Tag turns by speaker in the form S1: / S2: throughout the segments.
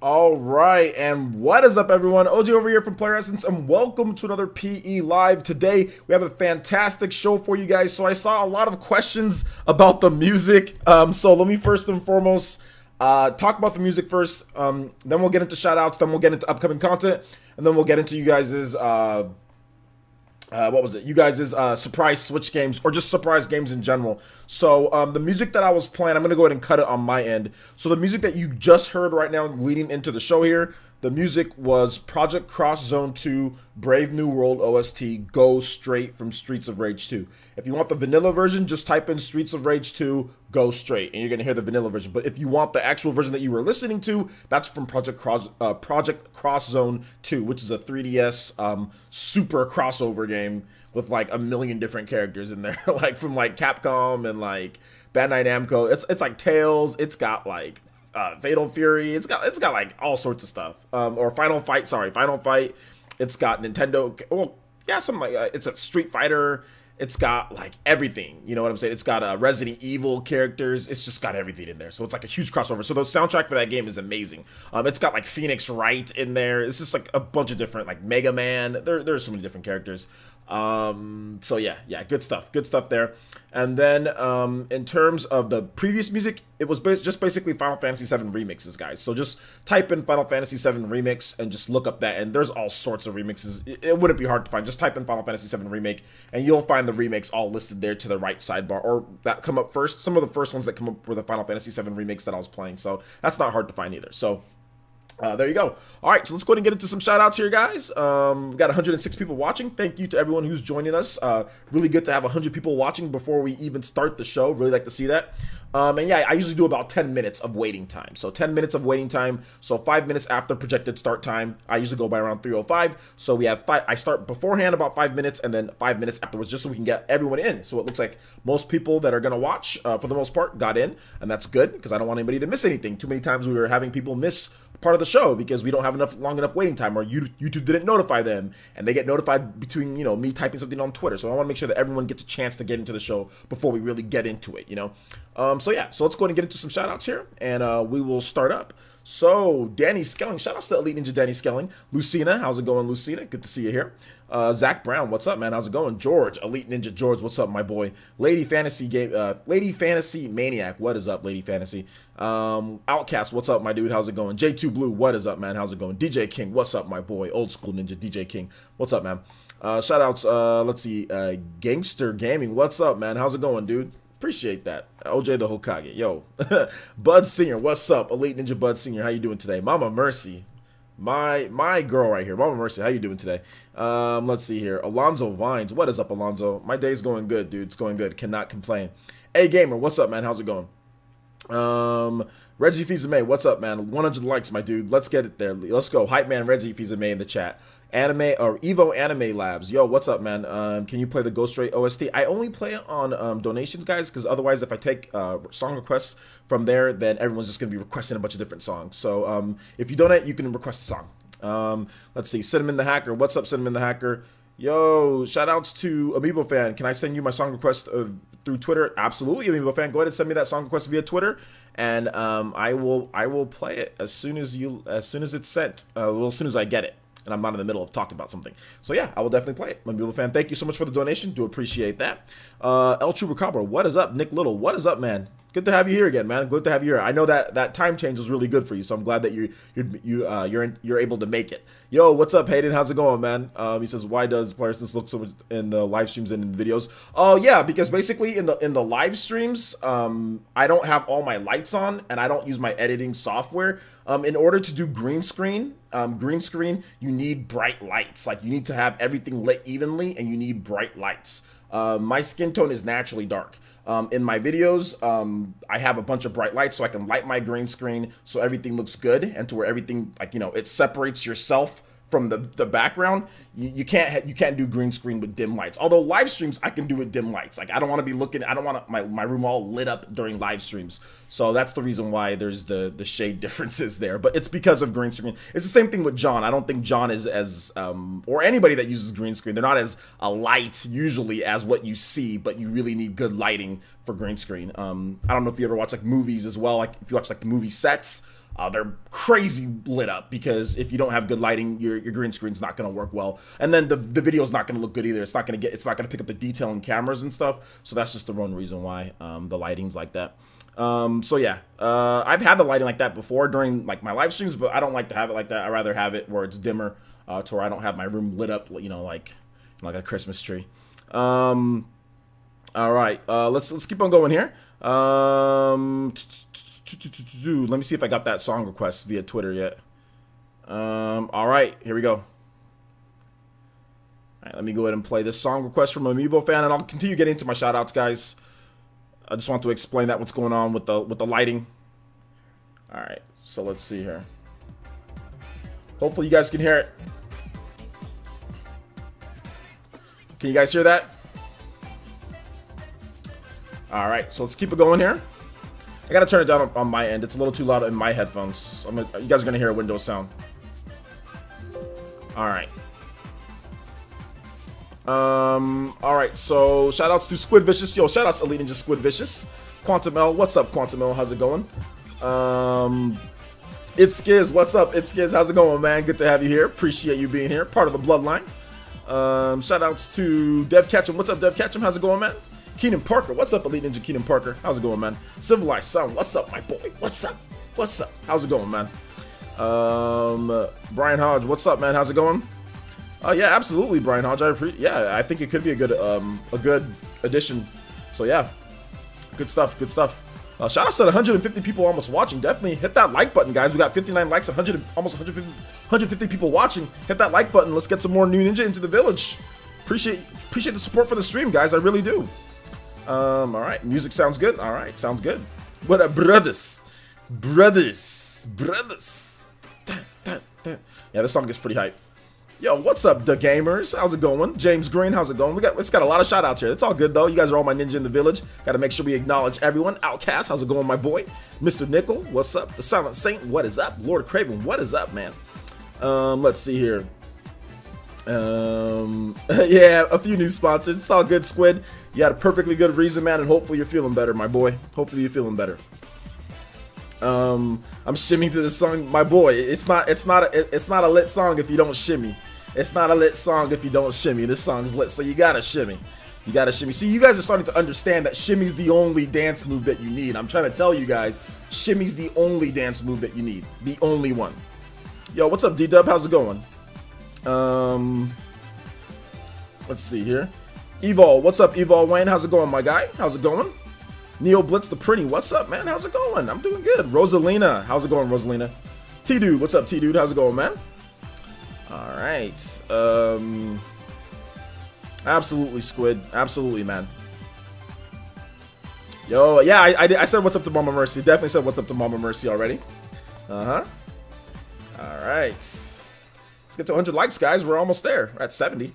S1: All right, and what is up, everyone? OG over here from Player Essence, and welcome to another PE Live. Today, we have a fantastic show for you guys. So I saw a lot of questions about the music. So let me first and foremost talk about the music first. Then we'll get into shout-outs, then we'll get into upcoming content, and then we'll get into you guys' what was it? You guys' surprise Switch games, or just surprise games in general. So the music that I was playing, I'm going to go ahead and cut it on my end. So the music that you just heard right now leading into the show here, the music was Project Cross Zone 2 Brave New World OST, Go Straight from Streets of Rage 2. If you want the vanilla version, just type in Streets of Rage 2, Go Straight, and you're going to hear the vanilla version. But if you want the actual version that you were listening to, that's from Project Cross Zone 2, which is a 3DS super crossover game with like a million different characters in there, like from like Capcom and like Bandai Namco. It's like Tails, it's got like Fatal Fury, it's got like all sorts of stuff. Or Final Fight, Final Fight. It's got Nintendo, well, yeah, something like it's a Street Fighter. It's got like everything, you know what I'm saying? It's got Resident Evil characters. It's just got everything in there. So it's like a huge crossover. So the soundtrack for that game is amazing. It's got like Phoenix Wright in there. It's just like a bunch of different, like Mega Man. There's so many different characters. So yeah, good stuff there. And then in terms of the previous music, it was just basically Final Fantasy VII remixes, guys. So just type in Final Fantasy VII remix and just look up that, and there's all sorts of remixes. It wouldn't be hard to find. Just type in Final Fantasy VII remake, and you'll find the remakes all listed there to the right sidebar, or that come up first. Some of the first ones that come up were the Final Fantasy VII remakes that I was playing, so that's not hard to find either. So there you go. All right, so let's go ahead and get into some shout outs here, guys. We got 106 people watching. Thank you to everyone who's joining us. Really good to have 100 people watching before we even start the show. Really like to see that. And yeah, I usually do about 10 minutes of waiting time. So 10 minutes of waiting time. So 5 minutes after projected start time. I usually go by around 3:05. So we have I start beforehand about 5 minutes, and then 5 minutes afterwards, just so we can get everyone in. So it looks like most people that are going to watch, for the most part, got in. And that's good, because I don't want anybody to miss anything. Too many times we were having people miss part of the show because we don't have long enough waiting time, or YouTube didn't notify them, and they get notified between, you know, me typing something on Twitter. So I want to make sure that everyone gets a chance to get into the show before we really get into it, you know. So yeah, so let's go ahead and get into some shout outs here, and we will start up. So Danny Skelling, shout outs to Elite Ninja Danny Skelling. Lucina, how's it going, Lucina? Good to see you here. Zach Brown, what's up, man? How's it going? George, Elite Ninja George, what's up, my boy? Lady Fantasy Maniac, what is up, Lady Fantasy? Outcast, what's up, my dude? How's it going? J2 Blue, what is up, man? How's it going? DJ King, what's up, my boy? Old school ninja, DJ King, what's up, man? Shout outs, let's see, Gangster Gaming, what's up, man? How's it going, dude? Appreciate that. OJ the Hokage, yo. Bud Senior, what's up? Elite Ninja Bud Senior, how you doing today? Mama Mercy, my girl right here. Mama Mercy, how you doing today? Let's see here. Alonzo Vines, what is up, Alonzo? My day's going good, dude. It's going good. Cannot complain. Hey Gamer, what's up, man? How's it going? Reggie Fizame, what's up, man? 100 likes, my dude. Let's get it there. Let's go. Hype man Reggie Fizame in the chat. Anime or Evo Anime Labs, yo, what's up, man? Can you play the Ghost Straight OST? I only play it on donations, guys, because otherwise, if I take song requests from there, then everyone's just gonna be requesting a bunch of different songs. So if you donate, you can request a song. Let's see, Cinnamon the Hacker, what's up, Cinnamon the Hacker? Yo, shout outs to Amiibo Fan. Can I send you my song request through Twitter? Absolutely, Amiibo Fan. Go ahead and send me that song request via Twitter, and I will play it as soon as it's sent. Well, as soon as I get it, and I'm not in the middle of talking about something. So yeah, I will definitely play it. Amiibo Fan, thank you so much for the donation. Do appreciate that. El Chupacabra, what is up? Nick Little, what is up, man? Good to have you here again, man. Good to have you here. I know that time change was really good for you, so I'm glad that you're able to make it. Yo, what's up, Hayden? How's it going, man? He says, why does Player Essence look so much in the live streams and in the videos? Oh yeah, because basically in the live streams, I don't have all my lights on, and I don't use my editing software. In order to do green screen, you need bright lights. Like, you need to have everything lit evenly, and you need bright lights. My skin tone is naturally dark. In my videos, I have a bunch of bright lights so I can light my green screen so everything looks good, and to where everything, like, you know, it separates yourself from the background. You can't do green screen with dim lights. Although live streams I can do with dim lights. Like, I don't want to be looking, I don't want my room all lit up during live streams. So that's the reason why there's the shade differences there. But it's because of green screen. It's the same thing with John. I don't think John is as or anybody that uses green screen, they're not as a light usually as what you see, but you really need good lighting for green screen. I don't know if you ever watch like movies as well. Like if you watch like the movie sets, they're crazy lit up, because if you don't have good lighting, your green screen's not going to work well, and then the video's not going to look good either. It's not going to pick up the detail in cameras and stuff. So that's just the one reason why the lighting's like that. So yeah, I've had the lighting like that before during like my live streams, but I don't like to have it like that. I rather have it where it's dimmer, to where I don't have my room lit up, you know, like a Christmas tree. All right, let's keep on going here. Let me see if I got that song request via Twitter yet. All right, here we go. All right, let me go ahead and play this song request from Amiibo fan, and I'll continue getting into my shout outs, guys. I just want to explain that what's going on with the lighting. All right, so let's see here. Hopefully you guys can hear it. Can you guys hear that? All right, so let's keep it going here. I gotta turn it down on my end. It's a little too loud in my headphones. You guys are gonna hear a Windows sound. All right. All right, so shout outs to Squid Vicious. Yo, shout outs to Elite Ninja Squid Vicious. Quantum L, what's up, Quantum L? How's it going? It's Skiz, what's up? It's Skiz, how's it going, man? Good to have you here. Appreciate you being here. Part of the bloodline. Shout outs to Dev Ketchum. What's up, Dev Ketchum? How's it going, man? Keenan Parker, what's up, Elite Ninja Keenan Parker? How's it going, man? Civilized Son, what's up, my boy? What's up? What's up? How's it going, man? Brian Hodge, what's up, man? How's it going? Yeah, absolutely, Brian Hodge. Yeah, I think it could be a good addition. So yeah, good stuff, good stuff. Shout out to 150 people almost watching. Definitely hit that like button, guys. We got 59 likes, almost 150 people watching. Hit that like button. Let's get some more new ninja into the village. Appreciate the support for the stream, guys. I really do. All right, music sounds good. All right, sounds good. What up, brothers? Brothers. Yeah, this song gets pretty hype. Yo, what's up, the gamers? How's it going? James Green, how's it going? It's got a lot of shout outs here. It's all good though. You guys are all my ninja in the village. Got to make sure we acknowledge everyone. Outcast, how's it going, my boy? Mr. Nickel, what's up? The Silent Saint, what is up? Lord Craven, what is up, man? Let's see here. Yeah, a few new sponsors. It's all good, Squid. You had a perfectly good reason, man, and hopefully you're feeling better, my boy. Hopefully you're feeling better. I'm shimmying to this song, my boy. It's not a lit song if you don't shimmy. It's not a lit song if you don't shimmy. This song's lit, so you gotta shimmy. You gotta shimmy. See, you guys are starting to understand that shimmy's the only dance move that you need. I'm trying to tell you guys, shimmy's the only dance move that you need. The only one. Yo, what's up, D-Dub? How's it going? Let's see here. Evol, what's up, Evol Wayne? How's it going, my guy? How's it going? Neo Blitz the Pretty, what's up, man? How's it going? I'm doing good. Rosalina, how's it going, Rosalina? T-Dude, what's up, T-Dude? How's it going, man? All right. Absolutely, Squid. Absolutely, man. Yo, yeah, I said what's up to Mama Mercy. Definitely said what's up to Mama Mercy already. Uh-huh. All right. Let's get to 100 likes, guys. We're almost there. We're at 70.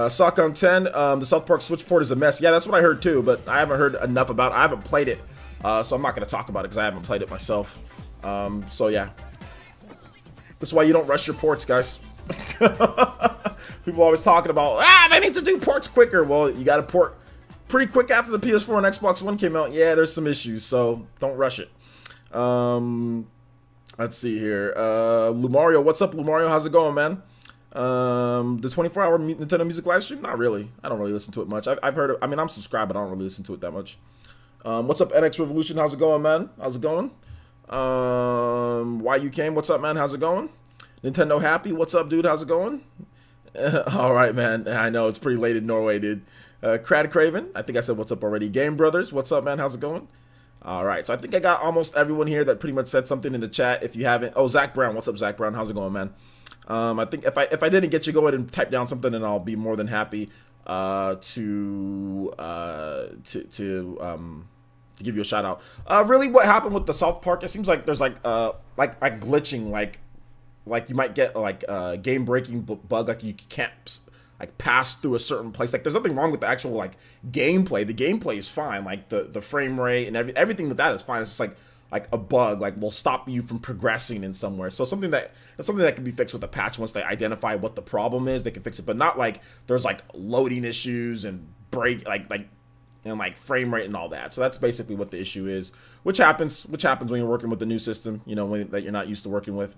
S1: Sock on 10. The South Park Switch port is a mess. Yeah, that's what I heard too, but I haven't heard enough about it. I haven't played it, so I'm not going to talk about it because I haven't played it myself. So yeah. That's why you don't rush your ports, guys. People are always talking about, they need to do ports quicker. Well, you got to port pretty quick after the PS4 and Xbox One came out. Yeah, there's some issues, so don't rush it. Let's see here. Lumario, what's up, Lumario? How's it going, man? The 24-hour Nintendo Music live stream? Not really. I don't really listen to it much. I've heard it. I mean, I'm subscribed, but I don't really listen to it that much. What's up, NX Revolution? How's it going, man? How's it going? Why you came? What's up, man? How's it going? Nintendo Happy? What's up, dude? How's it going? All right, man. I know it's pretty late in Norway, dude. Crad Craven? I think I said what's up already. Game Brothers? What's up, man? How's it going? All right, so I think I got almost everyone here that pretty much said something in the chat. If you haven't, oh, Zach Brown, what's up, Zach Brown? How's it going, man? I think if I didn't get you, go ahead and type down something, and I'll be more than happy to give you a shout out. Really, what happened with the South Park? It seems like there's like glitching, like you might get like a game breaking bug, like you can't like pass through a certain place. Like there's nothing wrong with the actual like gameplay. The gameplay is fine. Like the frame rate and everything with that is fine. It's just like a bug like will stop you from progressing in somewhere. So something that can be fixed with a patch. Once they identify what the problem is, they can fix it. But not like there's like loading issues and break like and like frame rate and all that. So that's basically what the issue is, which happens when you're working with the new system, you know, that you're not used to working with.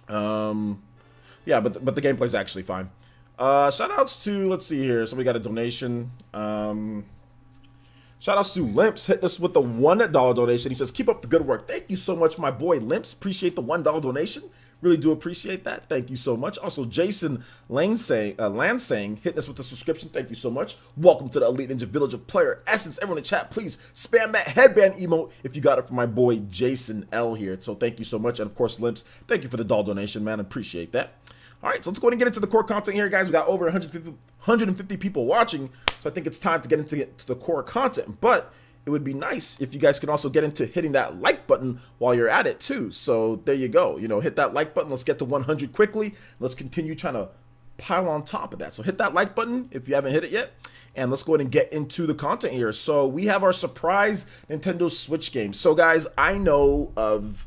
S1: Yeah, but the gameplay's actually fine. Shout outs to, let's see here. So we got a donation. Shout outs to Limps hitting us with the $1 donation. He says, keep up the good work. Thank you so much, my boy Limps. Appreciate the $1 donation. Really do appreciate that. Thank you so much. Also, Jason Lansang hitting us with the subscription. Thank you so much. Welcome to the Elite Ninja Village of Player Essence. Everyone in the chat, please spam that headband emote if you got it from my boy Jason L here. So thank you so much. And of course, Limps, thank you for the doll donation, man. Appreciate that. All right, so let's go ahead and get into the core content here, guys. We got over 150 people watching, so I think it's time to get into the core content. But it would be nice if you guys could also get into hitting that like button while you're at it too. So there you go. You know, hit that like button. Let's get to 100 quickly. Let's continue trying to pile on top of that. So hit that like button if you haven't hit it yet. And let's go ahead and get into the content here. So we have our surprise Nintendo Switch game. So guys, I know of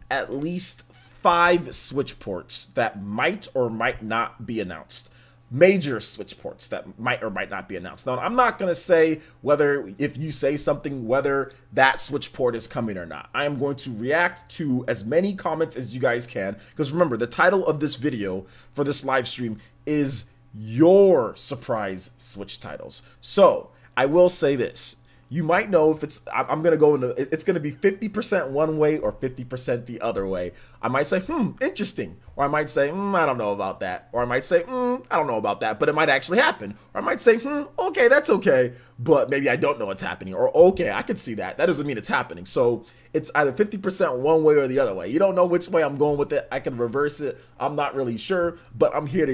S1: at least 5 Switch ports that might or might not be announced. Major Switch ports that might or might not be announced. Now, I'm not going to say whether, if you say something, whether that Switch port is coming or not. I am going to react to as many comments as you guys can, because remember, the title of this video for this live stream is your surprise Switch titles. So, I will say this. You might know if it's, I'm going to go into, it's going to be 50% one way or 50% the other way. I might say, interesting. Or I might say, I don't know about that. Or I might say, I don't know about that, but it might actually happen. Or I might say, okay, that's okay, but maybe I don't know what's happening. Or, okay, I could see that. That doesn't mean it's happening. So it's either 50% one way or the other way. You don't know which way I'm going with it. I can reverse it. I'm not really sure, but I'm here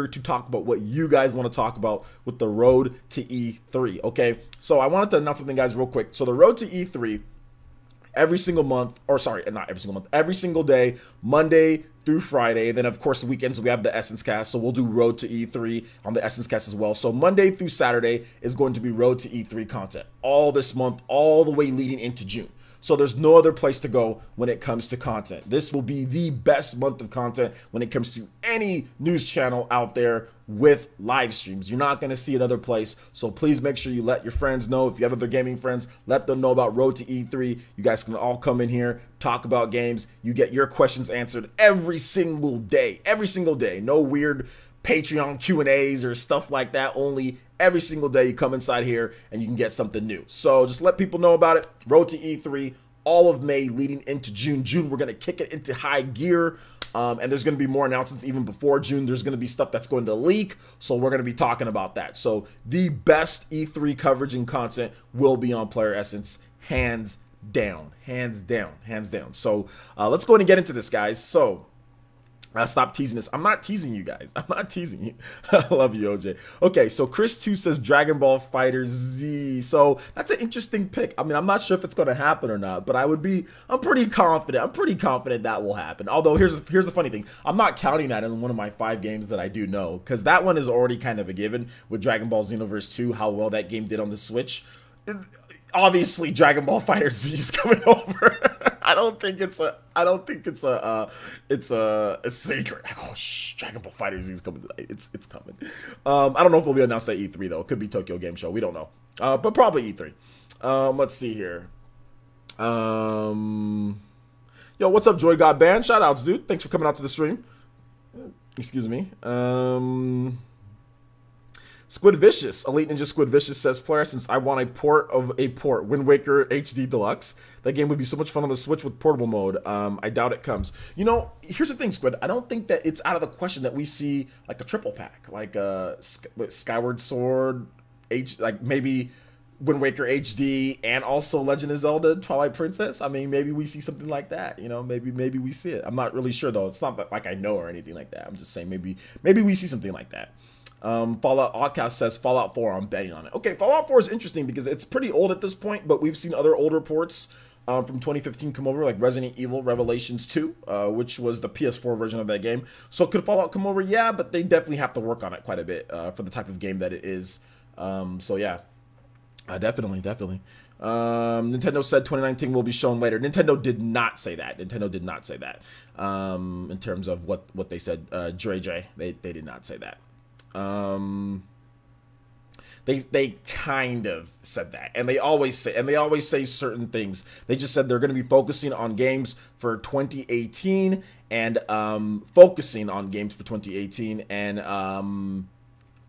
S1: to talk about what you guys want to talk about with the road to E3, okay? So I wanted to announce something, guys, real quick. So the road to E3, every single month, or sorry, not every single month, every single day, Monday through Friday. Then, of course, the weekends, we have the Essence Cast, so we'll do Road to E3 on the Essence Cast as well. So Monday through Saturday is going to be Road to E3 content all this month, all the way leading into June. So there's no other place to go when it comes to content. This will be the best month of content when it comes to any news channel out there with live streams. You're not going to see another place. So please make sure you let your friends know. If you have other gaming friends, let them know about Road to E3. You guys can all come in here, talk about games. You get your questions answered every single day. Every single day. No weird Patreon Q&As or stuff like that. Only every single day you come inside here and you can get something new. So just let people know about it. Road to E3, all of May leading into June. June, we're going to kick it into high gear. And there's going to be more announcements even before June. There's going to be stuff that's going to leak. So we're going to be talking about that. So the best E3 coverage and content will be on Player Essence, hands down. Hands down. Hands down. So let's go ahead and get into this, guys. So stop teasing this. I'm not teasing you guys. I'm not teasing you. I love you, OJ. Okay, so Chris 2 says Dragon Ball Fighter Z. So that's an interesting pick. I mean, I'm not sure if it's going to happen or not, but I'm pretty confident. I'm pretty confident that will happen. Although here's the funny thing. I'm not counting that in one of my 5 games that I do know, because that one is already kind of a given with Dragon Ball Xenoverse 2, how well that game did on the Switch. Obviously, Dragon Ball Fighter Z is coming over. I don't think it's a secret. Oh, Dragon Ball Fighter Z is coming. It's coming. I don't know if it'll be announced at E3 though. It could be Tokyo Game Show. We don't know. But probably E3. Let's see here. Yo, what's up, Joy God Band? Shout outs, dude. Thanks for coming out to the stream. Excuse me. Squid Vicious, Elite Ninja Squid Vicious says, Player, since I want a port of a port, Wind Waker HD Deluxe. That game would be so much fun on the Switch with portable mode. I doubt it comes. You know, here's the thing, Squid. I don't think that it's out of the question that we see like a triple pack, like Skyward Sword, like maybe Wind Waker HD, and also Legend of Zelda Twilight Princess. I mean, maybe we see something like that. You know, maybe we see it. I'm not really sure though. It's not like I know or anything like that. I'm just saying maybe we see something like that. Fallout Outcast says Fallout 4, I'm betting on it. Okay, Fallout 4 is interesting because it's pretty old at this point, but we've seen other older ports from 2015 come over, like Resident Evil Revelations 2, which was the PS4 version of that game. So could Fallout come over? Yeah, but they definitely have to work on it quite a bit for the type of game that it is. So yeah, definitely. Nintendo said 2019 will be shown later. Nintendo did not say that. Nintendo did not say that. In terms of what they said, Dre, they did not say that. They kind of said that, and they always say certain things. They just said they're going to be focusing on games for 2018 and focusing on games for 2018 and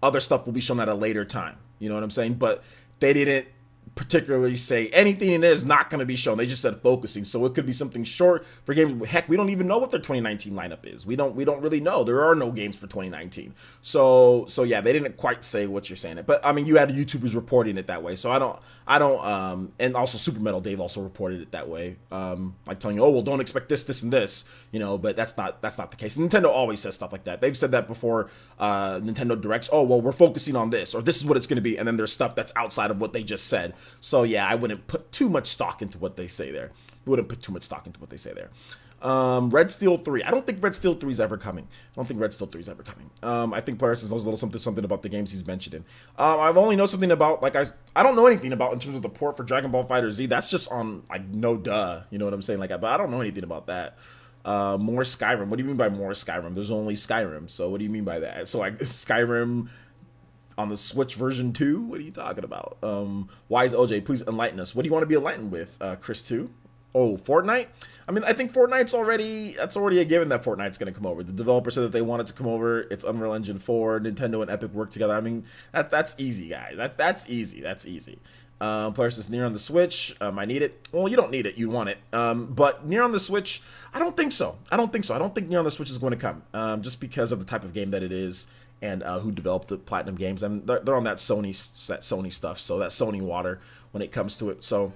S1: other stuff will be shown at a later time. You know what I'm saying? But they didn't particularly say anything in there is not going to be shown. They just said focusing, so it could be something short for games. Heck, we don't even know what their 2019 lineup is. We don't really know. There are no games for 2019. So yeah, they didn't quite say what you're saying. But I mean, you had YouTubers reporting it that way. So I don't and also Super Metal Dave also reported it that way. Like telling you, oh well, don't expect this and this, you know. But that's not the case. Nintendo always says stuff like that. They've said that before. Nintendo Directs. Oh well, we're focusing on this, or this is what it's going to be, and then there's stuff that's outside of what they just said. So yeah, I wouldn't put too much stock into what they say there. Red Steel 3. I don't think Red Steel 3 is ever coming. I think Players knows a little something about the games he's mentioned in. I've only know something about, like, I don't know anything about in terms of the port for Dragon Ball FighterZ. That's just on, like, no duh. You know what I'm saying? Like, but I don't know anything about that. More Skyrim. What do you mean by more Skyrim? There's only Skyrim. So what do you mean by that? So like Skyrim on the Switch version 2? What are you talking about? Wise OJ, please enlighten us. What do you want to be enlightened with, Chris 2? Oh, Fortnite? I mean, I think that's already a given that Fortnite's going to come over. The developer said that they want it to come over. It's Unreal Engine 4. Nintendo and Epic work together. I mean, that's easy, guys. That's easy. Players is Near on the Switch. I need it. Well, you don't need it. You want it. But Near on the Switch, I don't think so. I don't think Near on the Switch is going to come. Just because of the type of game that it is and who developed the Platinum Games. I mean, they're on that Sony stuff. So that Sony water when it comes to it. So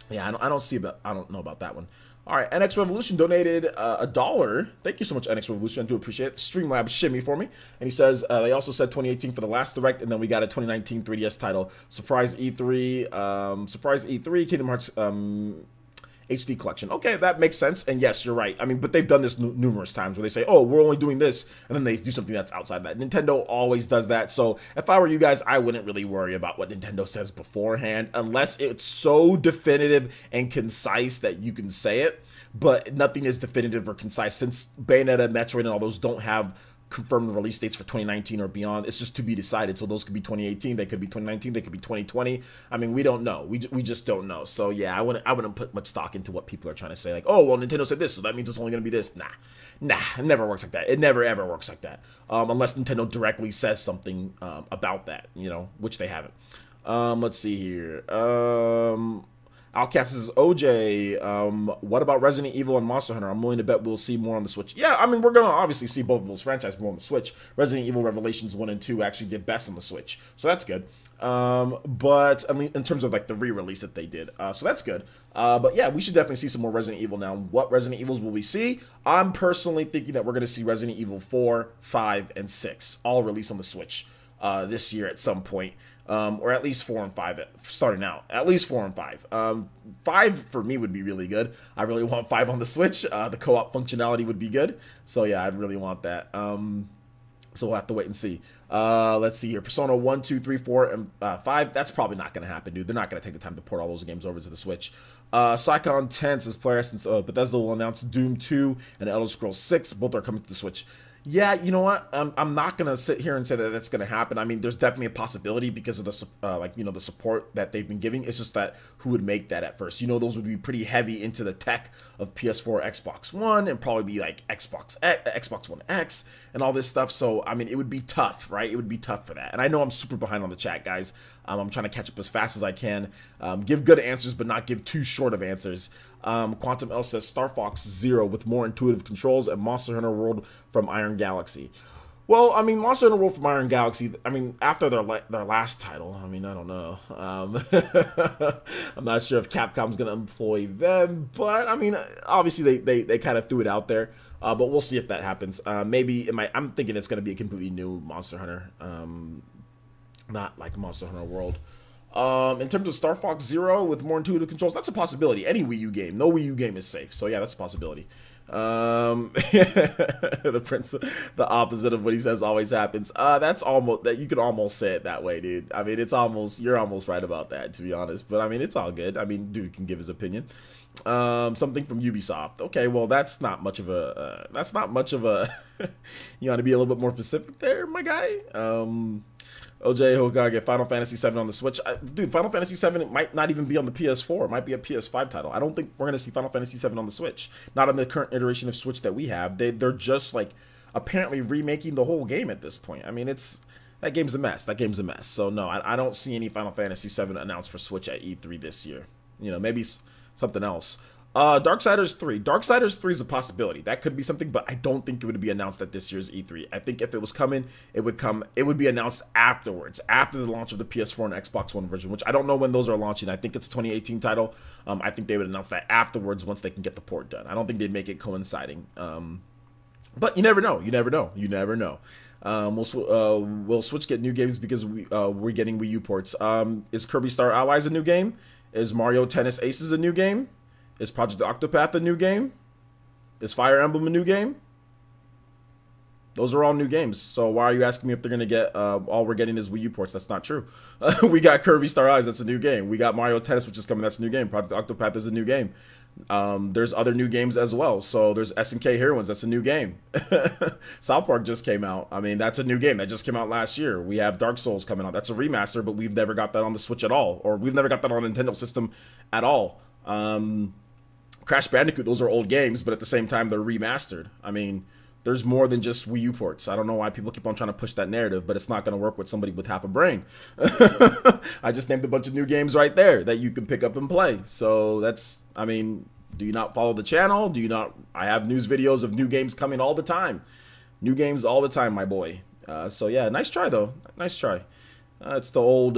S1: yeah, I don't know about that one. All right, NX Revolution donated $1. Thank you so much, NX Revolution. I do appreciate it. Streamlabs shimmy for me. And he says, they also said 2018 for the last Direct, and then we got a 2019 3DS title. Surprise E3, Kingdom Hearts HD Collection. Okay, that makes sense. And yes, you're right. I mean, but they've done this numerous times where they say, oh, we're only doing this, and then they do something that's outside that. Nintendo always does that. So if I were you guys, I wouldn't really worry about what Nintendo says beforehand, unless it's so definitive and concise that you can say it. But nothing is definitive or concise, since Bayonetta, Metroid, and all those don't have confirmed release dates for 2019 or beyond. It's just to be decided. So those could be 2018, they could be 2019, they could be 2020. I mean, we don't know. We just don't know. So yeah, I wouldn't put much stock into what people are trying to say. Like, oh well, Nintendo said this, so that means it's only going to be this. Nah, it never works like that. It never ever works like that. Unless Nintendo directly says something about that, you know, which they haven't. Let's see here. Outcast says, OJ, what about Resident Evil and Monster Hunter? I'm willing to bet we'll see more on the Switch. Yeah, I mean, we're going to obviously see both of those franchises more on the Switch. Resident Evil Revelations 1 and 2 actually did best on the Switch, so that's good. But I mean, in terms of like the re-release that they did, so that's good. But yeah, we should definitely see some more Resident Evil now. What Resident Evils will we see? I'm personally thinking that we're going to see Resident Evil 4, 5, and 6 all released on the Switch this year at some point. Or at least 4 and 5 starting out. At least 4 and 5. 5 for me would be really good. I really want 5 on the Switch. The co-op functionality would be good. So yeah, I'd really want that. So we'll have to wait and see. Let's see here. Persona 1, 2, 3, 4, and 5. That's probably not going to happen, dude. They're not going to take the time to port all those games over to the Switch. Psychon 10 says player since Bethesda will announce Doom 2 and Elder Scrolls 6. Both are coming to the Switch. Yeah, you know what? I'm not gonna sit here and say that that's gonna happen. I mean, there's definitely a possibility because of the the support that they've been giving. It's just that who would make that at first? You know, those would be pretty heavy into the tech of PS4, Xbox One, and probably be like Xbox One X, and all this stuff. So I mean, it would be tough, right? It would be tough for that. And I know I'm super behind on the chat, guys. I'm trying to catch up as fast as I can. Give good answers, but not give too short of answers. Quantum L says Star Fox Zero with more intuitive controls and Monster Hunter World from Iron Galaxy. Well, I mean, Monster Hunter World from Iron Galaxy, I mean, after their last title, I mean, I don't know. I'm not sure if Capcom's going to employ them, but, I mean, obviously they kind of threw it out there. But we'll see if that happens. Maybe I'm thinking it's going to be a completely new Monster Hunter, not like Monster Hunter World. In terms of Star Fox Zero with more intuitive controls, that's a possibility. Any Wii U game, no Wii U game is safe. So yeah, that's a possibility. The opposite of what he says always happens. That's almost that, you could almost say it that way, dude. I mean, you're almost right about that, to be honest. But I mean, it's all good. I mean, dude can give his opinion. Something from Ubisoft. Okay, well, that's not much of a. You want to be a little bit more specific there, my guy. OJ Hokage, Final Fantasy 7 on the Switch. Dude, Final Fantasy 7 it might not even be on the PS4. It might be a PS5 title. I don't think we're gonna see Final Fantasy 7 on the Switch. Not on the current iteration of Switch that we have. They're just like apparently remaking the whole game at this point. I mean, that game's a mess. That game's a mess. So no, I don't see any Final Fantasy 7 announced for Switch at E3 this year. You know, maybe something else. Darksiders 3. Darksiders 3 is a possibility. That could be something, but I don't think it would be announced at this year's E3. I think if it was coming, it would be announced afterwards, after the launch of the PS4 and Xbox One version, which I don't know when those are launching. I think it's a 2018 title. I think they would announce that afterwards once they can get the port done. I don't think they'd make it coinciding. But you never know. You never know. You never know. Will Switch get new games because we're getting Wii U ports? Is Kirby Star Allies a new game? Is Mario Tennis Aces a new game? Is Project Octopath a new game? Is Fire Emblem a new game? Those are all new games. So why are you asking me if they're going to get all we're getting is Wii U ports? That's not true. We got Kirby Star Allies. That's a new game. We got Mario Tennis, which is coming. That's a new game. Project Octopath is a new game. There's other new games as well. So there's SNK Heroines. That's a new game. South Park just came out. I mean, that's a new game that just came out last year. We have Dark Souls coming out. That's a remaster, but we've never got that on the Switch at all, or we've never got that on a Nintendo system at all. Crash Bandicoot, those are old games, but at the same time, they're remastered. I mean, there's more than just Wii U ports. I don't know why people keep on trying to push that narrative, but it's not going to work with somebody with half a brain. I just named a bunch of new games right there that you can pick up and play. So that's, I mean, do you not follow the channel? Do you not? I have news videos of new games coming all the time. New games all the time, my boy. So yeah, nice try, though. Nice try. It's the old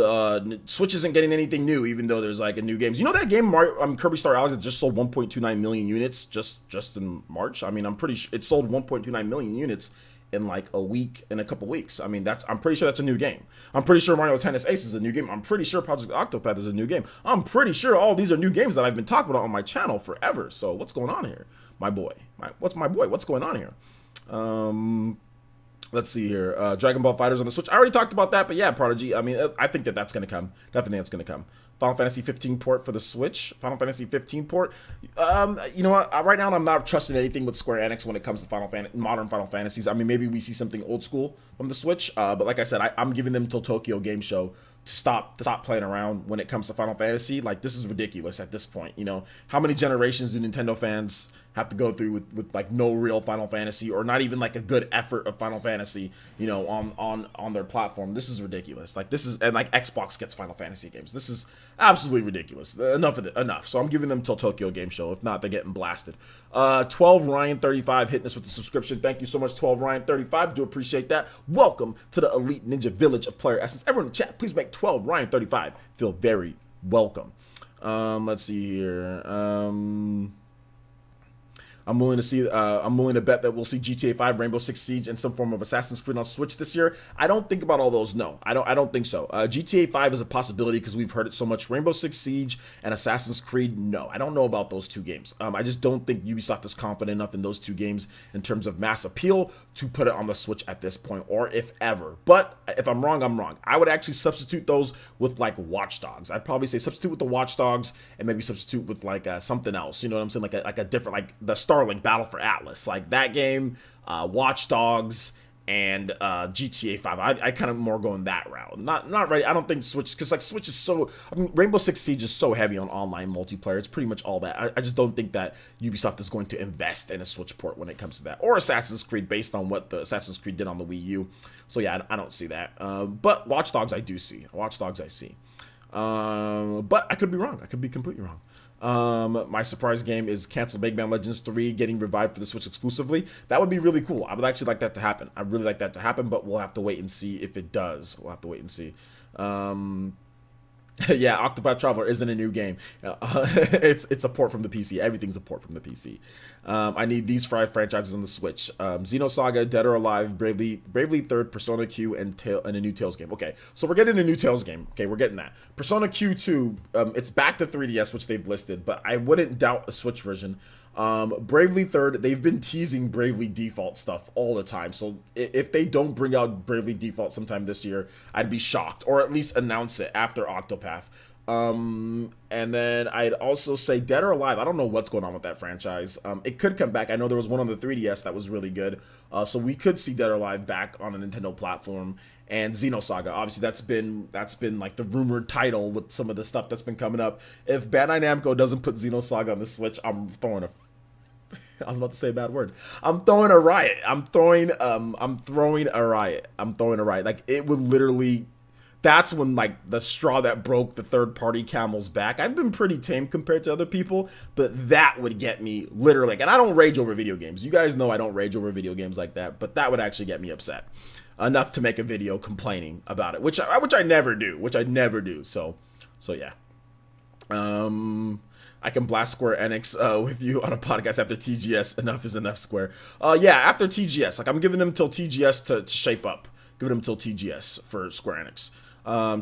S1: Switch isn't getting anything new, even though there's like a new games. You know that game Kirby Star Allies that just sold 1.29 million units just in March. I mean, I'm pretty sure it sold 1.29 million units in like a week, in a couple weeks. I mean, I'm pretty sure that's a new game. I'm pretty sure Mario Tennis Ace is a new game. I'm pretty sure Project Octopath is a new game. I'm pretty sure all these are new games that I've been talking about on my channel forever. So what's going on here, my boy? What's going on here? Let's see here. Dragon Ball FighterZ on the Switch. I already talked about that, but yeah, Prodigy. I mean, I think that's going to come. Definitely that's going to come. Final Fantasy 15 port for the Switch. Final Fantasy 15 port. You know what? Right now, I'm not trusting anything with Square Enix when it comes to modern Final Fantasies. I mean, maybe we see something old school from the Switch. But like I said, I'm giving them till Tokyo Game Show to stop playing around when it comes to Final Fantasy. Like, this is ridiculous at this point. You know, how many generations do Nintendo fans have to go through with like no real Final Fantasy, or not even like a good effort of Final Fantasy, you know, on their platform? This is ridiculous. Like, this is, and like Xbox gets Final Fantasy games. This is absolutely ridiculous. Enough of it. Enough. So I'm giving them till Tokyo Game Show. If not, they're getting blasted. 12 Ryan 35 hitting us with the subscription. Thank you so much, 12 Ryan 35. Do appreciate that. Welcome to the elite ninja village of Player Essence. Everyone in the chat, please make 12 Ryan 35 feel very welcome. Let's see here. I'm willing to bet that we'll see GTA 5, Rainbow Six Siege, and some form of Assassin's Creed on Switch this year. I don't think about all those. No, I don't think so. GTA 5 is a possibility because we've heard it so much. Rainbow Six Siege and Assassin's Creed, no. I don't know about those two games. I just don't think Ubisoft is confident enough in those two games in terms of mass appeal to put it on the Switch at this point, or if ever. But if I'm wrong, I'm wrong. I would actually substitute those with like Watch Dogs. I'd probably say substitute with the Watch Dogs and maybe substitute with like something else. You know what I'm saying? Like a different, like the Starlink Battle for Atlas, like that game, Watch Dogs, and GTA 5. I kind of more going that route. Not ready. I don't think Switch, because like Switch is so, I mean, Rainbow Six Siege is so heavy on online multiplayer. It's pretty much all that. I just don't think that Ubisoft is going to invest in a Switch port when it comes to that, or Assassin's Creed, based on what the Assassin's Creed did on the Wii U. So yeah, I don't see that. But Watch Dogs I do see. Watch Dogs I see. But I could be wrong. I could be completely wrong. My surprise game is Cancel Mega Man Legends 3 getting revived for the Switch exclusively. That would be really cool. I would actually like that to happen. I really like that to happen, but we'll have to wait and see if it does. We'll have to wait and see. Yeah, Octopath Traveler isn't a new game. It's a port from the PC. Everything's a port from the PC. I need these 5 franchises on the Switch: Xenosaga, Dead or Alive, Bravely Third, Persona Q, and a new Tales game. Okay, so we're getting a new Tales game. Okay, we're getting that. Persona Q2, it's back to 3DS, which they've listed, but I wouldn't doubt a Switch version. Bravely Third, they've been teasing Bravely Default stuff all the time, so if they don't bring out Bravely Default sometime this year, I'd be shocked, or at least announce it after Octopath. And then I'd also say Dead or Alive. I don't know what's going on with that franchise. It could come back. I know there was one on the 3DS that was really good. So we could see Dead or Alive back on a Nintendo platform. And Xenosaga, obviously that's been like the rumored title with some of the stuff that's been coming up. If Bandai Namco doesn't put Xenosaga on the Switch, I'm throwing a I was about to say a bad word. I'm throwing a riot. I'm throwing a riot. I'm throwing a riot. Like, it would literally, that's when, like, the straw that broke the third party camel's back. I've been pretty tame compared to other people, but that would get me literally, and I don't rage over video games. You guys know I don't rage over video games like that, but that would actually get me upset enough to make a video complaining about it, which I never do. So yeah. I can blast Square Enix with you on a podcast after TGS. Enough is enough, Square. Yeah, after TGS. Like, I'm giving them till TGS to shape up. Giving them till TGS for Square Enix.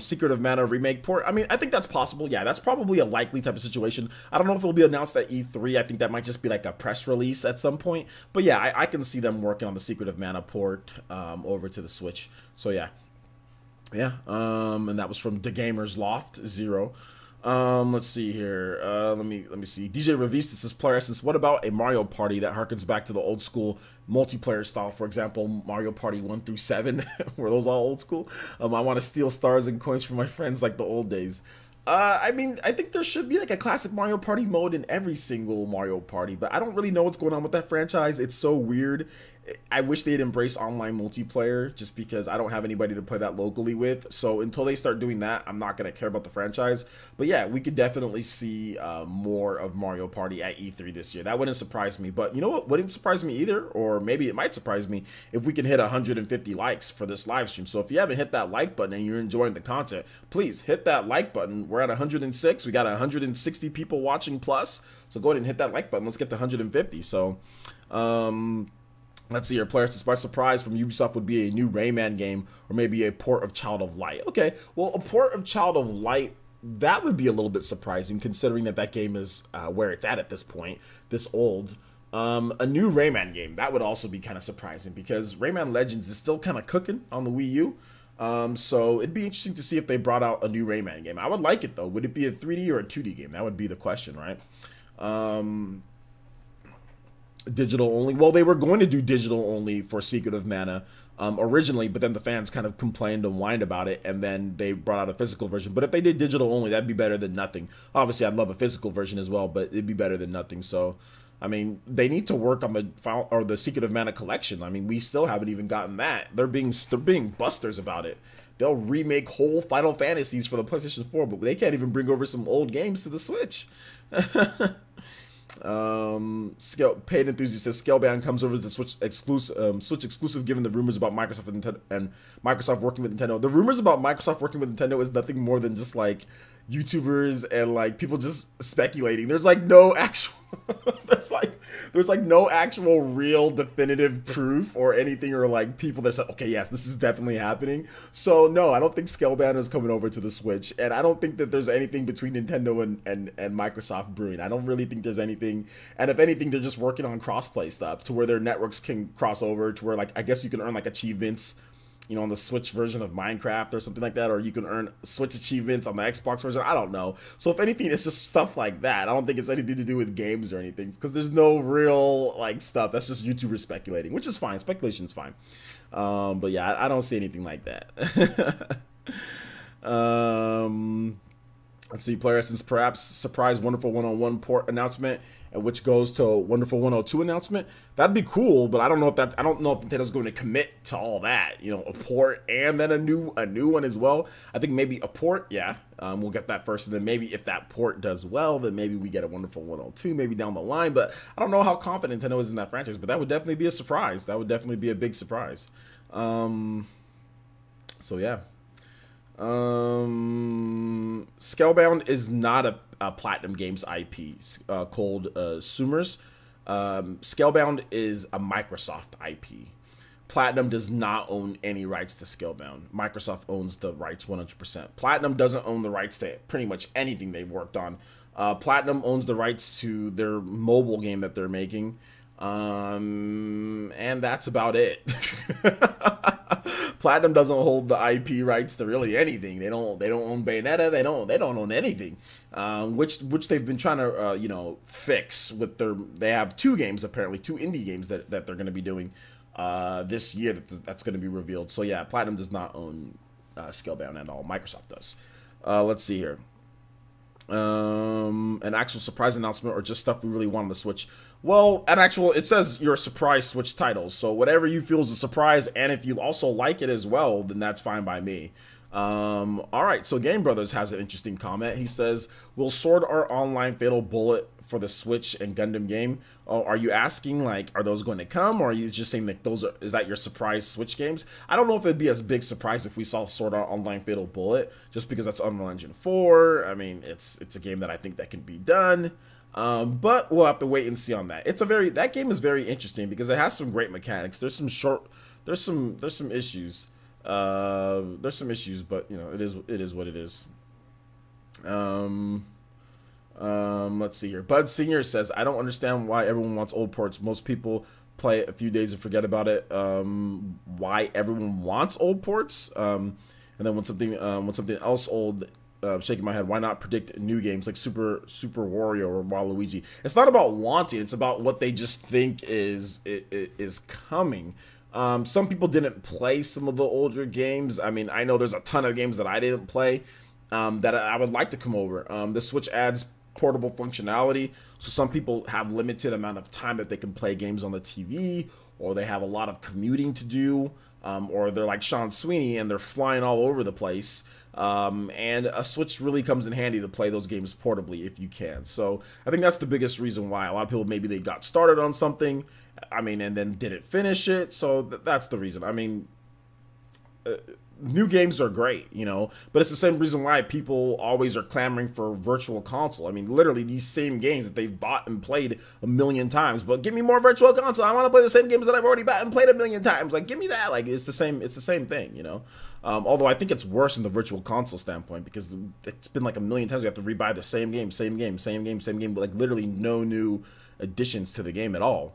S1: Secret of Mana remake port. I mean, I think that's possible. Yeah, that's probably a likely type of situation. I don't know if it'll be announced at E3. I think that might just be like a press release at some point. But yeah, I can see them working on the Secret of Mana port over to the Switch. So yeah. Yeah. And that was from The Gamer's Loft 0. Let's see here. Let me see. DJ Revista says, Player Essence, what about a Mario Party that harkens back to the old school multiplayer style? For example, Mario Party 1 through 7. Were those all old school? I want to steal stars and coins from my friends like the old days. I mean, I think there should be like a classic Mario Party mode in every single Mario Party, but I don't really know what's going on with that franchise. It's so weird. I wish they'd embrace online multiplayer just because I don't have anybody to play that locally with. So until they start doing that, I'm not going to care about the franchise. But yeah, we could definitely see more of Mario Party at E3 this year. That wouldn't surprise me. But you know what wouldn't surprise me either? Or maybe it might surprise me if we can hit 150 likes for this live stream. So if you haven't hit that like button and you're enjoying the content, please hit that like button. We're at 106. We got 160 people watching plus. So go ahead and hit that like button. Let's get to 150. So, let's see here. Players to surprise from Ubisoft would be a new Rayman game or maybe a port of Child of Light. Okay, well, a port of Child of Light, that would be a little bit surprising considering that game is where it's at this point, this old. A new Rayman game, that would also be kind of surprising because Rayman Legends is still kind of cooking on the Wii U. So it'd be interesting to see if they brought out a new Rayman game. I would like it though. Would it be a 3D or a 2D game? That would be the question, right? Digital only. Well, they were going to do digital only for Secret of Mana originally, but then the fans kind of complained and whined about it, and then they brought out a physical version. But if they did digital only, that'd be better than nothing. Obviously, I'd love a physical version as well, but it'd be better than nothing. So, I mean, they need to work on the Secret of Mana collection. I mean, we still haven't even gotten that. They're being busters about it. They'll remake whole Final Fantasies for the PlayStation 4, but they can't even bring over some old games to the Switch. Paid Enthusiast says Scalebound comes over to the Switch exclusive given the rumors about Microsoft and Microsoft working with Nintendo. The rumors about Microsoft working with Nintendo is nothing more than just like YouTubers and like people just speculating. There's like no actual there's like no actual real definitive proof or anything, or like people that said, okay, yes, this is definitely happening. So no, I don't think Scalebound is coming over to the Switch, and I don't think that there's anything between Nintendo and Microsoft brewing. I don't really think there's anything, and if anything, they're just working on crossplay stuff to where their networks can cross over to where, like, I guess you can earn like achievements, you know, on the Switch version of Minecraft or something like that, or you can earn Switch achievements on the Xbox version. I don't know. So if anything, it's just stuff like that. I don't think it's anything to do with games or anything, because there's no real like stuff. That's just YouTubers speculating, which is fine. Speculation's fine. But yeah, I don't see anything like that. Let's see. Player Essence perhaps surprise Wonderful 101 port announcement, which goes to Wonderful 102 announcement. That'd be cool, but I don't know if Nintendo's going to commit to all that. You know, a port and then a new one as well. I think maybe a port, yeah. We'll get that first, and then maybe if that port does well, then maybe we get a Wonderful 102 maybe down the line. But I don't know how confident Nintendo is in that franchise, but that would definitely be a surprise. That would definitely be a big surprise. So yeah. Scalebound is not a Platinum Games IP called Summers. Scalebound is a Microsoft IP. Platinum does not own any rights to Scalebound. Microsoft owns the rights 100%. Platinum doesn't own the rights to pretty much anything they've worked on. Platinum owns the rights to their mobile game that they're making. And that's about it. Platinum doesn't hold the IP rights to really anything. They don't own Bayonetta. They don't own anything. Which they've been trying to fix with their. They have 2 games apparently, 2 indie games that they're going to be doing this year that's going to be revealed. So yeah, Platinum does not own Scalebound at all. Microsoft does. Let's see here. An actual surprise announcement or just stuff we really want on the Switch. Well, it says your surprise Switch titles. So whatever you feel is a surprise, and if you also like it as well, then that's fine by me. All right, so Game Brothers has an interesting comment. He says, "Will Sword Art Online Fatal Bullet for the Switch and Gundam game?" Oh, are you asking like, are those going to come, or are you just saying that is that your surprise Switch games? I don't know if it'd be a big surprise if we saw Sword Art Online Fatal Bullet, just because that's Unreal Engine 4. I mean, it's a game that I think that can be done. But we'll have to wait and see on that. That game is very interesting because it has some great mechanics. There's some issues. There's some issues, but it is what it is. Let's see here. Bud Senior says, "I don't understand why everyone wants old ports. Most people play it a few days and forget about it. Why everyone wants old ports? And then when something else old." Shaking my head. Why not predict new games like Super Wario or Waluigi? It's not about wanting. It's about what they just think is coming. Some people didn't play some of the older games. I mean, I know there's a ton of games that I didn't play that I would like to come over. The Switch adds portable functionality, so some people have limited amount of time that they can play games on the TV, or they have a lot of commuting to do, or they're like Sean Sweeney and they're flying all over the place. And a Switch really comes in handy to play those games portably if you can. So I think that's the biggest reason why. A lot of people, maybe they got started on something, and then didn't finish it. So that's the reason. I mean, new games are great, but it's the same reason why people always are clamoring for virtual console. I mean, literally these same games that they've bought and played a million times, but give me more virtual console. I want to play the same games that I've already bought and played a million times. Like, give me that. Like, it's the same thing, although I think it's worse in the virtual console standpoint, because it's been like a million times we have to rebuy the same game, but like literally no new additions to the game at all.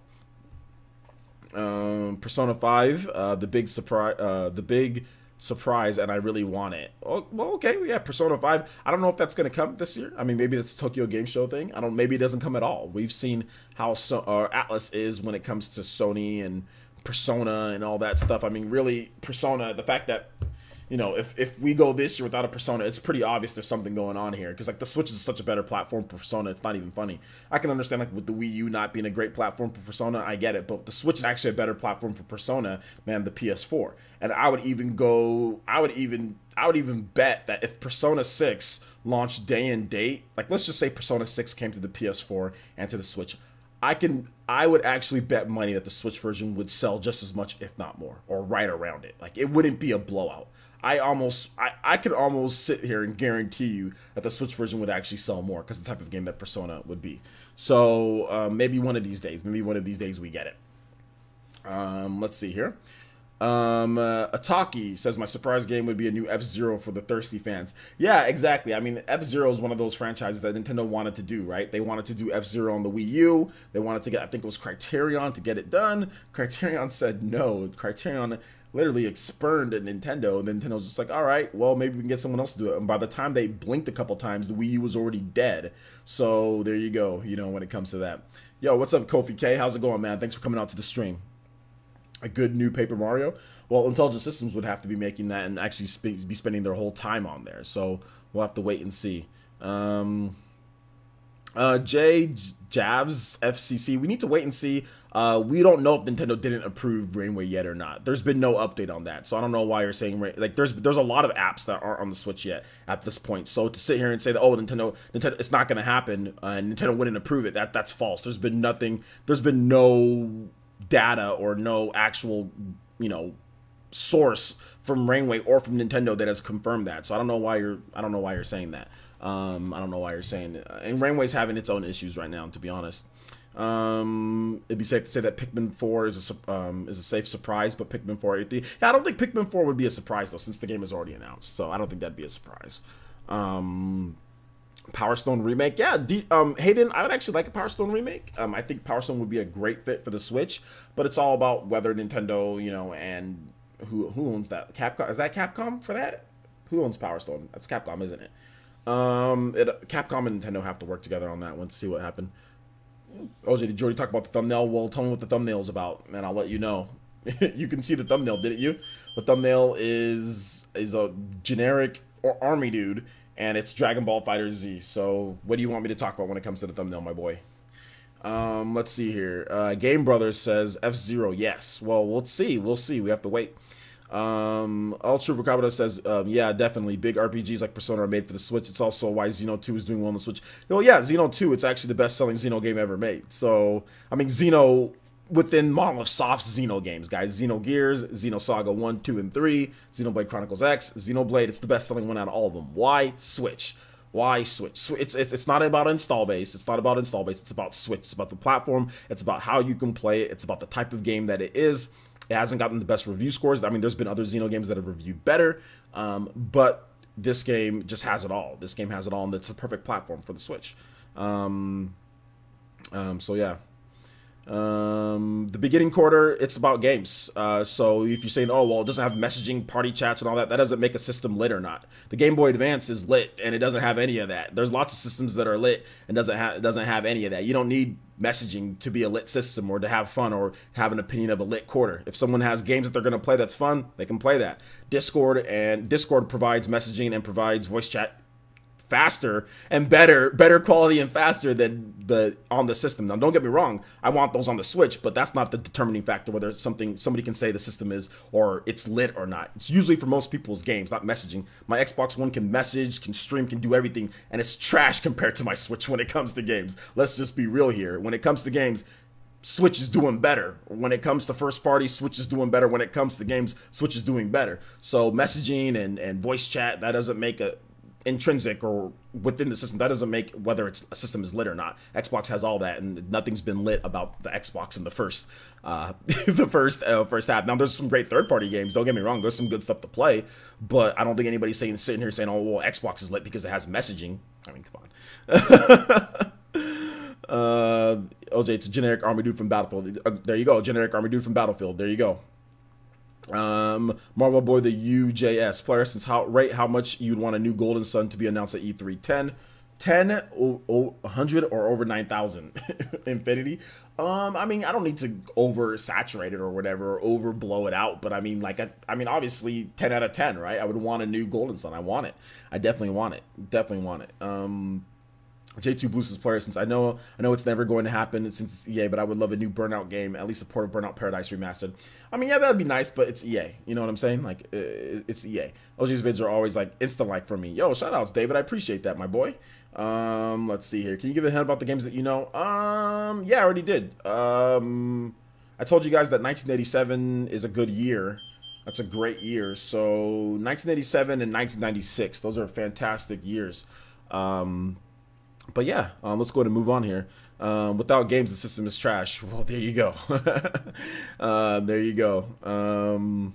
S1: Persona 5, the big surprise, and I really want it. Oh, well, okay, we have Persona 5. I don't know if that's going to come this year. I mean, maybe that's a Tokyo Game Show thing. Maybe it doesn't come at all. We've seen how Atlas is when it comes to Sony and Persona and all that stuff. I mean, really, Persona, the fact that, if we go this year without a Persona, it's pretty obvious there's something going on here, because like the Switch is such a better platform for Persona, it's not even funny. I can understand like with the Wii U not being a great platform for Persona, I get it, but the Switch is actually a better platform for Persona than the PS4. And I would even bet that if Persona 6 launched day and date, like let's just say Persona 6 came to the PS4 and to the Switch, I would actually bet money that the Switch version would sell just as much, if not more, or right around it. Like, it wouldn't be a blowout. I could almost sit here and guarantee you that the Switch version would actually sell more, because the type of game that Persona would be. So maybe one of these days we get it. Let's see here. Ataki says, my surprise game would be a new F-Zero for the thirsty fans. Yeah, exactly. I mean, F-Zero is one of those franchises that Nintendo wanted to do, right? They wanted to do F-Zero on the Wii U. They wanted to get, I think it was Criterion to get it done. Criterion said no. Criterion literally spurned at Nintendo, and Nintendo was just like, all right, well, maybe we can get someone else to do it. And by the time they blinked a couple times, the Wii U was already dead. So there you go, when it comes to that. Yo, what's up, Kofi K? How's it going, man? Thanks for coming out to the stream. A good new Paper Mario? Well, Intelligent Systems would have to be making that and actually be spending their whole time on there. So we'll have to wait and see. Jay Javs FCC, we need to wait and see. We don't know if Nintendo didn't approve Rainway yet or not. There's been no update on that, so I don't know why you're saying like there's a lot of apps that aren't on the Switch yet at this point. So to sit here and say that Nintendo it's not going to happen and Nintendo wouldn't approve it, that's false. There's been nothing. There's been no data or no actual source from Rainway or from Nintendo that has confirmed that. So I don't know why you're saying that. I don't know why you're saying it. And Rainway's having its own issues right now, to be honest. It'd be safe to say that Pikmin 4 is a safe surprise, but Pikmin 4 yeah, I don't think Pikmin 4 would be a surprise though, since the game is already announced. So I don't think that'd be a surprise. Power Stone remake, yeah. Hayden, I would actually like a Power Stone remake. I think Power Stone would be a great fit for the Switch, but it's all about whether Nintendo, and Who owns that? Capcom? Is that Capcom for that? Who owns Power Stone? That's Capcom, isn't it? Capcom and Nintendo have to work together on that one to see what happened. OJ, did you already talk about the thumbnail? Well, tell me what the thumbnail's about, and I'll let you know. You can see the thumbnail, didn't you? The thumbnail is a generic army dude, and it's Dragon Ball Fighter Z. So, what do you want me to talk about when it comes to the thumbnail, my boy? Let's see here. Game Brothers says F-Zero, yes. Well, we'll see. We'll see. We have to wait. Ultra Recabado says, yeah, definitely. Big RPGs like Persona are made for the Switch. It's also why Xeno 2 is doing well on the Switch. Well, yeah, Xeno 2, it's actually the best-selling Xeno game ever made. So, I mean, Xeno within Monolith Soft's Xeno games, guys. Xenogears, Xenosaga 1, 2, and 3, Xenoblade Chronicles X, Xenoblade, it's the best-selling one out of all of them. Why Switch? Why Switch? It's not about install base. It's not about install base. It's about Switch. It's about the platform. It's about how you can play it. It's about the type of game that it is. It hasn't gotten the best review scores. I mean, there's been other Xeno games that have reviewed better, but this game just has it all. This game has it all, and it's the perfect platform for the Switch. So yeah. The beginning quarter, it's about games. So if you're saying, oh, well, it doesn't have messaging, party chats, and all that, that doesn't make a system lit or not. The Game Boy Advance is lit, and it doesn't have any of that. There's lots of systems that are lit and doesn't have any of that. You don't need messaging to be a lit system or to have fun or have an opinion of a lit quarter. If someone has games that they're going to play that's fun, they can play that. Discord provides messaging and provides voice chat faster and better quality and faster than on the system. Now, don't get me wrong, I want those on the Switch, but that's not the determining factor whether it's something somebody can say the system is or it's lit or not. It's usually for most people's games, not messaging. My Xbox One can message, can stream, can do everything, and it's trash compared to my Switch when it comes to games. Let's just be real here. When it comes to games, Switch is doing better. When it comes to first party, Switch is doing better. When it comes to games, Switch is doing better. So messaging and voice chat, that doesn't make a intrinsic or within the system, that doesn't make whether it's a system is lit or not. Xbox has all that, and nothing's been lit about the Xbox in the first first half. Now, there's some great third-party games, don't get me wrong, there's some good stuff to play, but I don't think anybody's sitting here saying, oh, well, Xbox is lit because it has messaging. I mean, come on. OJ, it's a generic army dude from Battlefield. There you go, generic army dude from Battlefield. There you go. Marvel Boy the UJS player, since how much you'd want a new Golden Sun to be announced at E3? 10, 100, or over 9,000? Infinity. I mean, I don't need to oversaturate it or whatever, or overblow it out, but I mean, like, I mean, obviously 10 out of 10, right? I would want a new Golden Sun. I want it. I definitely want it. Definitely want it. J2 Blues player, since I know it's never going to happen since it's EA, but I would love a new Burnout game, at least a port of Burnout Paradise remastered. I mean, yeah, that'd be nice, but it's EA. You know what I'm saying? Like, it's EA. OG's vids are always like instant like for me. Yo, shout outs, David. I appreciate that, my boy. Let's see here. Can you give a hint about the games that you know? Yeah, I already did. I told you guys that 1987 is a good year. That's a great year. So 1987 and 1996, those are fantastic years. But yeah, let's go ahead and move on here. Without games, the system is trash. Well, there you go. There you go.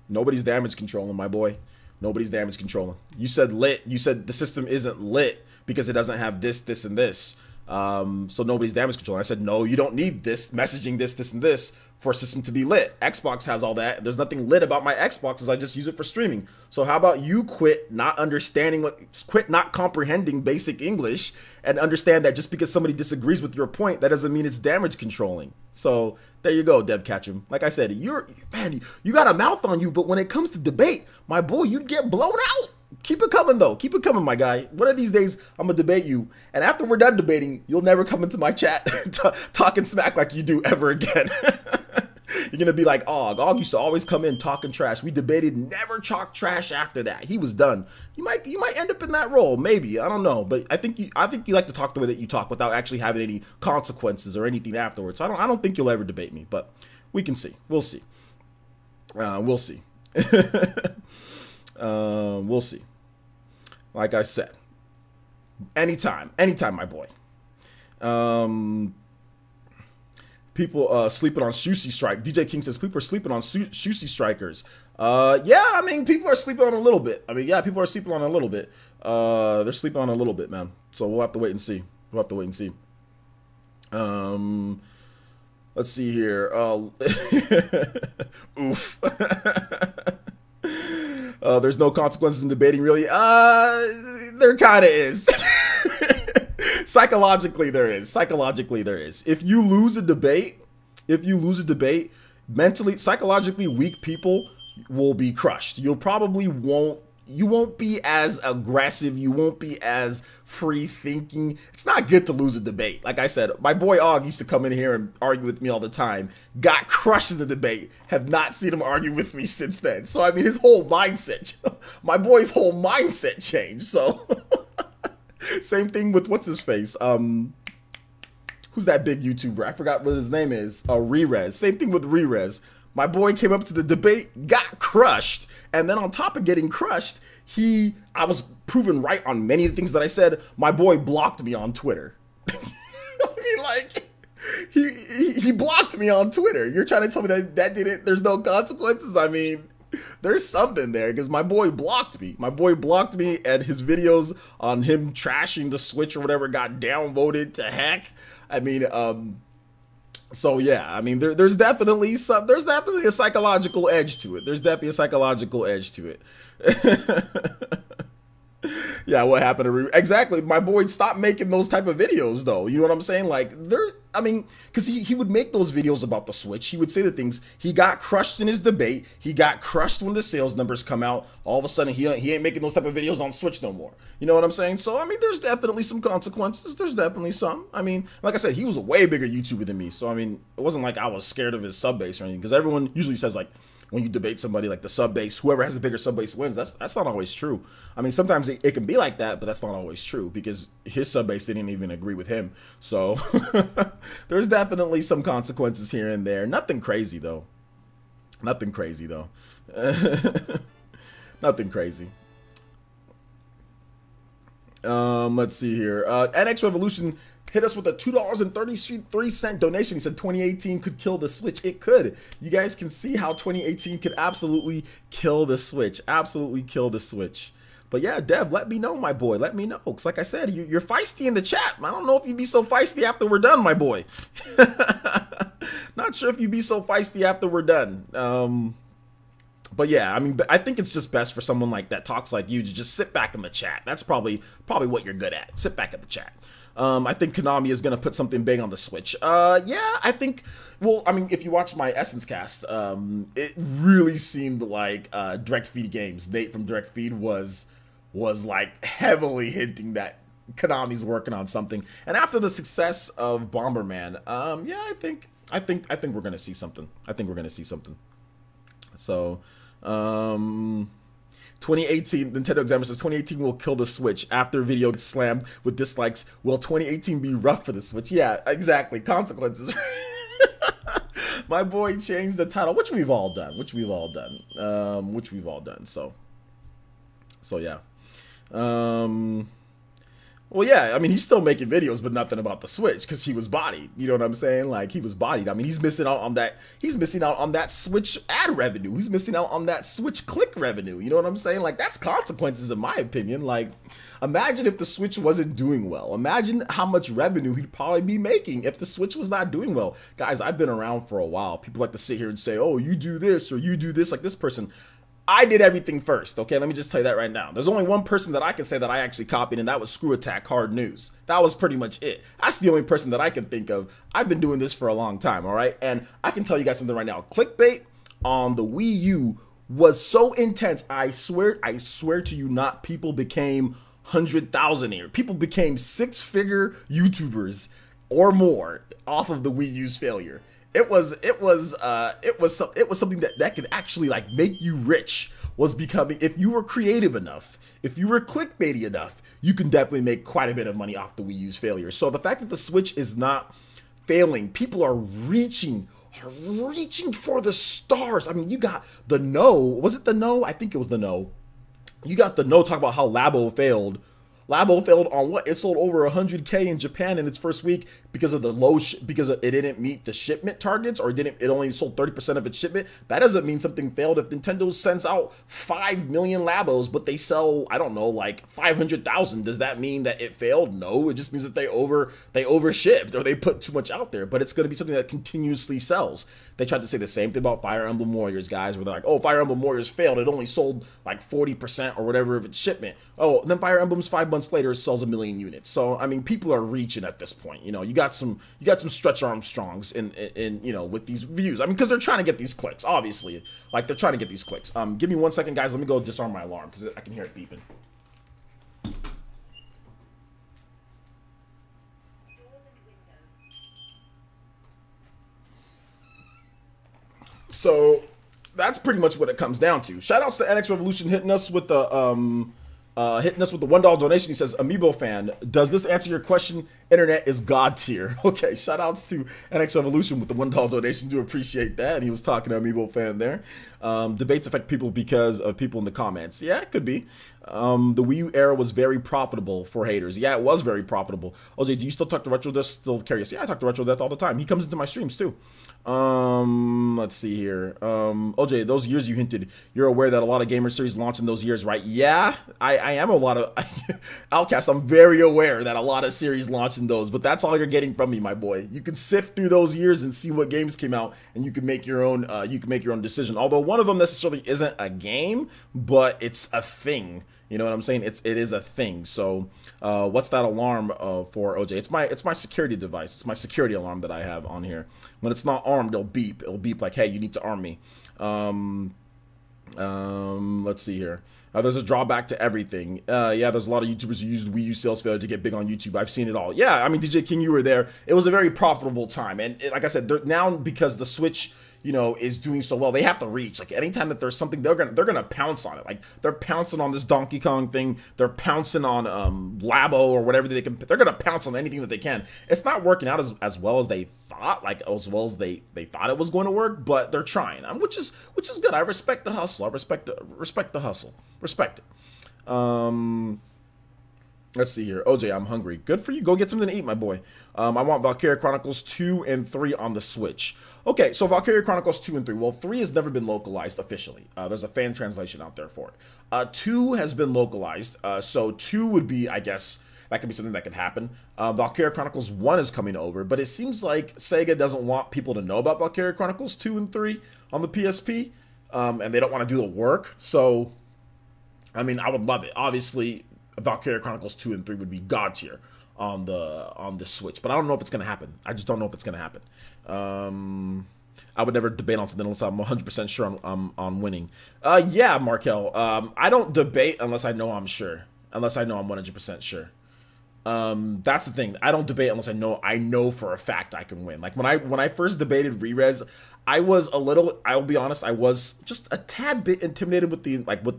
S1: Nobody's damage controlling, my boy. Nobody's damage controlling. You said lit. You said the system isn't lit because it doesn't have this, this, and this. So nobody's damage controlling. I said, no, you don't need this, messaging this, this, and this for a system to be lit. Xbox has all that. There's nothing lit about my Xbox as I just use it for streaming. So how about you quit not comprehending basic English and understand that just because somebody disagrees with your point, that doesn't mean it's damage controlling. So there you go, Dev Catchem. Like I said, you got a mouth on you, but when it comes to debate, my boy, you get blown out. Keep it coming, though. Keep it coming, my guy. One of these days, I'm going to debate you. And after we're done debating, you'll never come into my chat talking smack like you do ever again. You're going to be like, Og used to always come in talking trash. We debated, never talk trash after that. He was done. You might end up in that role, maybe. I don't know. But I think you like to talk the way that you talk without actually having any consequences or anything afterwards. So I don't think you'll ever debate me. But we can see. We'll see. We'll see. We'll see. Like I said, anytime, my boy. People sleeping on Shusey Strike. DJ King says people are sleeping on Shusey Strikers. Yeah, I mean, people are sleeping on a little bit. I mean, yeah, people are sleeping on a little bit. They're sleeping on a little bit, man. So we'll have to wait and see. Let's see here. Oof. There's no consequences in debating, really. There kind of is. Psychologically, there is. Psychologically, there is. If you lose a debate, mentally, psychologically weak people will be crushed. You won't be as aggressive. You won't be as free thinking. It's not good to lose a debate. Like I said, my boy Og used to come in here and argue with me all the time. Got crushed in the debate. Have not seen him argue with me since then. So, I mean, his whole mindset, my boy's whole mindset changed. So, same thing with what's his face? Who's that big YouTuber? I forgot what his name is. Rerez. Same thing with Rerez. My boy came up to the debate, got crushed, and then on top of getting crushed, I was proven right on many of the things that I said. My boy blocked me on Twitter. I mean, like, he blocked me on Twitter. You're trying to tell me that didn't, there's no consequences? I mean, there's something there, because my boy blocked me. My boy blocked me, and his videos on him trashing the Switch or whatever got downvoted to heck. I mean, so yeah, I mean, there's definitely a psychological edge to it. There's definitely a psychological edge to it. Yeah, what happened to exactly? My boy stopped making those type of videos, though. You know what I'm saying? Like, I mean, because he would make those videos about the Switch. He would say the things. He got crushed in his debate. He got crushed when the sales numbers come out. All of a sudden, he ain't making those type of videos on Switch no more. You know what I'm saying? So, I mean, there's definitely some consequences. There's definitely some. I mean, like I said, he was a way bigger YouTuber than me. So, I mean, it wasn't like I was scared of his sub base or anything. Because everyone usually says, like, when you debate somebody, like the sub base, whoever has the bigger sub base wins. That's not always true. I mean, sometimes it can be like that, but that's not always true because his sub base didn't even agree with him. So there's definitely some consequences here and there. Nothing crazy though. Nothing crazy though. Nothing crazy. Let's see here. NX Revolution hit us with a $2.33 donation. He said 2018 could kill the Switch. It could. You guys can see how 2018 could absolutely kill the Switch. Absolutely kill the Switch. But yeah, Dev, let me know, my boy. Let me know. Because like I said, you're feisty in the chat. I don't know if you'd be so feisty after we're done, my boy. Not sure if you'd be so feisty after we're done. But yeah, I mean, I think it's just best for someone like that talks like you to just sit back in the chat. That's probably what you're good at. Sit back at the chat. I think Konami is going to put something big on the Switch. Yeah, I think, well, I mean, if you watch my Essence cast, it really seemed like Direct Feed Games, Nate from Direct Feed was like heavily hinting that Konami's working on something. And after the success of Bomberman, yeah, I think we're going to see something. I think we're going to see something. So, 2018, Nintendo Examiner says 2018 will kill the Switch. After video gets slammed with dislikes, will 2018 be rough for the Switch? Yeah, exactly. Consequences. My boy changed the title, which we've all done. So yeah. Well, yeah, I mean, he's still making videos, but nothing about the Switch because he was bodied. You know what I'm saying? Like, he was bodied. I mean, he's missing out on that. He's missing out on that Switch ad revenue. He's missing out on that Switch click revenue. You know what I'm saying? Like, that's consequences, in my opinion. Like, imagine if the Switch wasn't doing well. Imagine how much revenue he'd probably be making if the Switch was not doing well. Guys, I've been around for a while. People like to sit here and say, oh, you do this or you do this like this person. I did everything first, okay? Let me just tell you that right now. There's only one person that I can say that I actually copied, and that was Screw Attack Hard News. That was pretty much it. That's the only person that I can think of. I've been doing this for a long time, all right? And I can tell you guys something right now. Clickbait on the Wii U was so intense. I swear to you not, people became 100,000-er. People became six-figure YouTubers or more off of the Wii U's failure. It was something that could actually like make you rich. Was becoming, if you were creative enough, if you were clickbaity enough, you can definitely make quite a bit of money off the Wii U's failure. So the fact that the Switch is not failing, people are reaching for the stars. I mean, you got the No. Was it the No? I think it was the No. You got the No talk about how Labo failed Labo failed on what? It sold over 100K in Japan in its first week because of the because it didn't meet the shipment targets, or it only sold 30% of its shipment. That doesn't mean something failed. If Nintendo sends out 5 million Labos, but they sell, I don't know, like 500,000, does that mean that it failed? No, it just means that they overshipped, or they put too much out there. But it's going to be something that continuously sells. They tried to say the same thing about Fire Emblem Warriors, guys, where they're like, oh, Fire Emblem Warriors failed. It only sold like 40% or whatever of its shipment. Oh, and then Fire Emblem's 5 months later, it sells 1 million units. So, I mean, people are reaching at this point. You know, you got some Stretch Armstrongs in you know, with these views. I mean, because they're trying to get these clicks, obviously. Like, they're trying to get these clicks. Give me 1 second, guys. Let me go disarm my alarm because I can hear it beeping. So that's pretty much what it comes down to. Shout outs to NX Revolution hitting us with the $1 donation. He says, Amiibo fan, does this answer your question? Internet is God tier. Okay, shout outs to NX Revolution with the $1 donation. Do appreciate that. And he was talking to Amiibo fan there. Debates affect people because of people in the comments. Yeah, it could be. The Wii U era was very profitable for haters. Yeah, it was very profitable. OJ, do you still talk to Retro Death? Still curious? Yeah, I talk to Retro Death all the time. He comes into my streams too. Let's see here. OJ, those years you hinted, you're aware that a lot of gamer series launched in those years, right? Yeah, I am a lot of Outcast. I'm very aware that a lot of series launched in those, but that's all you're getting from me, my boy. You can sift through those years and see what games came out, and you can make your own. You can make your own decision. Although one of them necessarily isn't a game, but it's a thing. You know what I'm saying? It is a thing. So, what's that alarm for, OJ? It's my security device. It's my security alarm that I have on here. When it's not armed, it'll beep. It'll beep like, hey, you need to arm me. Let's see here. There's a drawback to everything. Yeah, there's a lot of YouTubers who use Wii U sales failure to get big on YouTube. I've seen it all. Yeah, I mean, DJ King, you were there. It was a very profitable time. And like I said, now because the Switch, you know, is doing so well, they have to reach. Like, anytime that there's something, they're gonna pounce on it. Like, they're pouncing on this Donkey Kong thing. They're pouncing on Labo or whatever they can. They're gonna pounce on anything that they can. It's not working out as well as they thought, like as well as they thought it was going to work, but they're trying, which is good. I respect the hustle. I respect the hustle. Respect it. Let's see here. OJ, I'm hungry. Good for you. Go get something to eat, my boy. I want Valkyria Chronicles 2 and 3 on the Switch. Okay, so Valkyria Chronicles 2 and 3. Well, 3 has never been localized officially. There's a fan translation out there for it. 2 has been localized. So 2 would be, I guess, that could be something that could happen. Valkyria Chronicles 1 is coming over, but it seems like Sega doesn't want people to know about Valkyria Chronicles 2 and 3 on the PSP. And they don't want to do the work. So, I mean, I would love it. Obviously, Valkyria Chronicles 2 and 3 would be god tier on the Switch, but I don't know if it's gonna happen. I just don't know if it's gonna happen. I would never debate on something unless I'm 100% sure on winning. Yeah, Markel. I don't debate unless I know I'm sure. Unless I know I'm 100% sure. That's the thing. I don't debate unless I know for a fact I can win. Like when I first debated Re-Res, I was a little, I will be honest, I was just a tad bit intimidated with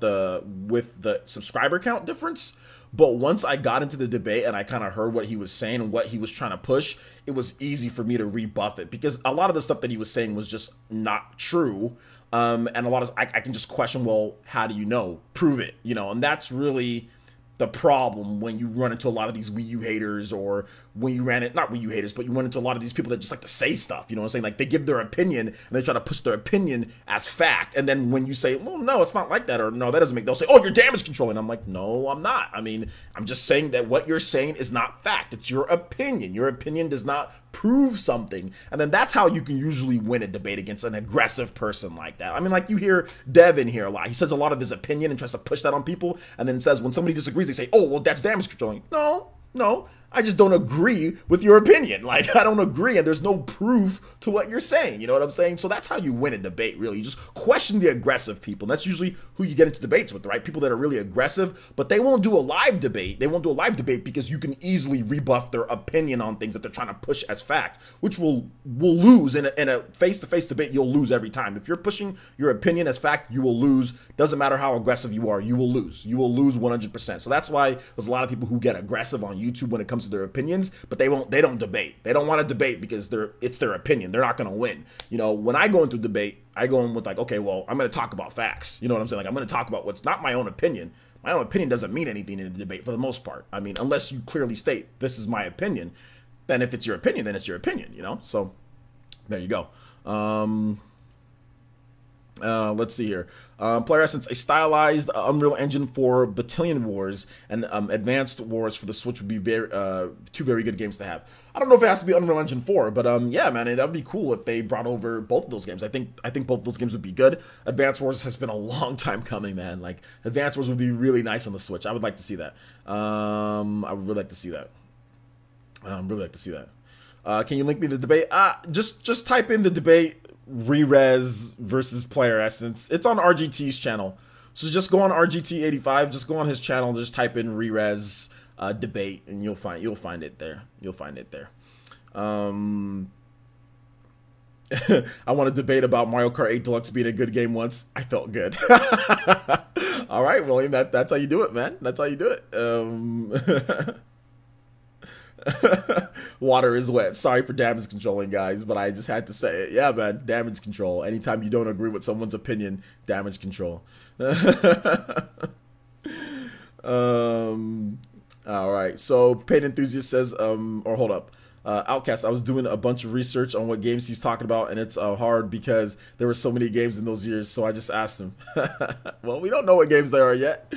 S1: the subscriber count difference. But once I got into the debate and I kind of heard what he was saying and what he was trying to push, it was easy for me to rebuff it, because a lot of the stuff that he was saying was just not true. And a lot of, I can just question, well, how do you know? Prove it, you know, and that's really the problem when you run into a lot of these Wii U haters, or when you not Wii U haters, but you run into a lot of these people that just like to say stuff, you know what I'm saying? Like, they give their opinion and they try to push their opinion as fact. And then when you say, well, no, it's not like that, or no, that doesn't make, they'll say, oh, you're damage controlling. I'm like, no, I'm not. I mean, I'm just saying that what you're saying is not fact. It's your opinion. Your opinion does not prove something. And then that's how you can usually win a debate against an aggressive person like that. I mean, like, you hear Devin here a lot. He says a lot of his opinion and tries to push that on people, and then says when somebody disagrees, they say, oh, well, that's damage controlling. No, I just don't agree with your opinion. Like, I don't agree, and there's no proof to what you're saying. You know what I'm saying? So that's how you win a debate, really. You just question the aggressive people. And that's usually who you get into debates with, right? People that are really aggressive, but they won't do a live debate. They won't do a live debate because you can easily rebuff their opinion on things that they're trying to push as fact, which will lose in a face-to-face debate. You'll lose every time. If you're pushing your opinion as fact, you will lose. Doesn't matter how aggressive you are, you will lose. You will lose 100%. So that's why there's a lot of people who get aggressive on YouTube when it comes to their opinions, but they don't debate. They don't want to debate because it's their opinion. They're not going to win. You know, when I go into debate, I go in with like, okay, well, I'm going to talk about facts. You know what I'm saying? Like, I'm going to talk about what's not my own opinion. my own opinion doesn't mean anything in a debate for the most part. I mean, unless you clearly state this is my opinion, then if it's your opinion, then it's your opinion, you know? So there you go. Let's see here. Player Essence, a stylized Unreal Engine for Battalion Wars and Advanced Wars for the Switch would be two very good games to have. I don't know if it has to be Unreal Engine 4, but yeah, man, that would be cool if they brought over both of those games. I think both of those games would be good. Advanced Wars has been a long time coming, man. Like, Advanced Wars would be really nice on the Switch. I would like to see that. I would really like to see that. Really like to see that. Can you link me the debate? Just type in the debate. Re-Res versus Player Essence. It's on RGT's channel, so just go on RGT85. Just go on his channel. Just type in Re-Res debate, and you'll find it there. You'll find it there. I want to debate about Mario Kart 8 Deluxe being a good game once. I felt good. All right, William. That's how you do it, man. That's how you do it. Water is wet. Sorry for damage controlling, guys, but I just had to say it. Yeah, man, damage control. Anytime you don't agree with someone's opinion, damage control. All right. So, Pain Enthusiast says, or hold up. Outcast, I was doing a bunch of research on what games he's talking about, and it's hard because there were so many games in those years, so I just asked him. Well, we don't know what games there are yet.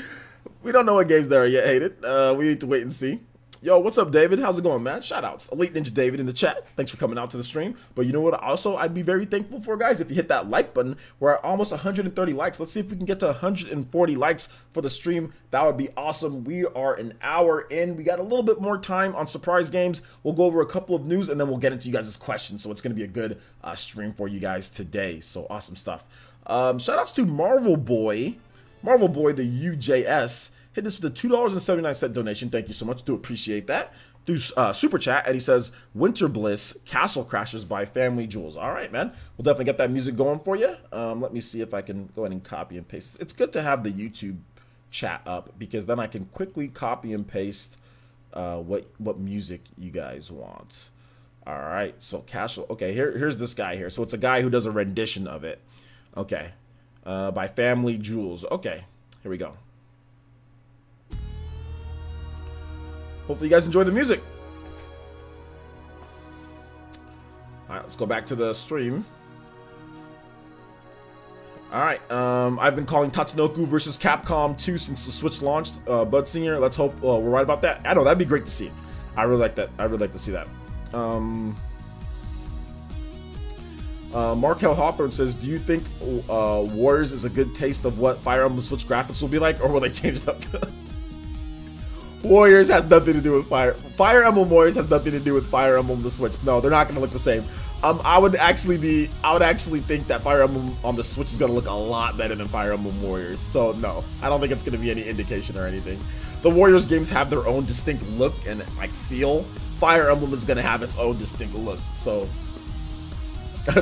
S1: We don't know what games there are yet, Hayden. We need to wait and see. Yo, what's up, David? How's it going, man? Shoutouts. Elite Ninja David in the chat. Thanks for coming out to the stream. But you know what? Also, I'd be very thankful for, guys, if you hit that like button. We're at almost 130 likes. Let's see if we can get to 140 likes for the stream. That would be awesome. We are an hour in. We got a little bit more time on surprise games. We'll go over a couple of news, and then we'll get into you guys' questions. So it's going to be a good stream for you guys today. So awesome stuff. Shoutouts to Marvel Boy, the UJS. Hit this with a $2.79 donation. Thank you so much. Do appreciate that. Through Super Chat. And he says, Winter Bliss, Castle Crashers by Family Jewels. All right, man. We'll definitely get that music going for you. Let me see if I can go ahead and copy and paste. It's good to have the YouTube chat up because then I can quickly copy and paste what music you guys want. All right. So Castle. Okay, here's this guy here. So it's a guy who does a rendition of it. Okay. By Family Jewels. Okay. Here we go. Hopefully you guys enjoy the music. All right, let's go back to the stream. All right, I've been calling Tatsunoko versus Capcom 2 since the Switch launched. Bud Senior, let's hope we're right about that. I know, that'd be great to see. I really like that. I really like to see that. Markel Hawthorne says, do you think Warriors is a good taste of what Fire Emblem Switch graphics will be like, or will they change it up? Warriors has nothing to do with Fire Emblem Warriors has nothing to do with Fire Emblem the Switch. No, they're not going to look the same. I would actually think that Fire Emblem on the Switch is going to look a lot better than Fire Emblem Warriors. So no, I don't think it's going to be any indication or anything. The Warriors games have their own distinct look and like feel. Fire Emblem is going to have its own distinct look. So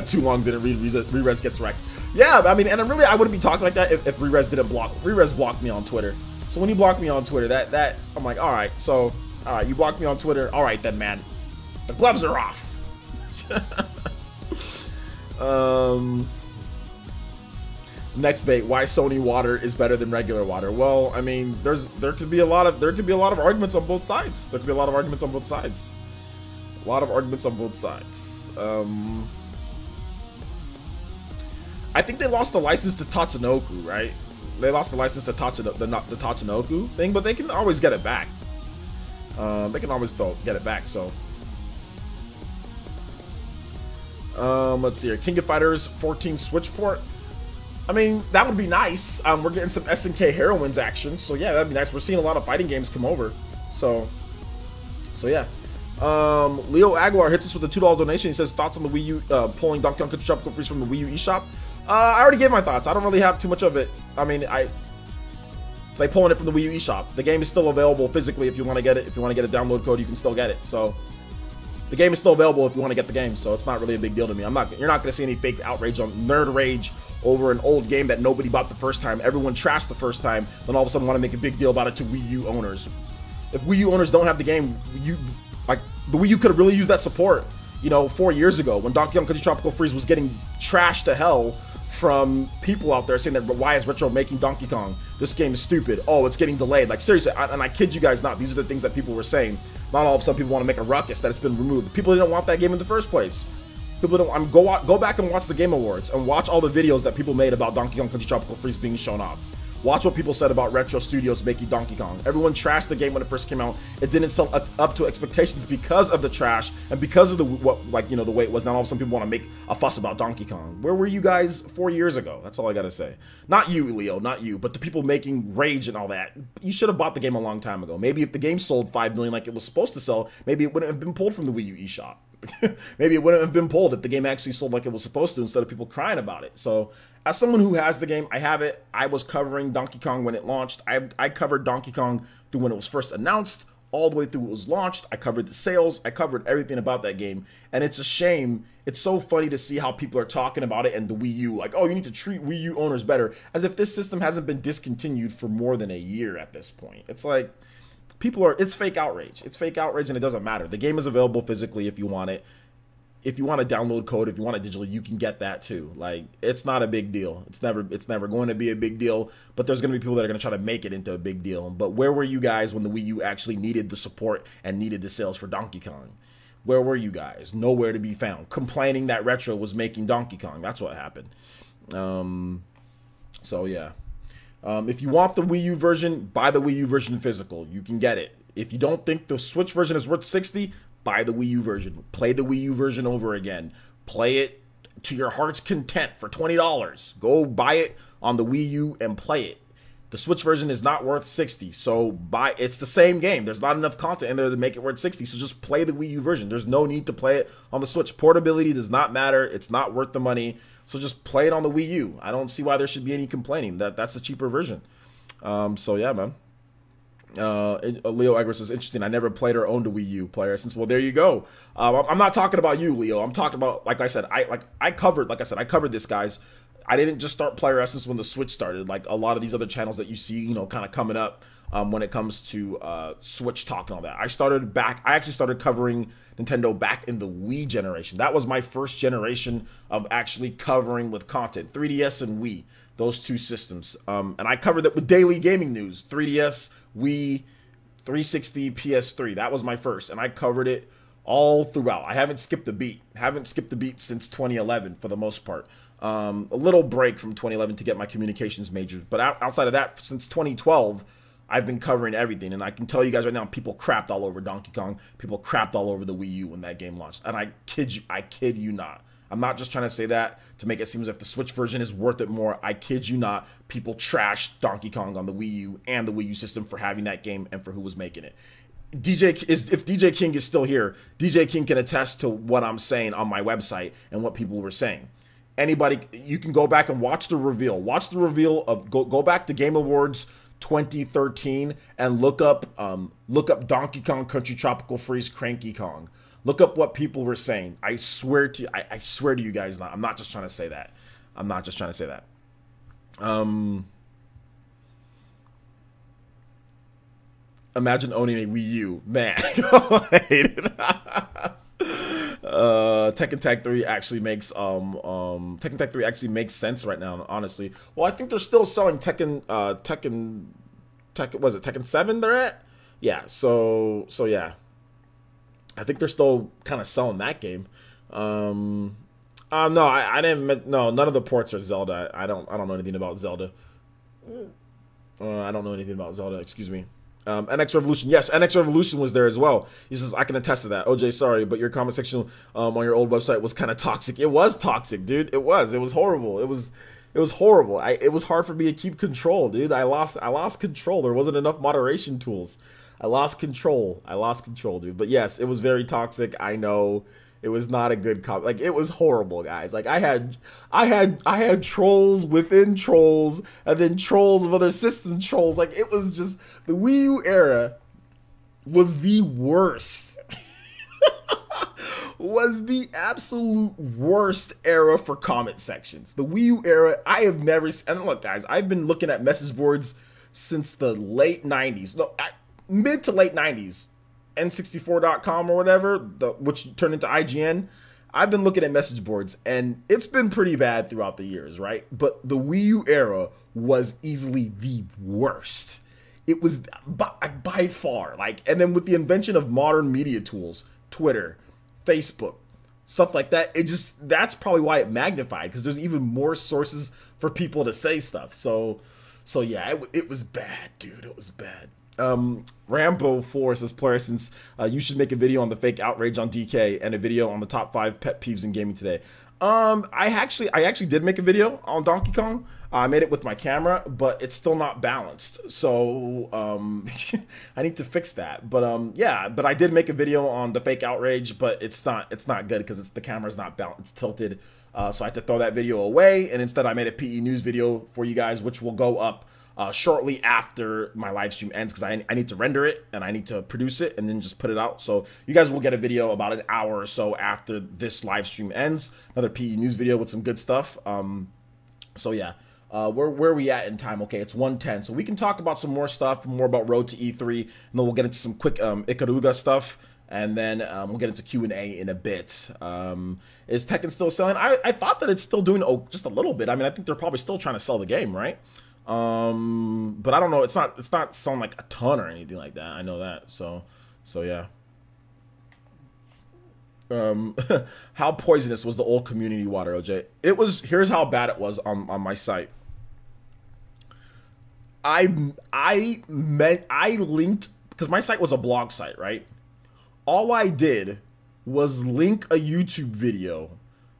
S1: too long didn't read. Re-Res gets wrecked. Yeah, I mean, and really, I wouldn't be talking like that if Re-Res didn't block. Re-Res blocked me on Twitter. So when you block me on Twitter, that I'm like, all right. So, all right, you blocked me on Twitter. All right, then, man. The gloves are off. Next debate: why Sony water is better than regular water? Well, I mean, there could be a lot of arguments on both sides. There could be a lot of arguments on both sides. A lot of arguments on both sides. I think they lost the license to Tatsunoko, right? They lost the license to the Tatsunoko thing, but they can always get it back. They can always get it back. So, let's see here. King of Fighters 14 Switch port. I mean, that would be nice. We're getting some SNK Heroines action, so yeah, that'd be nice. We're seeing a lot of fighting games come over, so yeah. Leo Aguilar hits us with a $2 donation. He says, thoughts on the Wii U pulling Donkey Kong Country Tropical Freeze from the Wii U eShop? I already gave my thoughts. I don't really have too much of it. I mean, they pulling it from the Wii U eShop. The game is still available physically if you want to get it. If you want to get a download code, you can still get it. So the game is still available if you want to get the game. So it's not really a big deal to me. You're not going to see any fake outrage on nerd rage over an old game that nobody bought the first time. Everyone trashed the first time. Then all of a sudden want to make a big deal about it to Wii U owners. If Wii U owners don't have the game, the Wii U could have really used that support, 4 years ago when Donkey Kong Country Tropical Freeze was getting trashed to hell from people out there saying that why is Retro making Donkey Kong? This game is stupid. Oh, it's getting delayed. Like seriously, and I kid you guys not. These are the things that people were saying. Not all of a sudden people want to make a ruckus that it's been removed. People didn't want that game in the first place. People don't. Go back and watch the Game Awards and watch all the videos that people made about Donkey Kong Country Tropical Freeze being shown off. Watch what people said about Retro Studios making Donkey Kong. Everyone trashed the game when it first came out. It didn't sell up to expectations because of the trash and because of the the way it was. Now all of a sudden people want to make a fuss about Donkey Kong. Where were you guys 4 years ago? That's all I gotta say. Not you, Leo, not you, but the people making Rage and all that. You should have bought the game a long time ago. Maybe if the game sold 5 million like it was supposed to sell, maybe it wouldn't have been pulled from the Wii U eShop. Maybe it wouldn't have been pulled if the game actually sold like it was supposed to instead of people crying about it. So as someone who has the game, I have it. I was covering Donkey Kong when it launched. I covered Donkey Kong through when it was first announced, all the way through it was launched. I covered the sales. I covered everything about that game. And it's a shame. It's so funny to see how people are talking about it and the Wii U. Like, oh, you need to treat Wii U owners better. As if this system hasn't been discontinued for more than a year at this point. It's like, it's fake outrage. It's fake outrage and it doesn't matter. The game is available physically if you want it. If you want a download code, if you want it digitally, you can get that too. Like, it's not a big deal. It's never going to be a big deal, but there's going to be people that are going to try to make it into a big deal. But where were you guys when the Wii U actually needed the support and needed the sales for Donkey Kong? Where were you guys? Nowhere to be found. Complaining that Retro was making Donkey Kong. That's what happened. So yeah. If you want the Wii U version, buy the Wii U version physical. You can get it. If you don't think the Switch version is worth $60, buy the Wii U version. Play the Wii U version over again. Play it to your heart's content for $20. Go buy it on the Wii U and play it. The Switch version is not worth $60, so it's the same game. There's not enough content in there to make it worth $60, so just play the Wii U version. There's no need to play it on the Switch. Portability does not matter. It's not worth the money, so just play it on the Wii U. I don't see why there should be any complaining. That's the cheaper version. So yeah, man. Leo Egger says, interesting. I never played or owned a Wii U Player Essence. Well, there you go. I'm not talking about you, Leo. I'm talking about, like I said, I covered this, guys. I didn't just start Player Essence when the Switch started. Like a lot of these other channels that you see, kind of coming up when it comes to Switch talk and all that. I actually started covering Nintendo back in the Wii generation. That was my first generation of actually covering with content. 3DS and Wii. Those two systems. And I covered it with daily gaming news. 3DS, Wii, 360, PS3. That was my first. And I covered it all throughout. I haven't skipped a beat. Since 2011 for the most part. A little break from 2011 to get my communications major. But outside of that, since 2012, I've been covering everything. And I can tell you guys right now, people crapped all over Donkey Kong. People crapped all over the Wii U when that game launched. And I kid you not. I'm not just trying to say that to make it seem as if the Switch version is worth it more. I kid you not. People trashed Donkey Kong on the Wii U and the Wii U system for having that game and for who was making it. If DJ King is still here, DJ King can attest to what I'm saying on my website and what people were saying. Anybody, you can go back and watch the reveal. Watch the reveal of go back to Game Awards 2013 and look up Donkey Kong Country Tropical Freeze Cranky Kong. Look up what people were saying. I swear to you guys, I'm not just trying to say that. I'm not just trying to say that. Imagine owning a Wii U, man. Tekken Tag 3 actually makes Tekken Tag 3 actually makes sense right now, honestly. Well, I think they're still selling Tekken was it Tekken 7 they're at? Yeah, so yeah. I think they're still kind of selling that game. No, I didn't. No, none of the ports are Zelda. I don't know anything about Zelda. I don't know anything about Zelda. Excuse me. NX Revolution. Yes, NX Revolution was there as well. He says, I can attest to that. OJ, sorry, but your comment section on your old website was kind of toxic. It was toxic, dude. It was horrible. It was horrible. It was hard for me to keep control, dude. I lost control. There wasn't enough moderation tools. I lost control, dude. But yes, it was very toxic. I know it was not a good comment. Like, it was horrible, guys. Like, I had trolls within trolls, and then trolls of other system trolls. Like, it was just, the Wii U era was the worst. Was the absolute worst era for comment sections. The Wii U era, I have never, and look, guys, I've been looking at message boards since the late 90s. No, mid to late 90s, N64.com or whatever, which turned into IGN. I've been looking at message boards, and it's been pretty bad throughout the years, right? But the Wii U era was easily the worst. It was by far, like, and then with the invention of modern media tools, Twitter, Facebook, stuff like that, that's probably why it magnified, because there's even more sources for people to say stuff. So yeah, it was bad, dude. It was bad. Rambo 4 says, player, since you should make a video on the fake outrage on DK and a video on the top 5 pet peeves in gaming today. I actually did make a video on Donkey Kong. I made it with my camera, but it's still not balanced. So I need to fix that. But yeah, but I did make a video on the fake outrage, but it's not good because the camera's not balanced. It's tilted. So I had to throw that video away, and instead I made a PE News video for you guys, which will go up shortly after my live stream ends, because I need to render it and I need to produce it and then just put it out. So you guys will get a video about an hour or so after this live stream ends. Another PE News video with some good stuff. So yeah, where are we at in time? Okay, it's 1:10. So we can talk about some more stuff, more about Road to E3, and then we'll get into some quick Ikaruga stuff. And then we'll get into Q&A in a bit. Is Tekken still selling? I thought that it's still doing just a little bit. I mean, I think they're probably still trying to sell the game, right? But I don't know. It's not selling like a ton or anything like that. I know that. So yeah. How poisonous was the old community water, OJ? It was. Here's how bad it was on my site. I linked, because my site was a blog site, right? All I did was link a YouTube video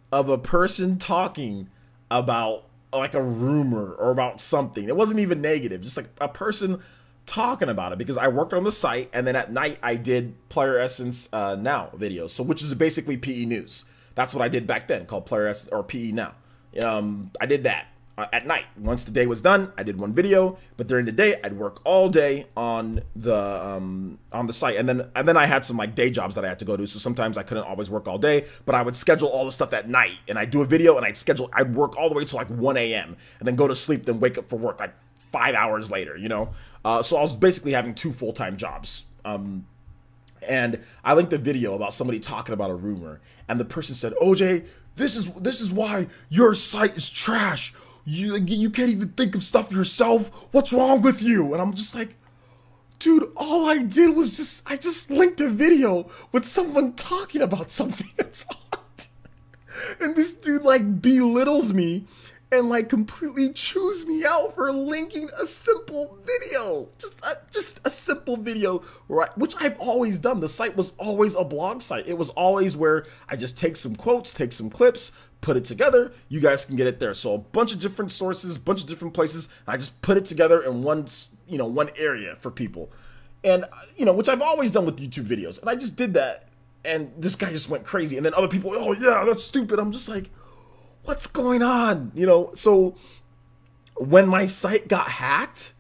S1: of a person talking about like a rumor or about something. It wasn't even negative, just like a person talking about it, because I worked on the site, and then at night I did Player Essence Now videos, so which is basically PE News. That's what I did back then, called Player Essence or PE Now. I did that at night. Once the day was done, I did one video, but during the day I'd work all day on the site, and then I had some like day jobs that I had to go to, so sometimes I couldn't always work all day, but I would schedule all the stuff at night, and I'd do a video, and I'd work all the way till like 1 a.m. and then go to sleep, then wake up for work like 5 hours later, you know. So I was basically having 2 full-time jobs. And I linked a video about somebody talking about a rumor, and the person said, OJ, this is why your site is trash. You can't even think of stuff yourself. What's wrong with you? And I'm just like, dude, all I did was I just linked a video with someone talking about something that's hot. And this dude like belittles me and like completely chews me out for linking a simple video. Just a simple video, right? Which I've always done. The site was always a blog site. It was always where I just take some quotes, take some clips, put it together. You guys can get it there. So a bunch of different sources, bunch of different places. And I just put it together in one area for people. And, which I've always done with YouTube videos. And I just did that. And this guy just went crazy. And then other people, oh yeah, that's stupid. I'm just like, what's going on? So when my site got hacked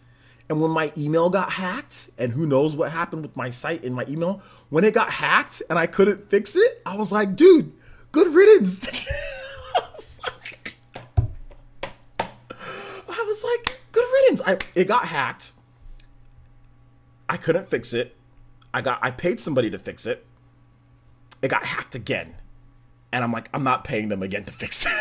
S1: and when my email got hacked, and who knows what happened with my site and my email, when it got hacked and I couldn't fix it, I was like, dude, good riddance. I was like, good riddance. It got hacked. I couldn't fix it. I paid somebody to fix it. It got hacked again. And I'm like, I'm not paying them again to fix it.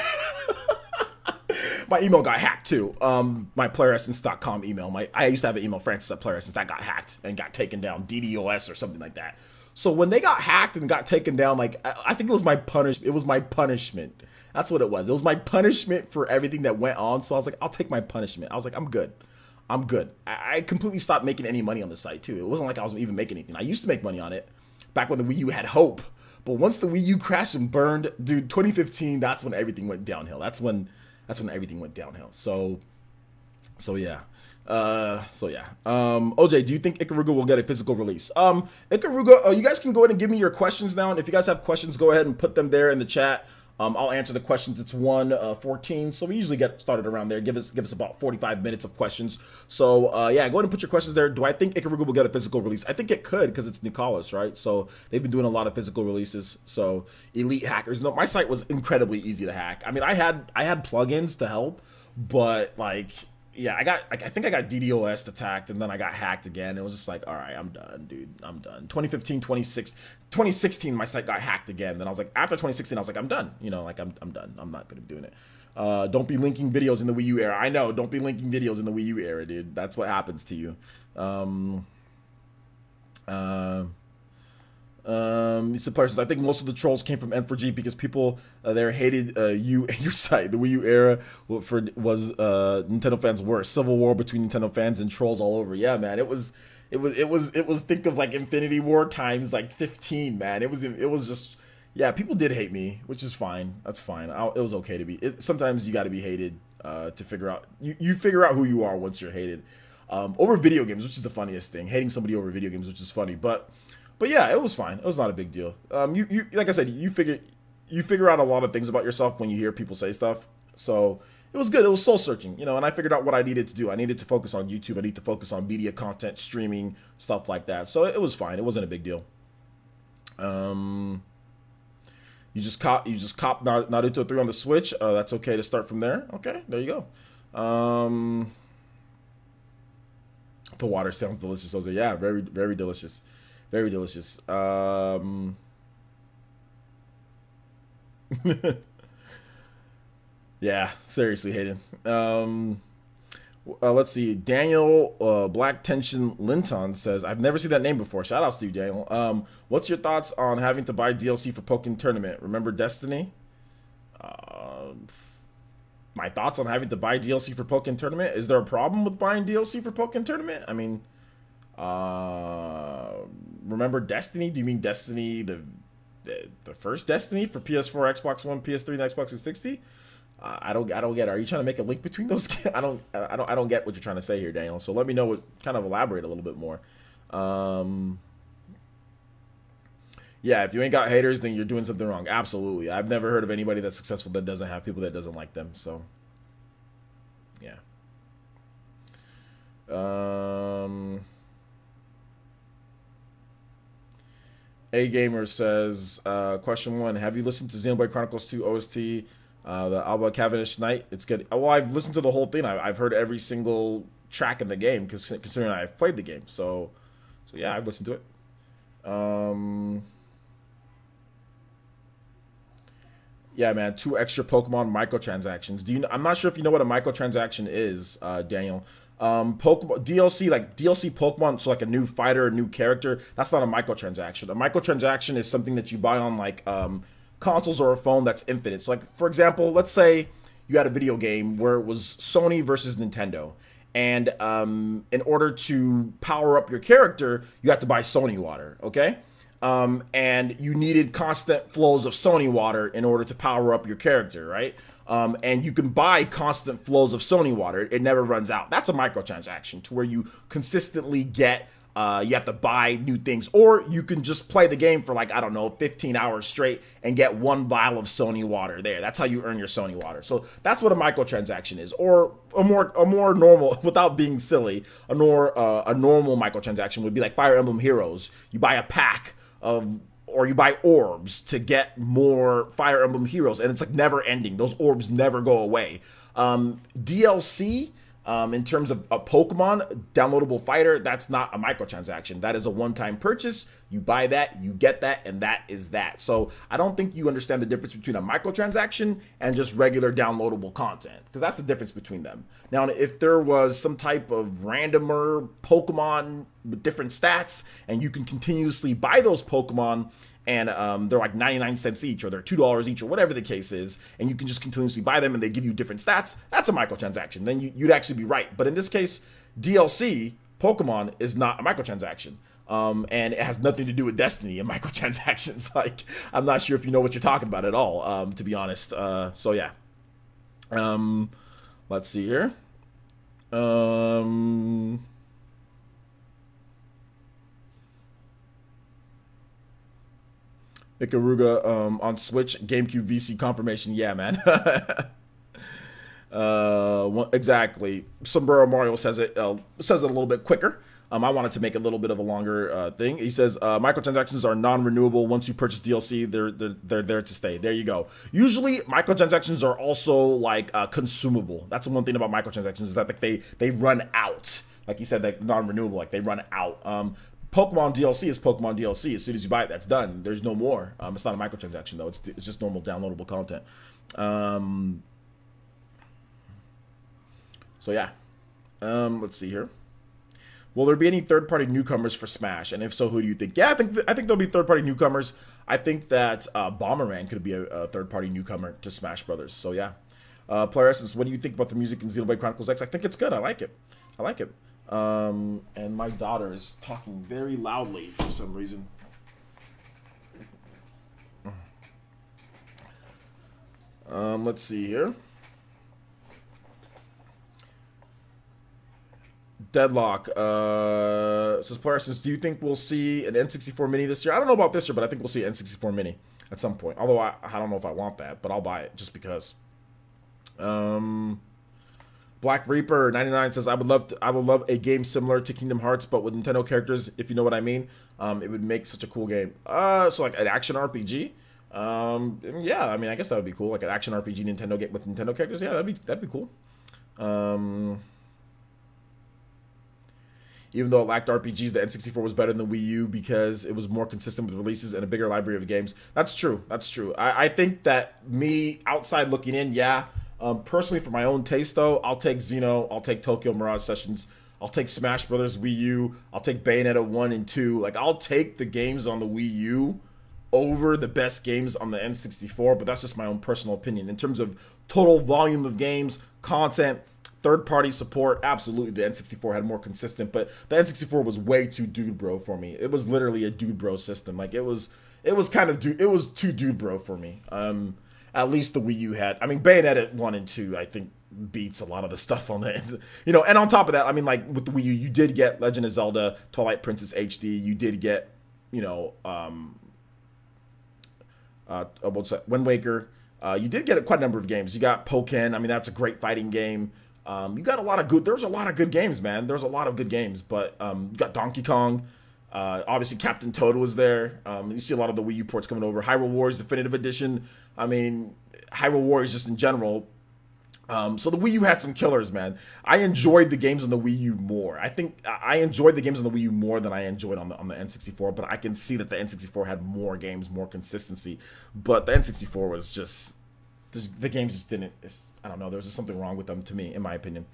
S1: My email got hacked too. My playeressence.com email. I used to have an email, Francis at Player Essence, that got hacked and got taken down, DDoS or something like that. So when they got hacked and got taken down, like I think it was my punishment. That's what it was. It was my punishment for everything that went on. So I was like, I'll take my punishment. I was like, I'm good. I completely stopped making any money on the site too. It wasn't like I was even making anything. I used to make money on it back when the Wii U had hope. But once the Wii U crashed and burned, dude, 2015, that's when everything went downhill. That's when everything went downhill. So yeah. OJ, do you think Ikaruga will get a physical release? Ikaruga, you guys can go ahead and give me your questions now. And if you guys have questions, go ahead and put them there in the chat. I'll answer the questions. It's 1:14, so we usually get started around there. Give us about 45 minutes of questions. So yeah, go ahead and put your questions there. Do I think Ikaruga will get a physical release? I think it could, because it's Nicholas, right? So they've been doing a lot of physical releases. So elite hackers. No, my site was incredibly easy to hack. I mean, I had plugins to help, but like yeah, I think I got DDoS attacked, and then I got hacked again. It was just like, all right, I'm done, dude. I'm done. 2015, 2016, my site got hacked again. Then I was like, after 2016, I was like, I'm done. You know, like I'm done. I'm not gonna be doing it. Don't be linking videos in the Wii U era. I know. Don't be linking videos in the Wii U era, dude. That's what happens to you. Some persons. I think most of the trolls came from N4G because people there hated you and your site. The Wii U era was Nintendo fans' worst. Civil war between Nintendo fans and trolls all over. Yeah, man. It was. Think of like Infinity War times like 15, man. It was just. Yeah, people did hate me, which is fine. That's fine. It was okay to be. Sometimes you got to be hated to figure out. You figure out who you are once you're hated. Over video games, which is the funniest thing. Hating somebody over video games, which is funny, but yeah, it was fine. It was not a big deal. You like I said, you figure out a lot of things about yourself when you hear people say stuff. So it was good. It was soul searching, you know. And I figured out what I needed to do. I needed to focus on YouTube. I need to focus on media content, streaming, stuff like that. So it was fine. It wasn't a big deal. You just cop Naruto 3 on the Switch. That's okay to start from there. Okay, there you go. The water sounds delicious, Jose. Yeah, very, very delicious. Very delicious. Yeah, seriously, Hayden. Let's see. Daniel Black Tension Linton says, I've never seen that name before. Shout outs to you, Daniel. What's your thoughts on having to buy DLC for Pokken Tournament? Remember Destiny? My thoughts on having to buy DLC for Pokken Tournament? Is there a problem with buying DLC for Pokken Tournament? I mean, remember Destiny? Do you mean Destiny, the first Destiny for PS4, Xbox One, PS3, and Xbox 360? I don't get it. Are you trying to make a link between those? I don't get what you're trying to say here, Daniel. So let me know. Kind of elaborate a little bit more. Yeah, if you ain't got haters, then you're doing something wrong. Absolutely. I've never heard of anybody that's successful that doesn't have people that doesn't like them. So, yeah. A Gamer says, question 1, have you listened to Xenoblade Chronicles 2 OST, the Alba Cavendish Night? It's good. Well, I've listened to the whole thing. I've heard every single track in the game, considering I've played the game. So yeah, I've listened to it. Yeah, man, 2 extra Pokemon microtransactions. I'm not sure if you know what a microtransaction is, Daniel. Pokemon DLC, like DLC Pokemon, so like a new fighter, a new character, that's not a microtransaction. A microtransaction is something that you buy on like consoles or a phone that's infinite. So like, for example, let's say you had a video game where it was Sony versus Nintendo, and in order to power up your character, you have to buy Sony water, okay? And you needed constant flows of Sony water in order to power up your character, right? And you can buy constant flows of Sony water. It never runs out. That's a microtransaction, to where you consistently get, you have to buy new things. Or you can just play the game for like, I don't know, 15 hours straight and get 1 vial of Sony water there. That's how you earn your Sony water. So that's what a microtransaction is. Or a more normal, without being silly, a normal microtransaction would be like Fire Emblem Heroes. You buy a pack or you buy orbs to get more Fire Emblem Heroes, and it's like never ending. Those orbs never go away. DLC, in terms of a Pokemon downloadable fighter, that's not a microtransaction. That is a one-time purchase. You buy that, you get that, and that is that. So I don't think you understand the difference between a microtransaction and just regular downloadable content, because that's the difference between them. Now, if there was some type of randomer Pokemon with different stats, and you can continuously buy those Pokemon, and they're like 99 cents each, or they're $2 each, or whatever the case is, and you can just continuously buy them and they give you different stats, that's a microtransaction. Then you'd actually be right. But in this case, DLC, Pokemon, is not a microtransaction. And it has nothing to do with Destiny and microtransactions. Like, I'm not sure if you know what you're talking about at all, to be honest. So yeah. Let's see here. Ikaruga on Switch, GameCube VC confirmation. Yeah, man. Exactly. Sombrero Mario says it a little bit quicker. I wanted to make a little bit of a longer thing. He says microtransactions are non-renewable. Once you purchase DLC, they're there to stay. There you go. Usually, microtransactions are also like consumable. That's the one thing about microtransactions is that like, they run out. Like you said, like non-renewable, like they run out. Pokemon DLC is Pokemon DLC. As soon as you buy it, that's done. There's no more. It's not a microtransaction though. It's just normal downloadable content. So yeah. Let's see here. Will there be any third-party newcomers for Smash? And if so, who do you think? Yeah, I think there'll be third-party newcomers. I think that Bomberman could be a third-party newcomer to Smash Brothers. So yeah. Player Essence, what do you think about the music in Xenoblade Chronicles X? I think it's good. I like it. I like it. And my daughter is talking very loudly for some reason. Let's see here. Deadlock says, Player Essence, do you think we'll see an N64 Mini this year? I don't know about this year, but I think we'll see an N64 Mini at some point. Although I don't know if I want that, but I'll buy it just because. Black Reaper 99 says, I would love a game similar to Kingdom Hearts, but with Nintendo characters, if you know what I mean. It would make such a cool game. So like an action RPG. Yeah, I mean, I guess that would be cool. Like an action RPG Nintendo game with Nintendo characters. Yeah, that'd be cool. Even though it lacked RPGs, the N64 was better than the Wii U because it was more consistent with releases and a bigger library of games. That's true. That's true. I think that me outside looking in, yeah. Personally, for my own taste, though, I'll take Xeno, I'll take Tokyo Mirage Sessions, I'll take Smash Brothers Wii U, I'll take Bayonetta 1 and 2. Like, I'll take the games on the Wii U over the best games on the N64, but that's just my own personal opinion. In terms of total volume of games, content, third-party support, absolutely the N64 had more consistent, but the N64 was way too dude bro for me. It was literally a dude bro system. Like, it was too dude bro for me. At least the Wii U had. I mean, Bayonetta 1 and 2, I think, beats a lot of the stuff on there. You know, and on top of that, I mean, like, with the Wii U, you did get Legend of Zelda, Twilight Princess HD. You did get, you know, Wind Waker. You did get quite a number of games. You got Pokken. I mean, that's a great fighting game. You got a lot of good. There's a lot of good games, man. There's a lot of good games. But you got Donkey Kong. Obviously, Captain Toad was there. You see a lot of the Wii U ports coming over. Hyrule Warriors Definitive Edition. I mean, Hyrule Warriors just in general. So the Wii U had some killers, man. I enjoyed the games on the Wii U more. I think I enjoyed the games on the Wii U more than I enjoyed on the N64. But I can see that the N64 had more games, more consistency. But the N64 was just the games just didn't. I don't know. There was just something wrong with them to me, in my opinion.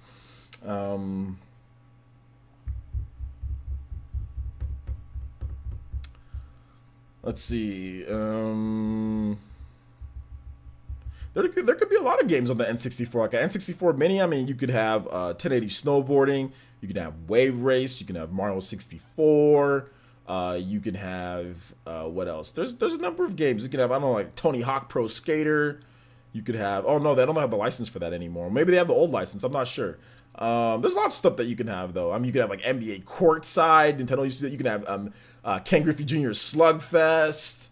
S1: Let's see. There could be a lot of games on the N64. Like an N64 Mini, I mean, you could have 1080 snowboarding. You could have Wave Race. You can have Mario 64. You can have what else? There's a number of games. You can have, I don't know, like Tony Hawk Pro Skater. You could have, oh no, they don't have the license for that anymore. Maybe they have the old license. I'm not sure. There's lots of stuff that you can have though. I mean, you could have like NBA Courtside. Nintendo used to do that. You can have Ken Griffey Jr. Slugfest.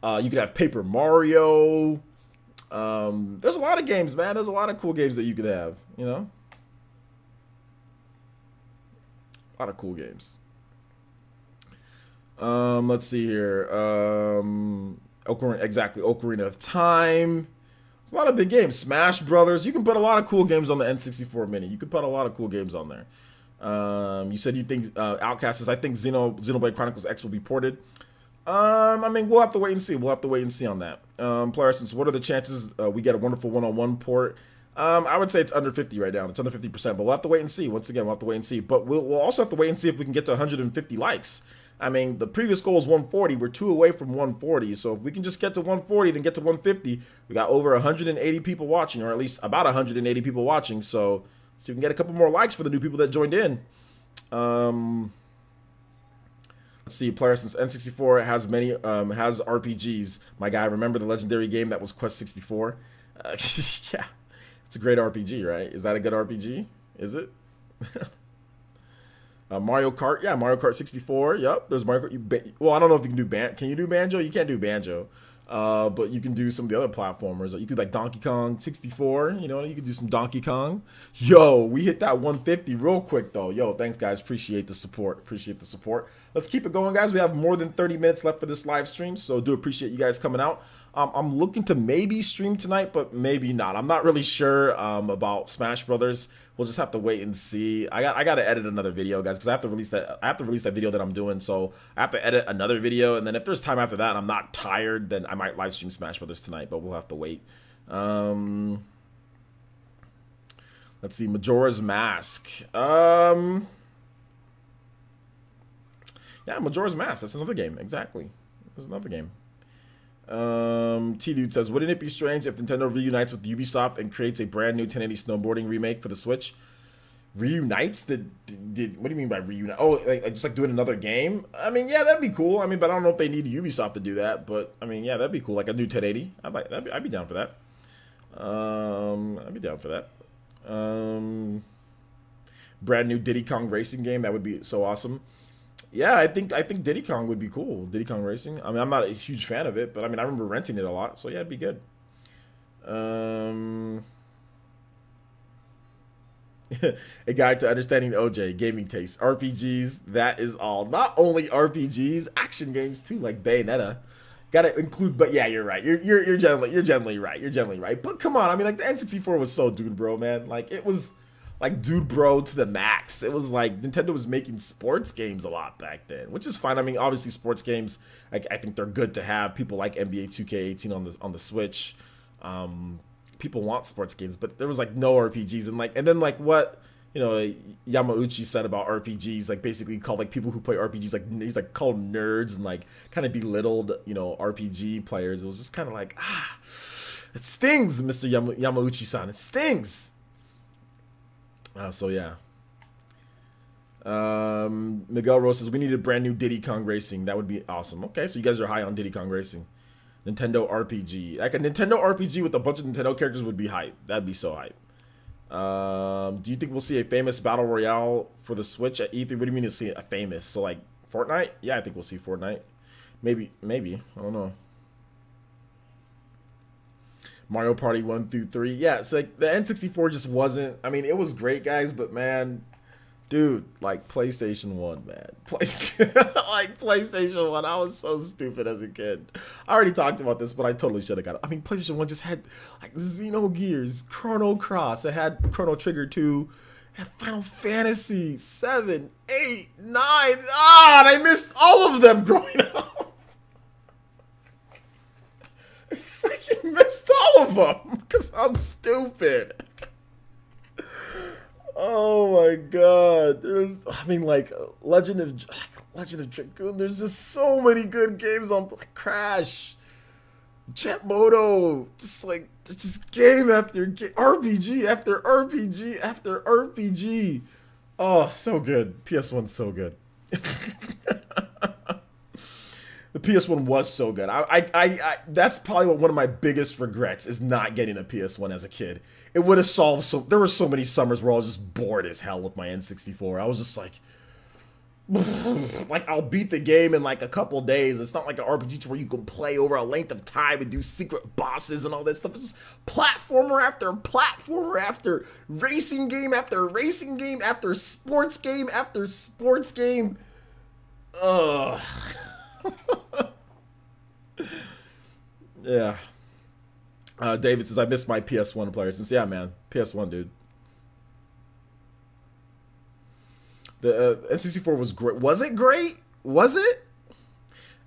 S1: You could have Paper Mario. There's a lot of games, man. There's a lot of cool games that you could have, you know? A lot of cool games. Let's see here. Ocarina of Time. There's a lot of big games. Smash Brothers. You can put a lot of cool games on the N64 Mini. You could put a lot of cool games on there. You said you think Outcast. I think Xenoblade Chronicles X will be ported. I mean, we'll have to wait and see. We'll have to wait and see on that. Player Essence, what are the chances we get a wonderful one-on-one port? I would say it's under 50 right now. It's under 50%, but we'll have to wait and see. Once again, we'll have to wait and see. But we'll also have to wait and see if we can get to 150 likes. I mean, the previous goal was 140. We're 2 away from 140. So if we can just get to 140, then get to 150, we got over 180 people watching, or at least about 180 people watching. So see if we can get a couple more likes for the new people that joined in. Let's see, Player Essence N64 has many has RPGs. My guy, remember the legendary game that was Quest 64? Yeah, it's a great RPG, right? Is that a good RPG? Is it? Mario Kart, yeah, Mario Kart 64. Yep, there's Mario Kart. Well, I don't know if you can do Can you do Banjo? You can't do Banjo. But you can do some of the other platformers. You could like Donkey Kong 64, you know, you could do some Donkey Kong. Yo, we hit that 150 real quick though. Yo, thanks guys, appreciate the support. Appreciate the support. Let's keep it going, guys. We have more than 30 minutes left for this live stream, so do appreciate you guys coming out. I'm looking to maybe stream tonight, but maybe not. I'm not really sure about Smash Brothers. We'll just have to wait and see. I gotta edit another video, guys, because I have to release that. I have to release that video that I'm doing. So I have to edit another video, and then if there's time after that, and I'm not tired, then I might live stream Smash Brothers tonight. But we'll have to wait. Let's see, Majora's Mask. Yeah, Majora's Mask. That's another game. Exactly. There's another game. T-Dude says, wouldn't it be strange if Nintendo reunites with Ubisoft and creates a brand new 1080 snowboarding remake for the Switch? Reunites? What do you mean by reunite? Oh, just like doing another game? I mean, yeah, that'd be cool. I mean, but I don't know if they need Ubisoft to do that. But I mean, yeah, that'd be cool. Like a new 1080. I'd be down for that. I'd be down for that. Brand new Diddy Kong racing game. That would be so awesome. Yeah, I think Diddy Kong would be cool. Diddy Kong Racing. I mean, I'm not a huge fan of it, but I mean, I remember renting it a lot, so yeah, it'd be good. A guide to understanding OJ gaming taste. RPGs. That is all. Not only RPGs, action games too, like Bayonetta. Gotta include. But yeah, you're right. You're generally right. You're generally right. But come on, I mean, like the N64 was so dude bro, man. Like it was. Like dude bro to the max. It was like Nintendo was making sports games a lot back then, which is fine. I mean, obviously sports games, I think they're good to have. People like NBA 2K18 on the Switch. People want sports games, but there was like no RPGs, and then like what, you know, Yamauchi said about RPGs, like basically called like people who play RPGs like he's like called nerds and like kind of belittled, you know, RPG players. It was just kind of like it stings, Mr. Yamauchi-san. It stings. So yeah. Miguel Rose says we need a brand new Diddy Kong Racing. That would be awesome. Okay, so you guys are high on Diddy Kong Racing. Nintendo RPG. Like a Nintendo RPG with a bunch of Nintendo characters would be hype. That'd be so hype. Do you think we'll see a famous battle royale for the Switch at E3? What do you mean you'll see a famous? So like Fortnite? Yeah, I think we'll see Fortnite. Maybe. I don't know. Mario Party 1 through 3. Yeah, so like the N64 just wasn't, I mean, it was great, guys, but man, dude, like PlayStation 1, man. Like PlayStation 1, I was so stupid as a kid. I already talked about this, but I totally should have got it. I mean, PlayStation 1 just had like Xenogears, Chrono Cross, it had Chrono Trigger 2, it had Final Fantasy 7, 8, 9. Ah, and I missed all of them growing up. Freaking missed all of them because I'm stupid. Oh my god, I mean, like Legend of Dragoon. There's just so many good games on like Crash, Jet Moto, just game after game, RPG after RPG after RPG. Oh, so good. PS1's so good. The PS1 was so good. I that's probably one of my biggest regrets is not getting a PS1 as a kid. It would have solved there were so many summers where I was just bored as hell with my N64. I was just like I'll beat the game in like a couple days. It's not like an RPG where you can play over a length of time and do secret bosses and all that stuff. It's just platformer after platformer after racing game after racing game after sports game after sports game. Ugh. Yeah. David says I miss my PS1 players. Since yeah, man, PS1, dude. The N64 was great. Was it great? Was it?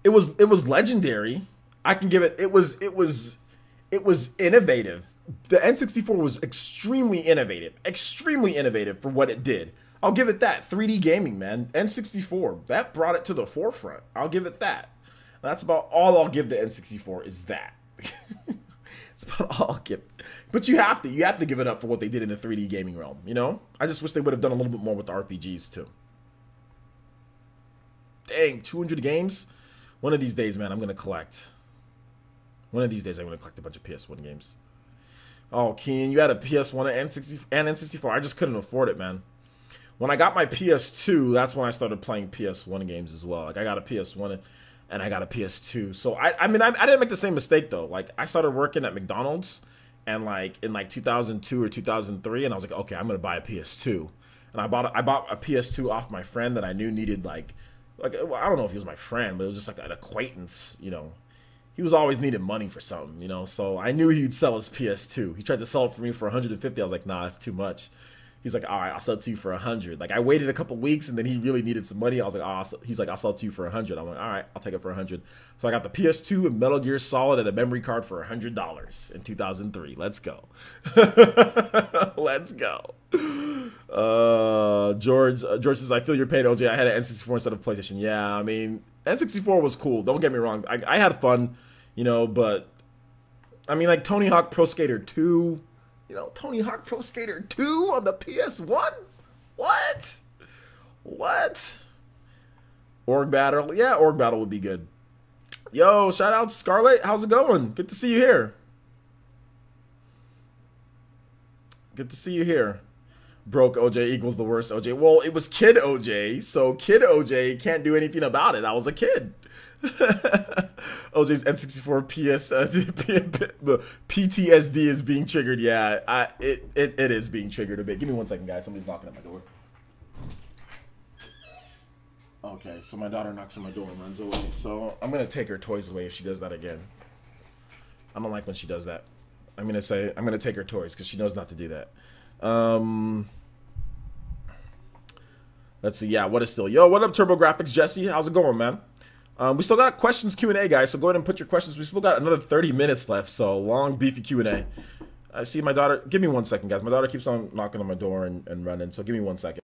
S1: It was legendary. I can give it. It was innovative. The N64 was extremely innovative for what it did. I'll give it that. 3D gaming, man. N64, that brought it to the forefront. I'll give it that. That's about all I'll give the N64 is that. It's about all I'll give. But you have to give it up for what they did in the 3D gaming realm, you know? I just wish they would have done a little bit more with the RPGs too. Dang, 200 games? One of these days, man, I'm going to collect. One of these days, I'm going to collect a bunch of PS1 games. Oh, Keen, you had a PS1 and N64. I just couldn't afford it, man. When I got my PS2, that's when I started playing PS1 games as well. Like, I got a PS1. and I got a PS2. So I mean I didn't make the same mistake though. Like I started working at McDonald's, and like in like 2002 or 2003, and I was like, okay, I'm gonna buy a PS2, and I bought a PS2 off my friend that I knew needed like well, I don't know if he was my friend, but it was just like an acquaintance, you know. He was always needing money for something, you know. So I knew he'd sell his PS2. He tried to sell it for me for 150. I was like, nah, that's too much. He's like, all right, I'll sell it to you for 100. Like I waited a couple weeks, and then he really needed some money. I was like, he's like, I'll sell it to you for 100. I'm like, all right, I'll take it for 100. So I got the PS2 and Metal Gear Solid and a memory card for $100 in 2003. Let's go. Let's go. George says, I feel your pain, OJ. I had an N64 instead of PlayStation. Yeah, I mean, N64 was cool. Don't get me wrong. I had fun, you know, but I mean, like Tony Hawk Pro Skater 2. You know, Tony Hawk Pro Skater 2 on the PS1? What? What? Org Battle? Yeah, Org Battle would be good. Yo, shout out Scarlett. How's it going? Good to see you here. Good to see you here. Broke OJ equals the worst OJ. Well, it was kid OJ, so kid OJ can't do anything about it. I was a kid. OJ's N64 PTSD is being triggered. Yeah, it is being triggered a bit. Give me 1 second, guys. Somebody's knocking at my door. Okay, so my daughter knocks on my door and runs away. So I'm gonna take her toys away if she does that again. I don't like when she does that. I'm gonna take her toys because she knows not to do that. Let's see. Yeah, what is still? Yo, what up, TurboGrafx Jesse? How's it going, man? We still got questions Q&A, guys, so go ahead and put your questions. We still got another 30 minutes left, so long, beefy Q&A. I see my daughter. Give me 1 second, guys. My daughter keeps on knocking on my door and running, so give me 1 second.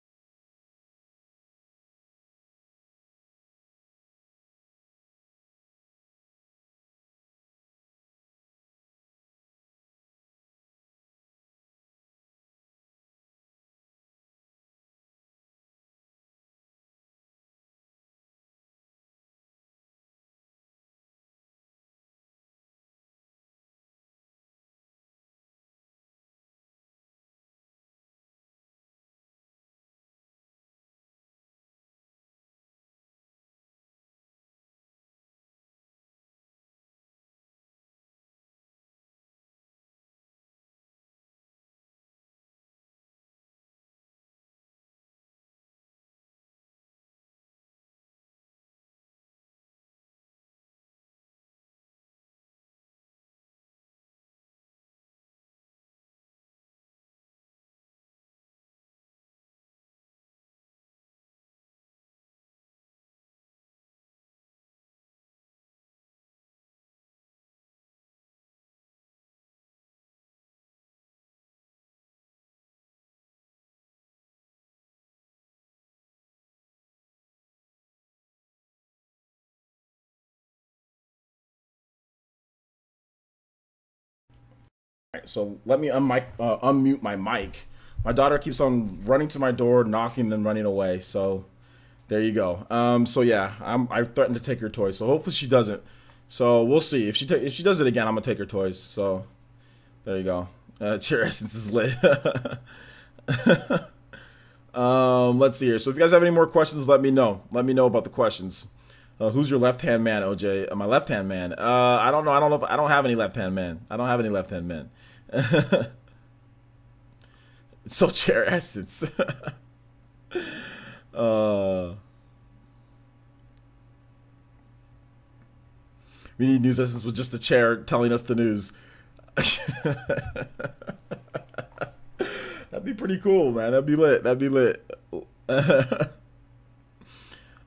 S1: So let me unmute my mic. My daughter keeps on running to my door, knocking, then running away. So there you go. So yeah, I threatened to take her toys. So hopefully she doesn't. So we'll see. If she does it again, I'm gonna take her toys. So there you go. Cheer Essence is lit. Let's see here. So if you guys have any more questions, let me know. Let me know about the questions. Who's your left-hand man, OJ? My left-hand man. I don't know. I don't know if I don't have any left-hand man. I don't have any left-hand men. It's so Chair Essence. We need news essence with just the chair telling us the news. That'd be pretty cool, man. That'd be lit. That'd be lit.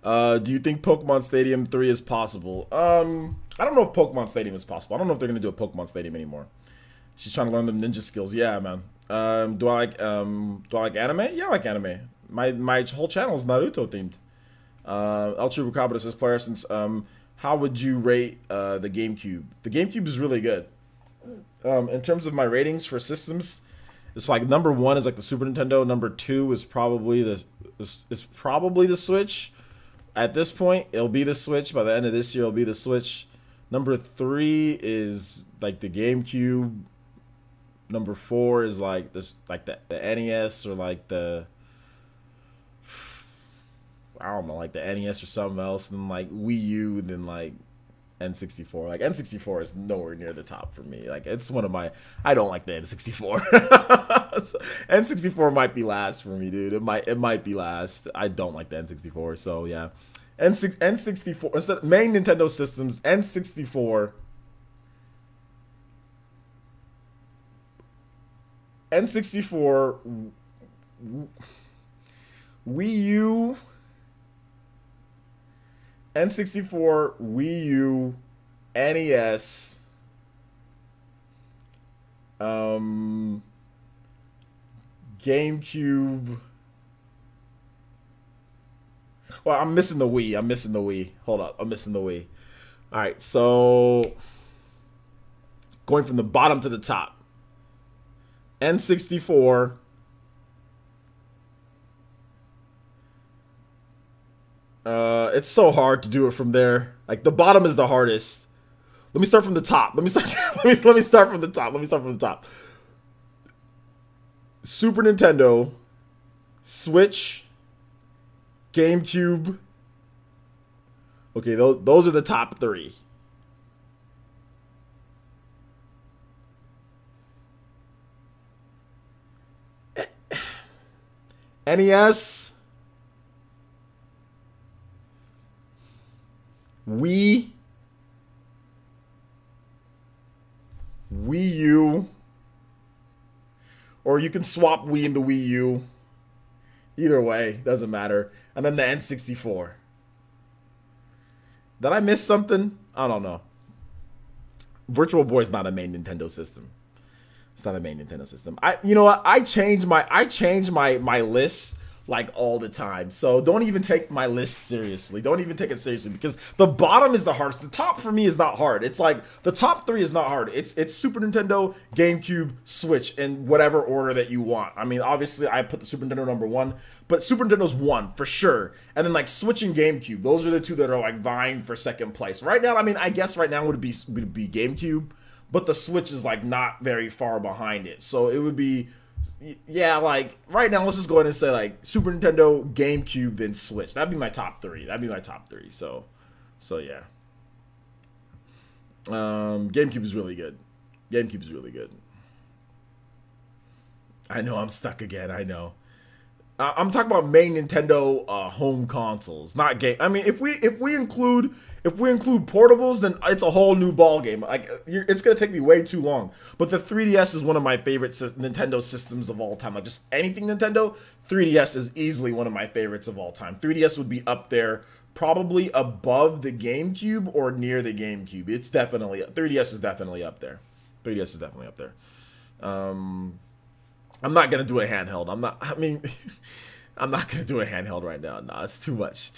S1: Do you think Pokemon Stadium 3 is possible? I don't know if Pokemon Stadium is possible. I don't know if they're gonna do a Pokemon Stadium anymore. She's trying to learn the ninja skills. Yeah, man. Do I like anime? Yeah, I like anime. My whole channel is Naruto themed. Ultra Rukabata says, player since how would you rate the GameCube? The GameCube is really good. In terms of my ratings for systems, it's like number 1 is like the Super Nintendo. Number 2 is probably the Switch. At this point, it'll be the Switch. By the end of this year, it'll be the Switch. Number 3 is like the GameCube. Number 4 is like this, like the NES or like the I don't know, like the NES or something else, and then like Wii U, and then like N64. Like N64 is nowhere near the top for me. Like it's one of my, I don't like the N64. So, N64 might be last for me, dude. It might be last. I don't like the N64. So yeah, N64 instead main Nintendo systems, N64, N64, Wii U, N64, Wii U, NES, GameCube. Well, I'm missing the Wii. I'm missing the Wii. Hold up. I'm missing the Wii. All right. So going from the bottom to the top. N64. It's so hard to do it from there. Like the bottom is the hardest. Let me start from the top. Let me start. let me start from the top. Let me start from the top. Super Nintendo, Switch, GameCube. Okay, those are the top three. NES, Wii U, or you can swap Wii and the Wii U. Either way, doesn't matter. And then the N64. Did I miss something? I don't know. Virtual Boy is not a main Nintendo system. It's not a main Nintendo system. You know what? I change my lists like all the time. So don't even take my list seriously. Don't even take it seriously because the bottom is the hardest. The top for me is not hard. It's like the top three is not hard. It's Super Nintendo, GameCube, Switch in whatever order that you want. I mean, obviously I put the Super Nintendo number one, but Super Nintendo's one for sure. And then like Switch and GameCube, those are the two that are like vying for second place. Right now, I mean, I guess right now would be GameCube, but the Switch is like not very far behind it. So it would be, yeah, like right now, let's just go ahead and say like Super Nintendo, GameCube, then Switch. That'd be my top three. That'd be my top three. So yeah. GameCube is really good. GameCube is really good. I know I'm stuck again. I know. I'm talking about main Nintendo home consoles, not game. I mean, if we include portables, then it's a whole new ball game. Like it's gonna take me way too long. But the 3DS is one of my favorite Nintendo systems of all time. Like just anything Nintendo, 3DS is easily one of my favorites of all time. 3DS would be up there, probably above the GameCube or near the GameCube. It's definitely 3DS is definitely up there. 3DS is definitely up there. I'm not gonna do a handheld. I mean, I'm not gonna do a handheld right now. Nah, it's too much.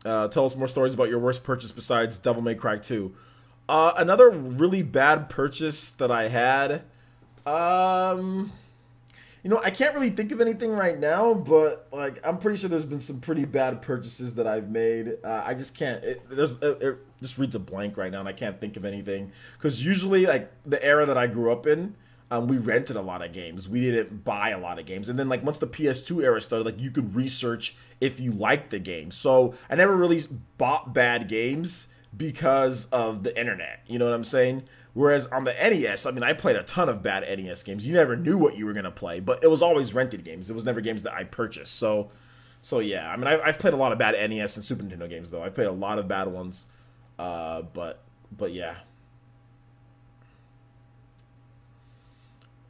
S1: Tell us more stories about your worst purchase besides Devil May Cry 2. Another really bad purchase that I had. You know, I can't really think of anything right now, but like I'm pretty sure there's been some pretty bad purchases that I've made. I just can't. It just reads a blank right now, and I can't think of anything. Because usually, like the era that I grew up in, we rented a lot of games. We didn't buy a lot of games, and then like once the PS2 era started, like you could research if you liked the game. So I never really bought bad games because of the internet. You know what I'm saying? Whereas on the NES, I mean, I played a ton of bad NES games. You never knew what you were going to play, but it was always rented games. It was never games that I purchased. So yeah, I mean, I've played a lot of bad NES and Super Nintendo games, though. I played a lot of bad ones, but yeah.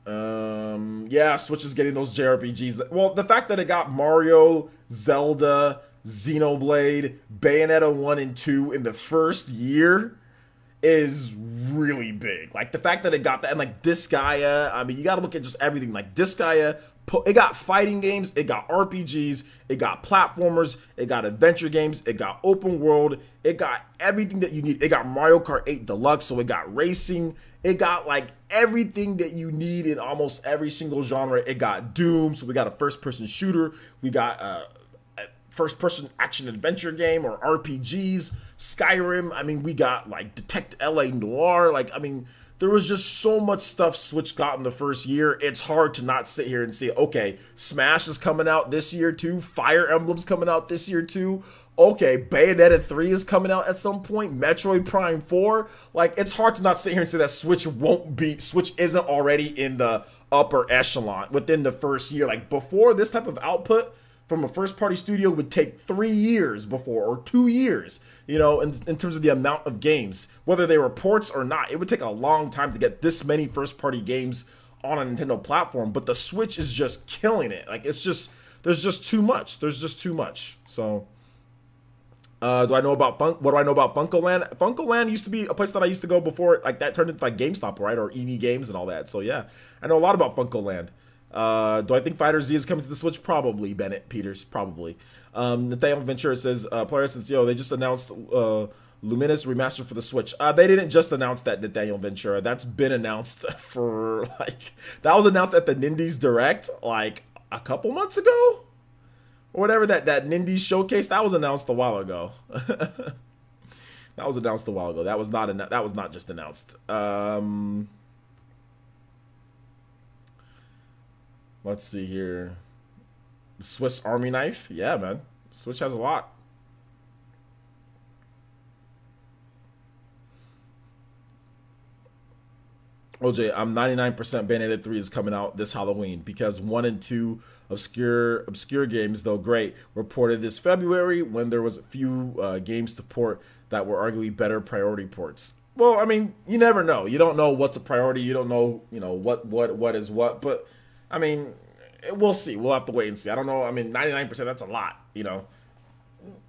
S1: Yeah, Switch is getting those JRPGs. Well, the fact that it got Mario, Zelda, Xenoblade, Bayonetta 1 and 2 in the first year is really big. Like the fact that it got that, and like Disgaea, I mean, you got to look at just everything. Like Disgaea, it got fighting games, it got RPGs, it got platformers, it got adventure games, it got open world, it got everything that you need. It got Mario Kart 8 Deluxe, so it got racing, it got like everything that you need in almost every single genre. It got Doom, so we got a first-person shooter, we got a first-person action-adventure game or RPGs, Skyrim. I mean, we got like Detect LA Noir. Like, I mean, there was just so much stuff Switch got in the first year. It's hard to not sit here and say, okay, Smash is coming out this year too. Fire Emblem's coming out this year too. Okay, Bayonetta 3 is coming out at some point. Metroid Prime 4. Like, it's hard to not sit here and say that Switch isn't already in the upper echelon within the first year. Like, before, this type of output from a first-party studio would take 3 years before, or 2 years, you know, in terms of the amount of games. Whether they were ports or not, it would take a long time to get this many first-party games on a Nintendo platform. But the Switch is just killing it. Like, it's just, there's just too much. There's just too much. So... what do I know about FuncoLand? FuncoLand used to be a place that I used to go before, like, that turned into like GameStop, right? Or EV Games and all that. So yeah, I know a lot about FuncoLand. Do I think Fighter Z is coming to the Switch? Probably, Bennett Peters, probably. Nathaniel Ventura says, Player Essence, yo, they just announced Luminous Remaster for the Switch. They didn't just announce that, Nathaniel Ventura. That's been announced for, like, that was announced at the Nindies Direct, like, a couple months ago? Or whatever, that Nindies showcase, that was announced a while ago. That was announced a while ago. That was not just announced. Let's see here. The Swiss Army knife. Yeah, man. Switch has a lot. OJ, I'm 99% Bayonetta 3 is coming out this Halloween because 1 and 2 obscure games, though great, reported this February when there was a few games to port that were arguably better priority ports. Well, I mean, you never know. You don't know what's a priority. You don't know, you know, what is what. But I mean, we'll see. We'll have to wait and see. I don't know. I mean, 99%, that's a lot. You know,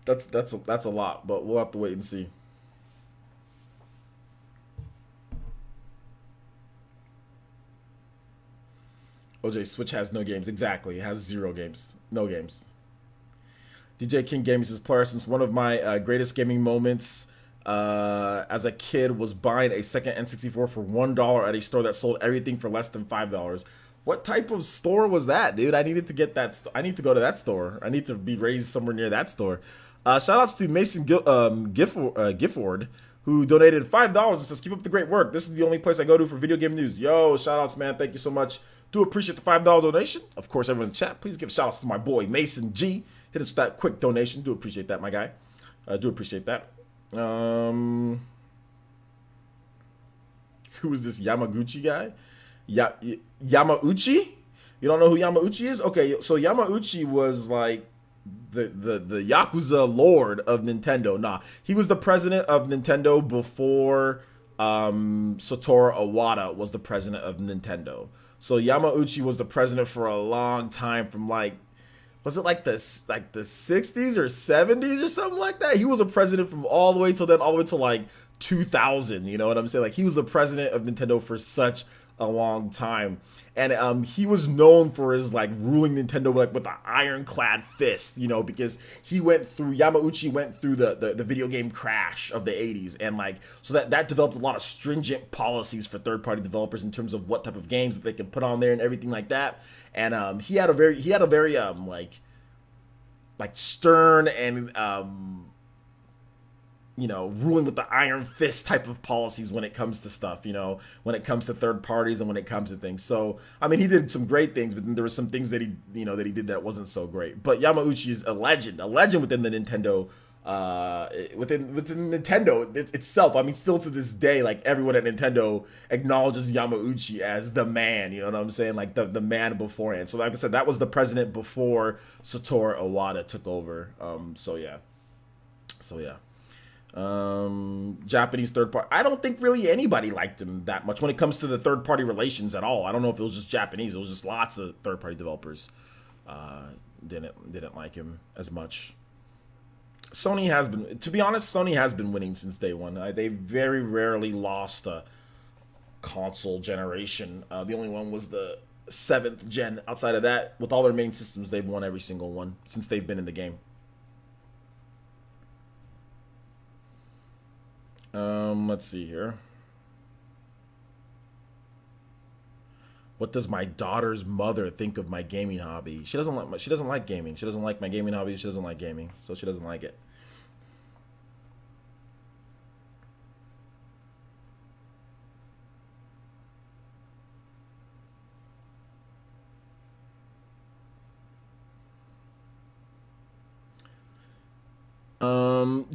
S1: that's a lot. But we'll have to wait and see. OJ, Switch has no games. Exactly. It has 0 games. No games. DJ King Gaming says, Player, since one of my greatest gaming moments as a kid was buying a second N64 for $1 at a store that sold everything for less than $5. What type of store was that, dude? I needed to get that. I need to go to that store. I need to be raised somewhere near that store. Shout outs to Mason Gifford, who donated $5 and says, keep up the great work. This is the only place I go to for video game news. Yo, shout outs, man. Thank you so much. Do appreciate the $5 donation. Of course, everyone in the chat, please give shout outs to my boy, Mason G. Hit us with that quick donation. Do appreciate that, my guy. Do appreciate that. Who is this Yamaguchi guy? Yamauchi? You don't know who Yamauchi is? Okay, so Yamauchi was like the Yakuza lord of Nintendo. Nah, he was the president of Nintendo before Satoru Iwata was the president of Nintendo. So Yamauchi was the president for a long time, from like, was it like the 60s or 70s or something like that? He was a president from all the way till then, all the way to like 2000. You know what I'm saying? Like, he was the president of Nintendo for such a long time, and he was known for his like ruling Nintendo like with an ironclad fist, you know, because Yamauchi went through the video game crash of the 80s, and like, so that developed a lot of stringent policies for third-party developers in terms of what type of games that they can put on there and everything like that. And he had a very like stern and you know, ruling with the iron fist type of policies when it comes to stuff, you know, when it comes to third parties and when it comes to things. So, I mean, he did some great things, but then there were some things that he did that wasn't so great. But Yamauchi is a legend within the Nintendo, within Nintendo itself. I mean, still to this day, like, everyone at Nintendo acknowledges Yamauchi as the man, you know what I'm saying? Like, the man beforehand. So, like I said, that was the president before Satoru Iwata took over. So yeah. Japanese third party. I don't think really anybody liked him that much when it comes to the third party relations at all. I don't know if it was just Japanese. It was just lots of third party developers didn't like him as much. Sony has been, to be honest, Sony has been winning since day one. They very rarely lost a console generation. The only one was the 7th gen. Outside of that, with all their main systems, they've won every single one since they've been in the game. Let's see here. What does my daughter's mother think of my gaming hobby? She doesn't like gaming. She doesn't like my gaming hobby. She doesn't like gaming, so she doesn't like it.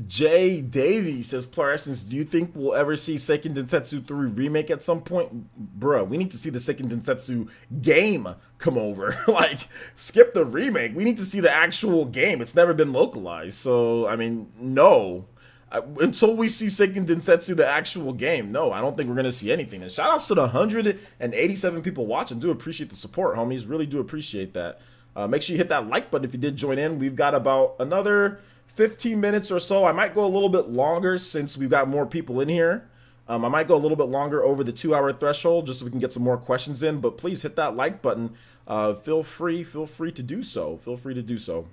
S1: Jay Davey says, Player Essence, do you think we'll ever see Seiken Densetsu 3 remake at some point? Bruh, we need to see the Seiken Densetsu game come over. Like, skip the remake. We need to see the actual game. It's never been localized. So, I mean, no. Until we see Seiken Densetsu, the actual game, no, I don't think we're going to see anything. And shout outs to the 187 people watching. Do appreciate the support, homies. Really do appreciate that. Make sure you hit that like button if you did join in. We've got about another 15 minutes or so. I might go a little bit longer since we've got more people in here. I might go a little bit longer over the 2-hour threshold just so we can get some more questions in. But please hit that like button. Feel free to do so. Feel free to do so.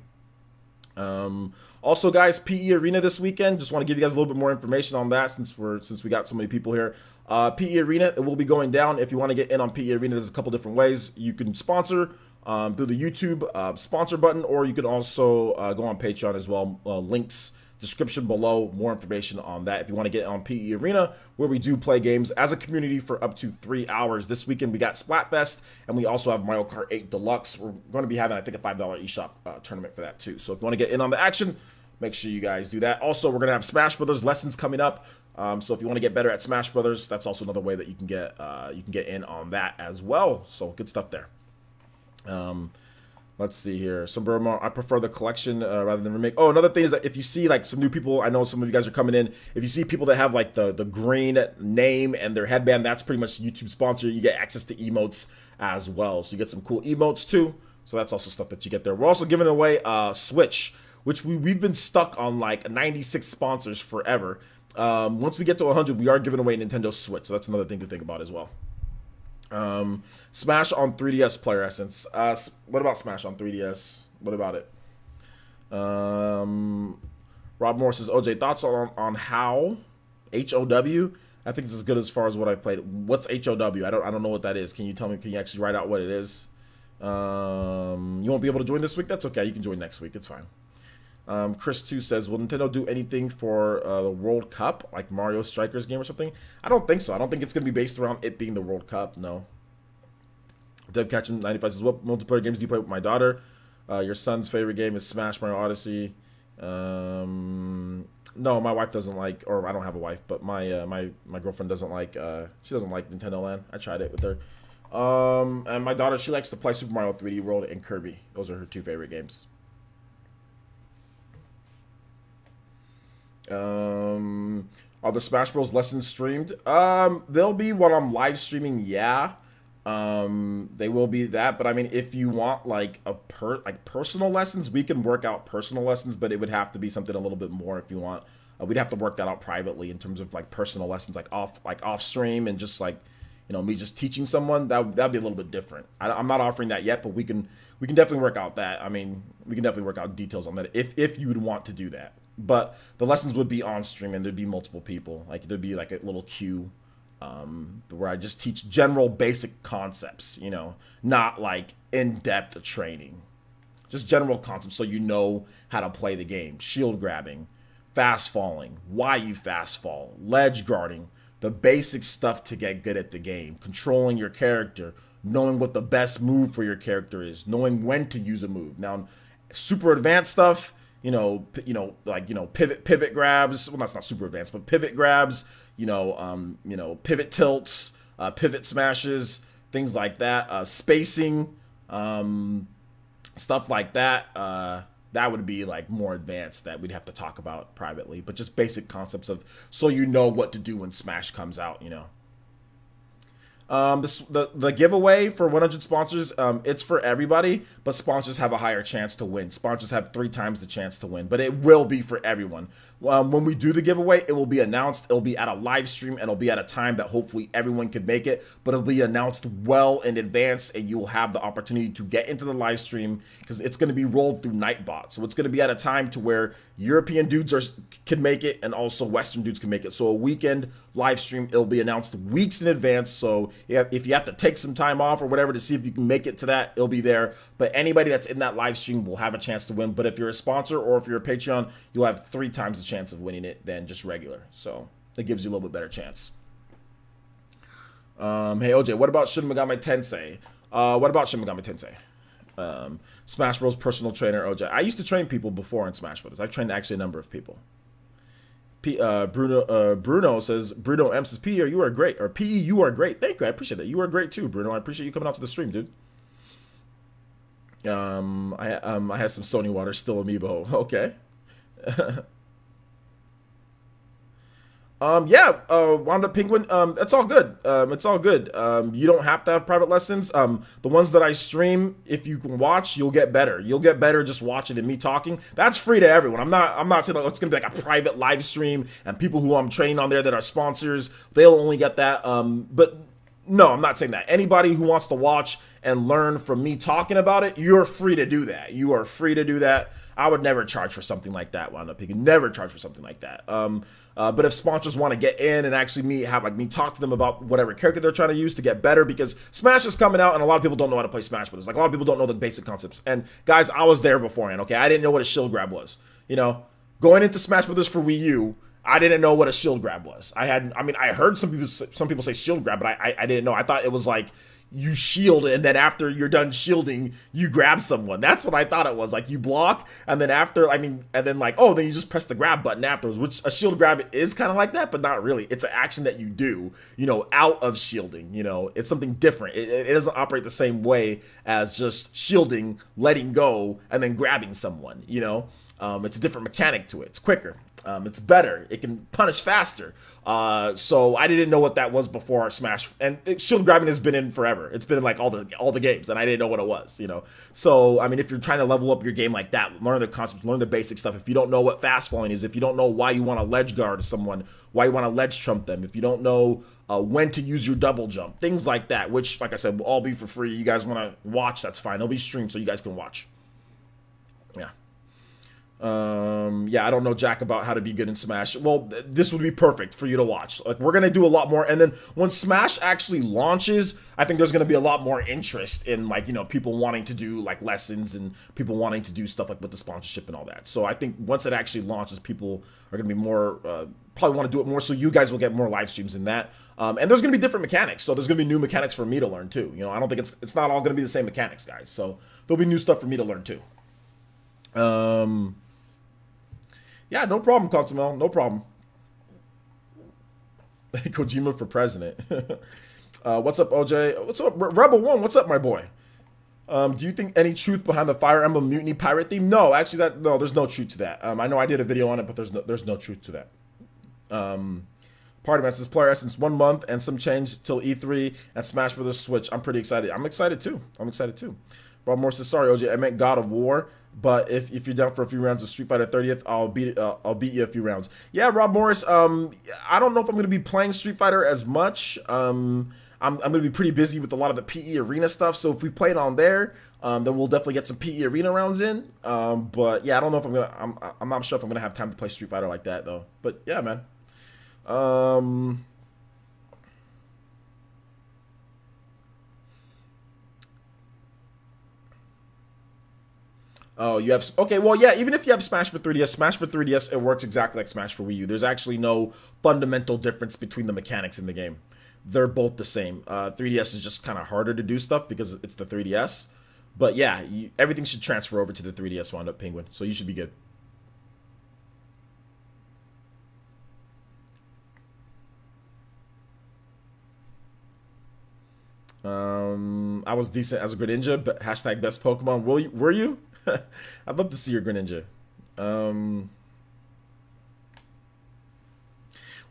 S1: Also, guys, PE Arena this weekend. Just want to give you guys a little bit more information on that since we got so many people here. PE Arena, it will be going down. If you want to get in on PE Arena, there's a couple different ways. You can sponsor through the YouTube sponsor button, or you can also go on Patreon as well. Links description below, more information on that if you want to get on PE Arena, where we do play games as a community for up to 3 hours. This weekend we got Splatfest, and we also have Mario Kart 8 Deluxe. We're going to be having, I think, a $5 eShop tournament for that too. So if you want to get in on the action, make sure you guys do that. Also, we're going to have Smash Brothers lessons coming up. So if you want to get better at Smash Brothers, that's also another way that you can get in on that as well. So good stuff there. Let's see here. Sombrero, I prefer the collection rather than remake. Oh, another thing is that if you see like some new people, I know some of you guys are coming in. If you see people that have like the green name and their headband, that's pretty much YouTube sponsor. You get access to emotes as well. So you get some cool emotes too. So that's also stuff that you get there. We're also giving away Switch, which we've been stuck on like 96 sponsors forever. Once we get to 100, we are giving away Nintendo Switch. So that's another thing to think about as well. Smash on 3DS, Player Essence. What about Smash on 3DS? What about it? Rob Moore says, OJ, thoughts on how HOW? I think it's as good as far as what I've played. What's HOW? I don't know what that is. Can you tell me? Can you actually write out what it is? You won't be able to join this week? That's okay. You can join next week. It's fine. Chris 2 says, will Nintendo do anything for the World Cup, like Mario Strikers game or something? I don't think so. I don't think it's going to be based around it being the World Cup, no. Dev Catching 95 says, what multiplayer games do you play with my daughter? Your son's favorite game is Smash, Mario Odyssey. No, my wife doesn't like, or I don't have a wife, but my girlfriend doesn't like, she doesn't like Nintendo Land. I tried it with her. And my daughter, she likes to play Super Mario 3D World and Kirby. Those are her 2 favorite games. Are the Smash Bros lessons streamed? They'll be when I'm live streaming, yeah. They will be that, but I mean, if you want like personal lessons, we can work out personal lessons, but it would have to be something a little bit more if you want. We'd have to work that out privately in terms of like personal lessons, like off stream, and just like, you know, me just teaching someone, that'd be a little bit different. I'm not offering that yet, but we can definitely work out that. I mean, we can definitely work out details on that if you would want to do that. But the lessons would be on stream, and there'd be multiple people. Like there'd be like a little queue, where I just teach general basic concepts, you know, not like in-depth training, just general concepts so you know how to play the game. Shield grabbing, fast falling, why you fast fall, ledge guarding, the basic stuff to get good at the game, controlling your character, knowing what the best move for your character is, knowing when to use a move. Now, super advanced stuff, pivot grabs. Well, that's not super advanced, but pivot grabs. Pivot tilts, pivot smashes, things like that. Spacing, stuff like that. That would be like more advanced that we'd have to talk about privately. But just basic concepts of so you know what to do when Smash comes out. You know. The giveaway for 100 sponsors, it's for everybody, but sponsors have a higher chance to win. Sponsors have 3 times the chance to win, but it will be for everyone. When we do the giveaway, it will be announced. It'll be at a live stream, and it'll be at a time that hopefully everyone can make it, but it'll be announced well in advance, and you will have the opportunity to get into the live stream because it's going to be rolled through Nightbot. So it's going to be at a time to where European dudes can make it, and also Western dudes can make it. So a weekend live stream, it'll be announced weeks in advance. So if you have to take some time off or whatever to see if you can make it to that, it'll be there. But anybody that's in that live stream will have a chance to win. But if you're a sponsor or if you're a Patreon, you'll have 3 times the chance of winning it than just regular. So it gives you a little bit better chance. Hey OJ, what about Shin Megami Tensei? What about Shin Megami Tensei? Smash Bros. Personal trainer OJ. I used to train people before in Smash Bros. I've trained actually a number of people. Bruno says, Bruno M says, P, you are great. Or P, you are great. Thank you. I appreciate that. You are great too, Bruno. I appreciate you coming out to the stream, dude. I had some Sony water, still amiibo. Okay. Yeah, Wound Up Penguin, it's all good. It's all good. You don't have to have private lessons. The ones that I stream, if you can watch, you'll get better. You'll get better just watching and me talking. That's free to everyone. I'm not saying like it's gonna be like a private live stream and people who I'm training on there that are sponsors, they'll only get that. But no, I'm not saying that. Anybody who wants to watch and learn from me talking about it, you're free to do that. You are free to do that. I would never charge for something like that, Wound Up Penguin. Never charge for something like that. But if sponsors want to get in and actually have me talk to them about whatever character they're trying to use to get better, because Smash is coming out and a lot of people don't know how to play Smash Brothers. Like a lot of people don't know the basic concepts. And guys, I was there beforehand. Okay, I didn't know what a shield grab was. You know, going into Smash Brothers for Wii U, I didn't know what a shield grab was. I heard some people say shield grab, but I didn't know. I thought it was like you shield and then after you're done shielding, you grab someone. That's what I thought it was. Like you block and then after, and then like, oh, then you just press the grab button afterwards, which a shield grab is kind of like that, but not really. It's an action that you do, you know, out of shielding, you know, it's something different. It doesn't operate the same way as just shielding, letting go, and then grabbing someone, you know. It's a different mechanic to it. It's quicker. It's better. It can punish faster. So I didn't know what that was before Smash, and shield grabbing has been in forever. It's been in like all the games, and I didn't know what it was, you know. So I mean, if you're trying to level up your game like that, learn the concepts, learn the basic stuff. If you don't know what fast falling is, if you don't know why you want to ledge guard someone, why you want to ledge trump them, if you don't know when to use your double jump, things like that, which like I said will all be for free. You guys want to watch, that's fine. They'll be streamed so you guys can watch. Yeah. Yeah, I don't know jack about how to be good in Smash. Well, this would be perfect for you to watch. Like, we're gonna do a lot more, and then when Smash actually launches, I think there's gonna be a lot more interest in, like, you know, people wanting to do like lessons and people wanting to do stuff like with the sponsorship and all that. So I think once it actually launches, people are gonna be more probably want to do it more, so you guys will get more live streams in that. And there's gonna be different mechanics, so there's gonna be new mechanics for me to learn too. You know, I don't think it's not all gonna be the same mechanics, guys. So there'll be new stuff for me to learn too. Yeah, no problem, Costumel. No problem. Kojima for president. What's up, OJ? What's up, Rebel One? What's up, my boy? Do you think any truth behind the Fire Emblem Mutiny pirate theme? No, actually, no. There's no truth to that. I know I did a video on it, but there's no truth to that. Party Man says player essence 1 month and some change till E3 and Smash Brothers Switch. I'm pretty excited. I'm excited too. Rob Moore says, sorry, OJ, I meant God of War, but if you're down for a few rounds of Street Fighter 30th, I'll beat you a few rounds. Yeah, Rob Morris, I don't know if I'm going to be playing Street Fighter as much. I'm going to be pretty busy with a lot of the PE Arena stuff, so if we play it on there, then we'll definitely get some PE Arena rounds in. But yeah, I don't know if I'm not sure if I'm going to have time to play Street Fighter like that, though. But yeah, man. Oh, you have... Okay, well, yeah, even if you have Smash for 3DS, it works exactly like Smash for Wii U. There's actually no fundamental difference between the mechanics in the game. They're both the same. 3DS is just kind of harder to do stuff because it's the 3DS. But yeah, everything should transfer over to the 3DS Wound Up Penguin, so you should be good. I was decent as a Greninja, but hashtag best Pokemon. Were you? I'd love to see your Greninja.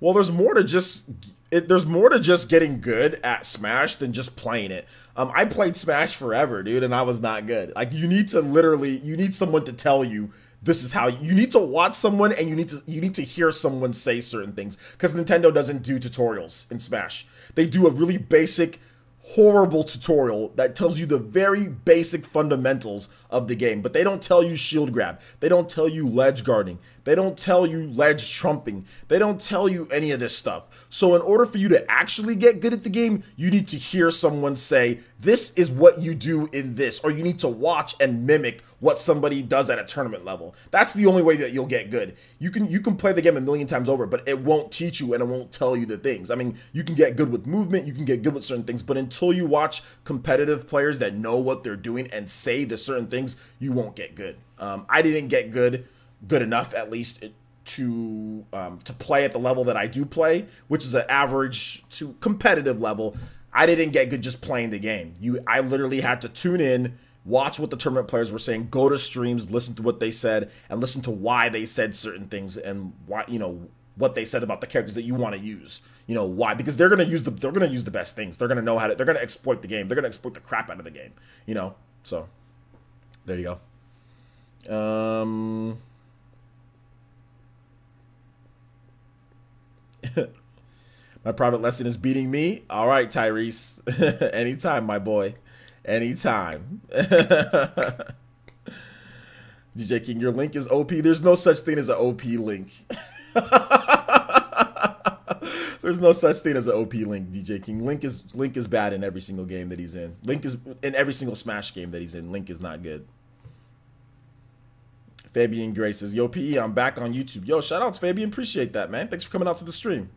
S1: Well, there's more to just getting good at Smash than just playing it. I played Smash forever, dude, and I was not good. Like, you need someone to tell you this is how you need to watch someone, and you need to hear someone say certain things, because Nintendo doesn't do tutorials in Smash. They do a really basic, horrible tutorial that tells you the very basic fundamentals of the game, but they don't tell you shield grab. They don't tell you ledge guarding. They don't tell you ledge trumping. They don't tell you any of this stuff. So in order for you to actually get good at the game, you need to hear someone say, this is what you do in this, or you need to watch and mimic what somebody does at a tournament level. That's the only way that you'll get good. You can play the game a million times over, but it won't teach you and it won't tell you the things. I mean, you can get good with movement, you can get good with certain things, but until you watch competitive players that know what they're doing and say the certain things, you won't get good. I didn't get good enough, at least, to play at the level that I do play, which is an average to competitive level. I didn't get good just playing the game. I literally had to tune in, watch what the tournament players were saying, go to streams, listen to what they said, and listen to why they said certain things and why, what they said about the characters that you want to use. Why? Because they're gonna use the best things. They're gonna know how to. They're gonna exploit the game. They're gonna exploit the crap out of the game. So there you go. My private lesson is beating me. All right, Tyrese. Anytime, my boy. Anytime. DJ King, your link is OP. There's no such thing as an OP link. There's no such thing as an OP link, DJ King. Link is bad in every single game that he's in. Link is in every single Smash game that he's in. Link is not good. Fabian Gray says, yo, PE, I'm back on YouTube. Yo, shout outs, Fabian. Appreciate that, man. Thanks for coming out to the stream.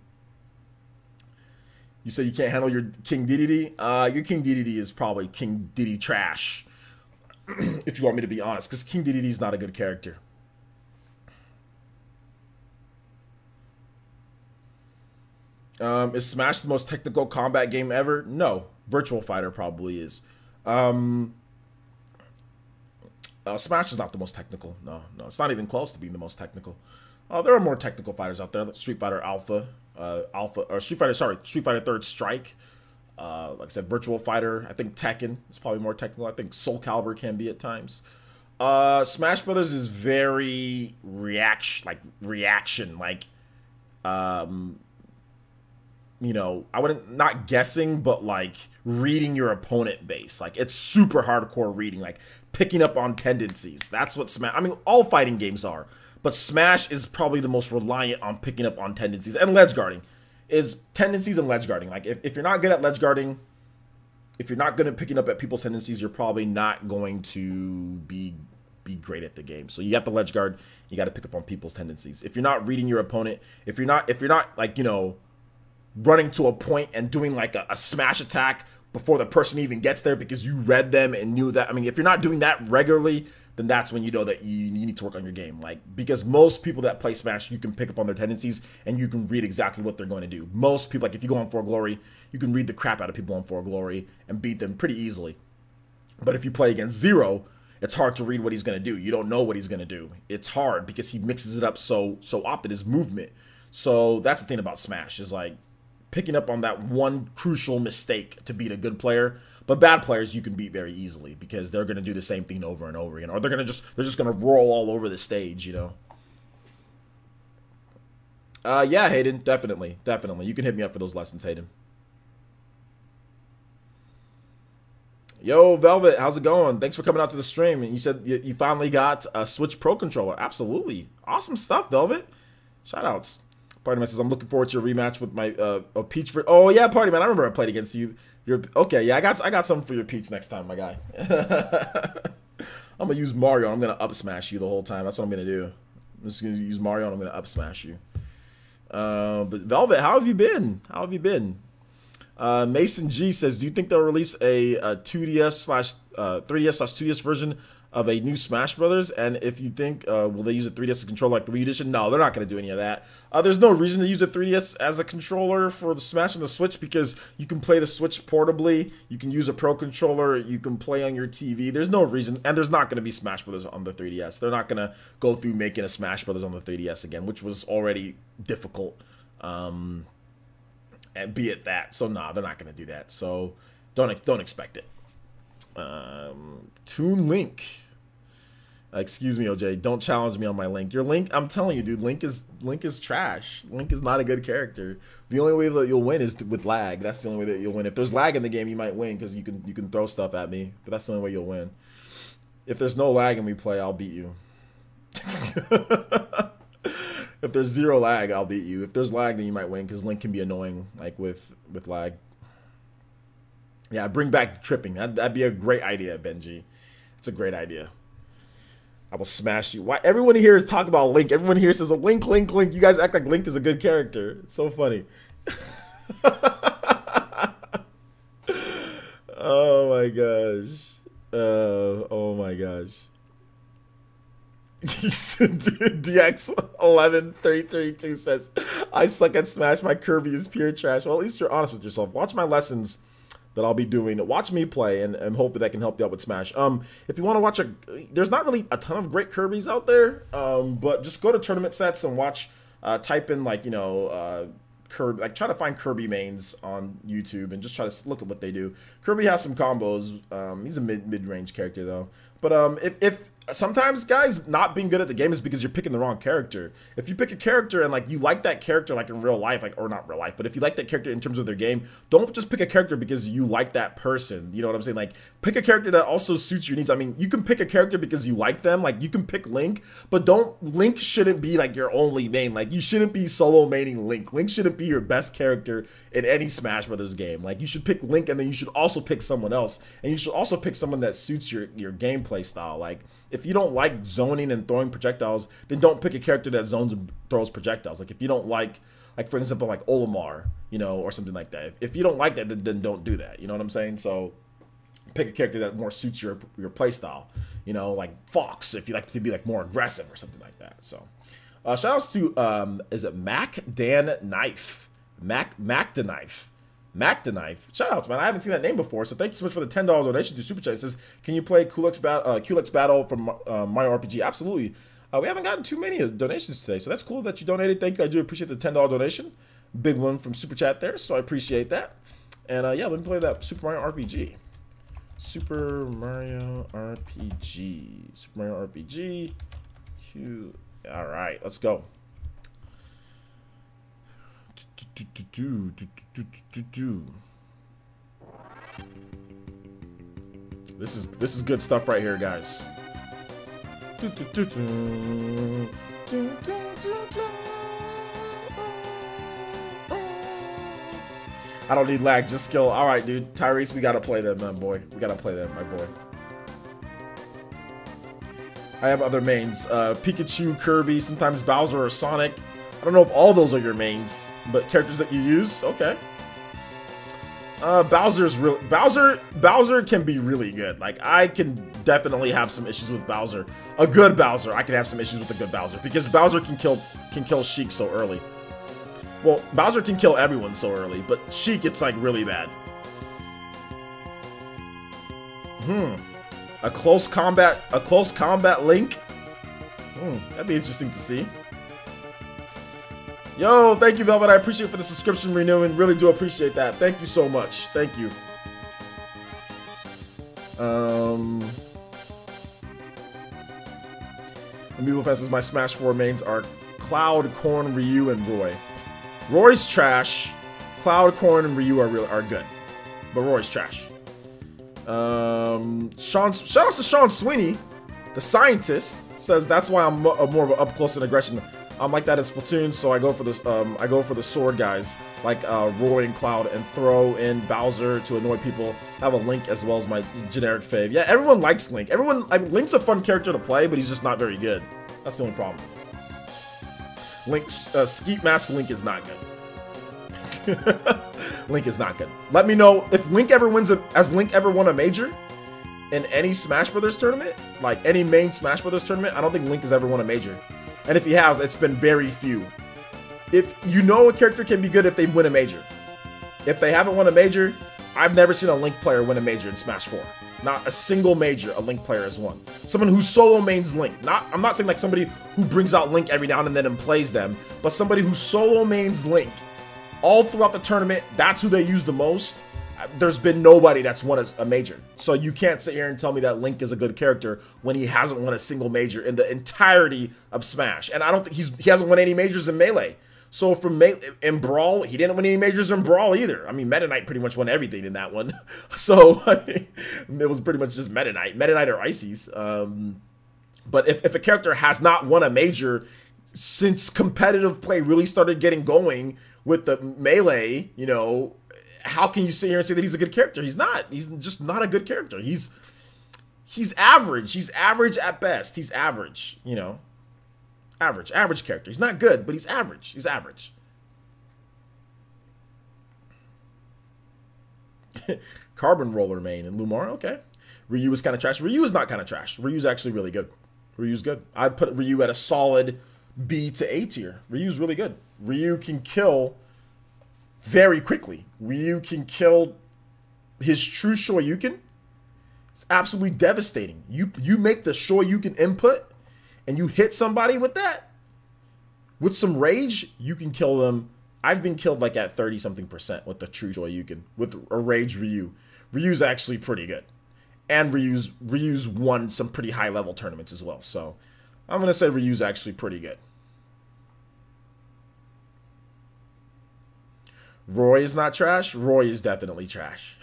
S1: You say you can't handle your King Dedede? Your King Dedede is probably King Dedede trash, if you want me to be honest, because King Dedede is not a good character. Is Smash the most technical combat game ever? No. Virtual Fighter probably is. Smash is not the most technical. No, it's not even close to being the most technical. There are more technical fighters out there. Street Fighter Alpha, Street Fighter Third Strike. Like I said, Virtual Fighter. I think Tekken is probably more technical. I think Soul Calibur can be at times. Smash Brothers is very reaction. I wouldn't, not guessing, but like reading your opponent base. Like it's super hardcore reading, like picking up on tendencies. That's what Smash, I mean, all fighting games are, but Smash is probably the most reliant on picking up on tendencies and ledge guarding. Is tendencies and ledge guarding. Like if you're not good at ledge guarding, if you're not good at picking up at people's tendencies, you're probably not going to be great at the game. So you have to ledge guard, you got to pick up on people's tendencies. If you're not reading your opponent, if you're not like, running to a point and doing like a smash attack before the person even gets there because you read them and knew that. I mean, if you're not doing that regularly, then that's when you know that you need to work on your game. Like, because most people that play Smash, you can pick up on their tendencies and you can read exactly what they're going to do. Most people, like if you go on For Glory, you can read the crap out of people on For Glory and beat them pretty easily. But if you play against Zero, it's hard to read what he's going to do. You don't know what he's going to do. It's hard because he mixes it up so often, his movement. So that's the thing about Smash, is like picking up on that one crucial mistake to beat a good player. But bad players you can beat very easily because they're going to do the same thing over and over again, or they're just going to roll all over the stage, Yeah, Hayden, definitely. You can hit me up for those lessons, Hayden. Yo, Velvet, how's it going? Thanks for coming out to the stream. And you said you finally got a Switch Pro controller. Absolutely. Awesome stuff, Velvet. Shout outs. Party Man says, I'm looking forward to a rematch with my Peach. Oh, yeah, Party Man. I remember I played against you. Okay, yeah, I got something for your Peach next time, my guy. I'm going to use Mario. I'm going to up smash you the whole time. That's what I'm going to do. I'm just going to use Mario and I'm going to up smash you. But Velvet, how have you been? Mason G says, do you think they'll release a 3DS/2DS version of a new Smash Brothers? And if you think, will they use a 3DS controller like the Wii Edition? No, they're not going to do any of that. There's no reason to use a 3DS as a controller for the Smash on the Switch because you can play the Switch portably. You can use a Pro controller. You can play on your TV. There's no reason. And there's not going to be Smash Brothers on the 3DS. They're not going to go through making a Smash Brothers on the 3DS again, which was already difficult. And be it that. So, nah, they're not going to do that. So, don't expect it. Toon Link. Excuse me, OJ. Don't challenge me on my Link. Your Link, I'm telling you, dude. Link is trash. Link is not a good character. The only way that you'll win is with lag. That's the only way that you'll win. If there's lag in the game, you might win because you can throw stuff at me. But that's the only way you'll win. If there's no lag and we play, I'll beat you. If there's zero lag, I'll beat you. If there's lag, then you might win, because Link can be annoying, like with lag. Yeah, bring back tripping. That'd be a great idea, Benji. It's a great idea. I will smash you. Why everyone here is talking about Link? Everyone here says, Link, Link, Link. You guys act like Link is a good character. It's so funny. Oh my gosh. Oh my gosh. DX11332 says, I suck at Smash. My Kirby is pure trash. Well, at least you're honest with yourself. Watch my lessons that I'll be doing. Watch me play, and hopefully that can help you out with Smash. If you want to watch there's not really a ton of great Kirbys out there, but just go to tournament sets and watch. Type in, like, you know, Kirby, like, try to find Kirby mains on YouTube and just try to look at what they do. Kirby has some combos. He's a mid-range character though. But if sometimes, guys, not being good at the game is because you're picking the wrong character. If you pick a character and, like, you like that character, like, in real life, like, or not real life, but if you like that character in terms of their game, don't just pick a character because you like that person. You know what I'm saying? Like, pick a character that also suits your needs. I mean, you can pick a character because you like them. Like, you can pick Link, but Link shouldn't be, like, your only main. Like, you shouldn't be solo maining Link. Link shouldn't be your best character in any Smash Brothers game. Like, you should pick Link, and then you should also pick someone else. And you should also pick someone that suits your gameplay style. Like, if you don't like zoning and throwing projectiles, then don't pick a character that zones and throws projectiles. Like, if you don't like for example, like Olimar, you know, or something like that. If you don't like that, then don't do that. You know what I'm saying? So pick a character that more suits your play style. You know, like Fox, if you like to be, like, more aggressive or something like that. So shout outs to is it Mac Dan Knife? Mac the Knife. Mac the Knife. Shout outs, man. I haven't seen that name before, so thank you so much for the $10 donation to Super Chat. It says, can you play Kulex Battle from Mario RPG? Absolutely. We haven't gotten too many donations today, so that's cool that you donated. Thank you. I do appreciate the $10 donation. Big one from Super Chat there, so I appreciate that. And yeah, let me play that Super Mario RPG. Super Mario RPG. Super Mario RPG. All right, let's go. This is good stuff right here, guys. I don't need lag, just skill. All right, dude. Tyrese, we gotta play them, my boy. We gotta play them, my boy. I have other mains. Pikachu, Kirby, sometimes Bowser or Sonic. I don't know if all those are your mains, but characters that you use, okay. Bowser can be really good. Like, I can definitely have some issues with Bowser. A good Bowser, I can have some issues with a good Bowser, because Bowser can kill Sheik so early. Well, Bowser can kill everyone so early, but Sheik, it's, like, really bad. A close combat Link. That'd be interesting to see. Yo, thank you, Velvet. I appreciate it for the subscription renewing. Really do appreciate that. Thank you so much. Thank you. Amiibo Fans says my Smash 4 mains are Cloud, Corn, Ryu, and Roy. Roy's trash. Cloud, Corn, and Ryu are good, but Roy's trash. Shout out to Sean Sweeney, the scientist, says that's why I'm more of an up close and aggression. I'm like that in Splatoon, so I go for this. I go for the sword guys like Roy and Cloud, and throw in Bowser to annoy people. Have a Link as well as my generic fave. Yeah, everyone likes Link. I mean, Link's a fun character to play, but he's just not very good. That's the only problem. Skeet Mask Link is not good. Link is not good. Let me know if Link ever wins has Link ever won a major in any Smash Brothers tournament, like any main Smash Brothers tournament. I don't think Link has ever won a major. And if he has, it's been very few. If you know a character can be good if they win a major. If they haven't won a major, I've never seen a Link player win a major in Smash 4. Not a single major a Link player has won. Someone who solo mains Link. I'm not saying like somebody who brings out Link every now and then and plays them, but somebody who solo mains Link all throughout the tournament. That's who they use the most. There's been nobody that's won a major. So you can't sit here and tell me that Link is a good character when he hasn't won a single major in the entirety of Smash. And I don't think he hasn't won any majors in Melee. So in Brawl, he didn't win any majors in Brawl either. I mean, Meta Knight pretty much won everything in that one. So it was pretty much just Meta Knight or Ices. But if a character has not won a major since competitive play really started getting going with the Melee, you know, how can you sit here and say that he's a good character? He's not. He's just not a good character. He's average. He's average at best. He's average, you know. Average character. He's not good, but he's average. He's average. Carbon Roller main and Lumar, okay. Ryu is kind of trash. Ryu is not kind of trash. Ryu's actually really good. Ryu's good. I'd put Ryu at a solid B to A tier. Ryu's really good. Ryu can kill very quickly. Ryu can kill his true Shoryuken. It's absolutely devastating. You make the Shoryuken input and you hit somebody with that, with some rage, you can kill them. I've been killed like at 30-something% with the true Shoryuken, with a rage Ryu. Ryu's actually pretty good. And Ryu's won some pretty high-level tournaments as well. So I'm going to say Ryu's actually pretty good. Roy is not trash. Roy is definitely trash.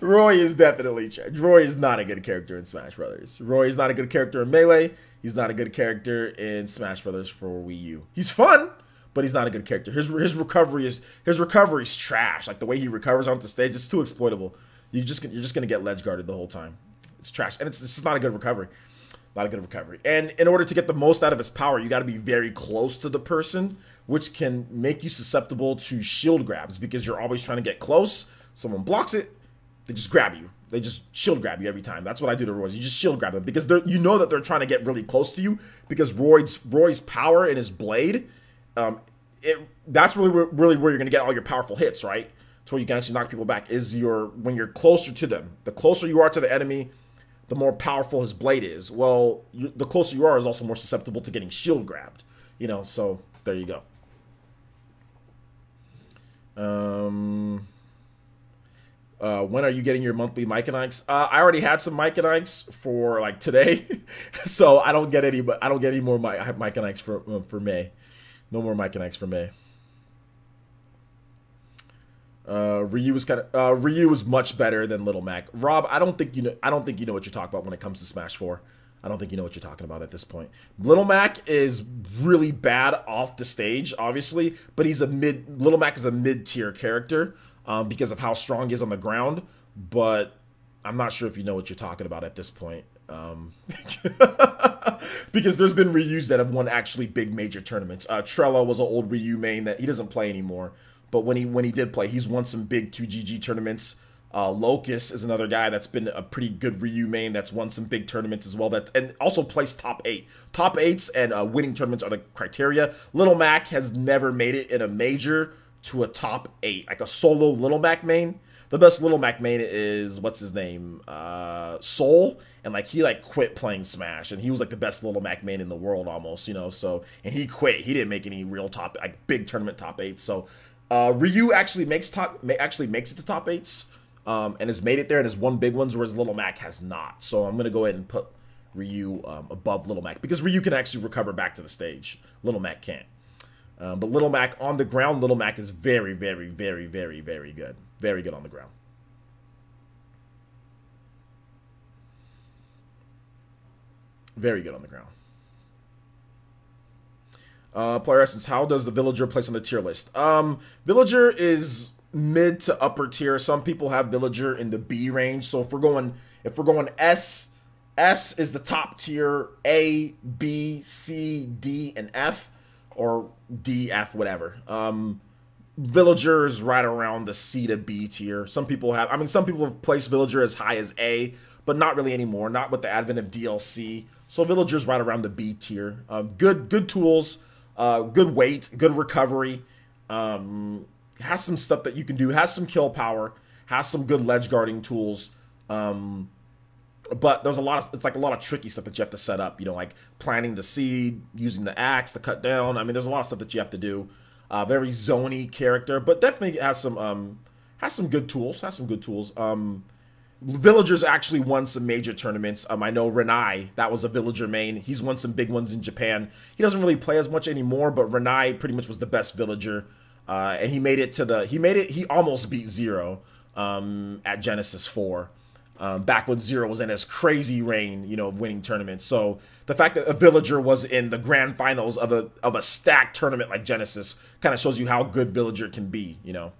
S1: Roy is definitely trash. Roy is not a good character in Smash Brothers. Roy is not a good character in Melee. He's not a good character in Smash Brothers for Wii U. He's fun, but he's not a good character. His recovery is trash. Like the way he recovers onto stage, it's too exploitable. You're just gonna get ledge guarded the whole time. It's trash, and it's just not a good recovery. Not a good recovery. And in order to get the most out of his power, you got to be very close to the person, which can make you susceptible to shield grabs because you're always trying to get close. Someone blocks it, they just grab you. They just shield grab you every time. That's what I do to Roy. You just shield grab them because you know that they're trying to get really close to you because Roy's power in his blade, that's really where you're going to get all your powerful hits, right? It's where you can actually knock people back is when you're closer to them. The closer you are to the enemy, the more powerful his blade is. Well, the closer you are is also more susceptible to getting shield grabbed. You know, so there you go. When are you getting your monthly Myconics? I already had some Myconics for like today, so I don't get any. But I don't get any more Myconics for May. No more Myconics for May. Ryu is much better than Little Mac. Rob, I don't think you know what you're talking about when it comes to Smash 4. I don't think you know what you're talking about at this point. Little Mac is really bad off the stage, obviously, but Little Mac is a mid-tier character because of how strong he is on the ground. But I'm not sure if you know what you're talking about at this point. Because there's been Ryus that have won actually big major tournaments. Trella was an old Ryu main that he doesn't play anymore. But when he did play, he's won some big 2GG tournaments. Locust is another guy that's been a pretty good Ryu main that's won some big tournaments as well. And also placed top 8. Top 8s and winning tournaments are the criteria. Little Mac has never made it in a major to a top 8. Like a solo Little Mac main. The best Little Mac main is, what's his name? Soul. And like he quit playing Smash, and he was like the best Little Mac main in the world almost, you know. So, and he quit. He didn't make any real big tournament top 8s. So Ryu actually makes it to top 8s, and has made it there and has won big ones, whereas Little Mac has not. So I'm gonna go ahead and put Ryu above Little Mac because Ryu can actually recover back to the stage. Little Mac can't. But Little Mac on the ground, Little Mac is very, very, very, very, very good. Very good on the ground. Very good on the ground. Player Essence, how does the Villager place on the tier list? Villager is mid to upper tier. Some people have Villager in the B range. So if we're going S is the top tier, A, B, C, D, and F, or D, F, whatever. Villager is right around the C to B tier. Some people have placed Villager as high as A, but not really anymore. Not with the advent of DLC. So Villager's right around the B tier. Good tools, good weight, good recovery. Has some stuff that you can do. Has some kill power. Has some good ledge guarding tools. But there's it's like a lot of tricky stuff that you have to set up. You know, like planting the seed, using the axe to cut down. I mean, there's a lot of stuff that you have to do. Very zony character, but definitely has some good tools. Villagers actually won some major tournaments. I know Renai, that was a Villager main. He's won some big ones in Japan. He doesn't really play as much anymore, but Renai pretty much was the best Villager. And he made it to he almost beat Zero at Genesis 4. Back when Zero was in his crazy reign, you know, of winning tournaments. So the fact that a Villager was in the grand finals of a stacked tournament like Genesis kind of shows you how good Villager can be, you know.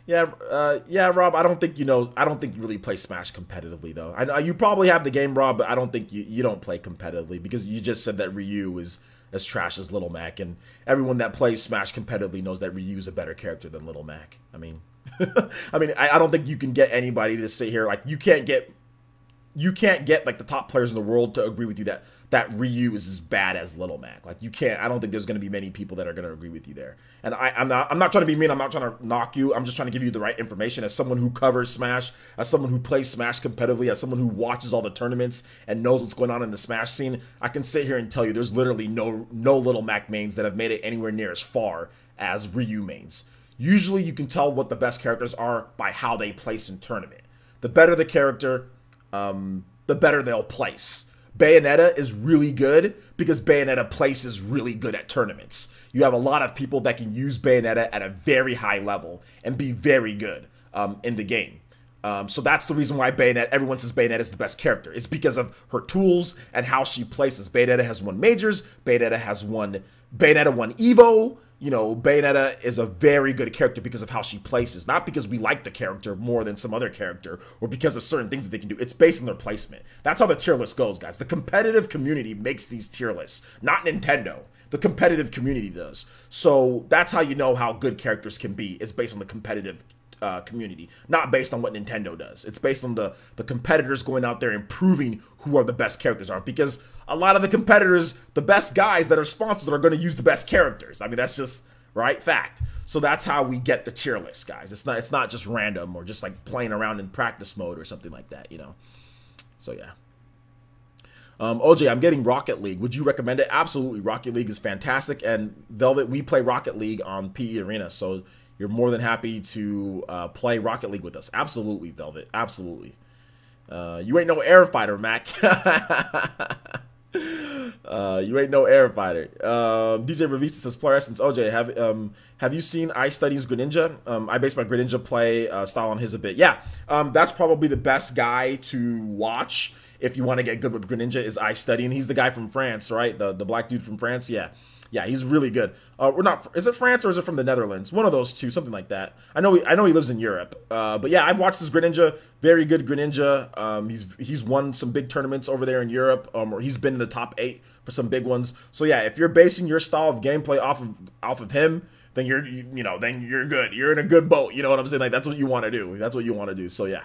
S1: Yeah, Rob. I don't think you know. I don't think you really play Smash competitively, though. I know you probably have the game, Rob, but I don't think you don't play competitively because you just said that Ryu is as trash as Little Mac, and everyone that plays Smash competitively knows that Ryu is a better character than Little Mac. I mean, I don't think you can get anybody to sit here like you can't get like the top players in the world to agree with you that Ryu is as bad as Little Mac. Like you can't. I don't think there's going to be many people that are going to agree with you there. And I'm not trying to be mean. I'm not trying to knock you. I'm just trying to give you the right information as someone who covers Smash, as someone who plays Smash competitively, as someone who watches all the tournaments and knows what's going on in the Smash scene. I can sit here and tell you there's literally no Little Mac mains that have made it anywhere near as far as Ryu mains. Usually you can tell what the best characters are by how they place in tournament. The better the character, the better they'll place. Bayonetta is really good because Bayonetta places really good at tournaments. You have a lot of people that can use Bayonetta at a very high level and be very good in the game. So that's the reason why everyone says Bayonetta is the best character. It's because of her tools and how she places. Bayonetta has won majors. Bayonetta won Evo. You know, Bayonetta is a very good character because of how she places. Not because we like the character more than some other character or because of certain things that they can do. It's based on their placement. That's how the tier list goes, guys. The competitive community makes these tier lists, not Nintendo. The competitive community does. So that's how you know how good characters can be, is based on the competitive community, not based on what Nintendo does. It's based on the competitors going out there and proving who are the best characters are, because a lot of the competitors, the best guys that are sponsors, are going to use the best characters. I mean, that's just right fact. So that's how we get the tier list, guys. It's not just random or just like playing around in practice mode or something like that, you know. So yeah. OJ, I'm getting Rocket League. Would you recommend it? Absolutely. Rocket League is fantastic, and Velvet, we play Rocket League on PE Arena, so you're more than happy to play Rocket League with us. Absolutely, Velvet. Absolutely. You ain't no air fighter, Mac. You ain't no air fighter. DJ Revista says, Player Essence, OJ, have you seen I Studies Greninja? I base my Greninja play style on his a bit. Yeah, that's probably the best guy to watch if you want to get good with Greninja is I Study, and he's the guy from France, right? The black dude from France. Yeah, he's really good. We're not. Is it France or is it from the Netherlands? One of those two, something like that. I know he lives in Europe. But yeah, I've watched this Greninja. Very good Greninja. He's won some big tournaments over there in Europe. Or he's been in the top 8 for some big ones. So yeah, if you're basing your style of gameplay off of him, then then you're good. You're in a good boat. You know what I'm saying? Like that's what you want to do. That's what you want to do. So yeah.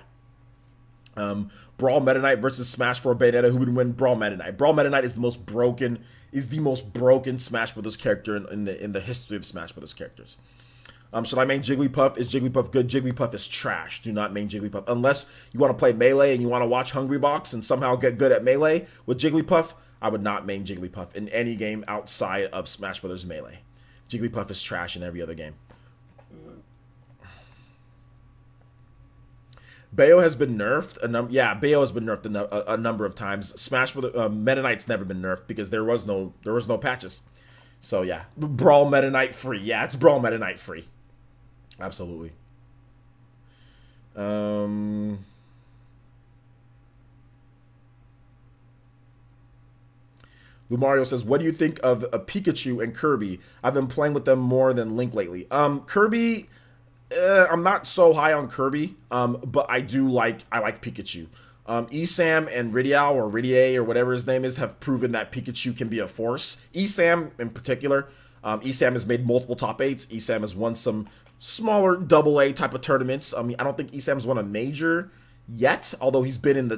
S1: Brawl Meta Knight versus Smash 4 Bayonetta. Who would win? Brawl Meta Knight. Brawl Meta Knight is the most broken Smash Bros. Character in the history of Smash Bros. Characters. Should I main Jigglypuff? Is Jigglypuff good? Jigglypuff is trash. Do not main Jigglypuff unless you want to play Melee and you want to watch Hungry Box and somehow get good at Melee with Jigglypuff. I would not main Jigglypuff in any game outside of Smash Bros. Melee. Jigglypuff is trash in every other game. Bayo has been nerfed Bayo has been nerfed a number of times. Smash with Meta Knight's never been nerfed because there was no patches. So yeah, Brawl Meta Knight free. Yeah, it's Brawl Meta Knight free. Absolutely. Lumario says, "What do you think of a Pikachu and Kirby? I've been playing with them more than Link lately." Kirby. I'm not so high on Kirby, but I like Pikachu. Esam and Ridial or Ridie or whatever his name is have proven that Pikachu can be a force. Esam in particular, Esam has made multiple top 8s. Esam has won some smaller AA type of tournaments. I mean, I don't think Esam's won a major yet, although he's been in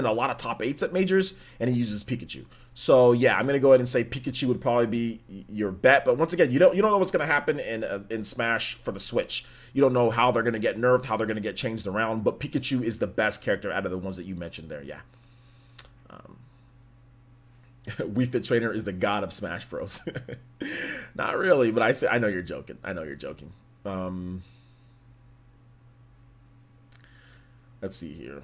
S1: a lot of top 8s at majors, and he uses Pikachu. So yeah, I'm gonna go ahead and say Pikachu would probably be your bet. But once again, you don't know what's gonna happen in Smash for the Switch. You don't know how they're gonna get nerfed, how they're gonna get changed around. But Pikachu is the best character out of the ones that you mentioned there. Yeah. Wii Fit Trainer is the god of Smash Bros. Not really, but I know you're joking. I know you're joking. Let's see here.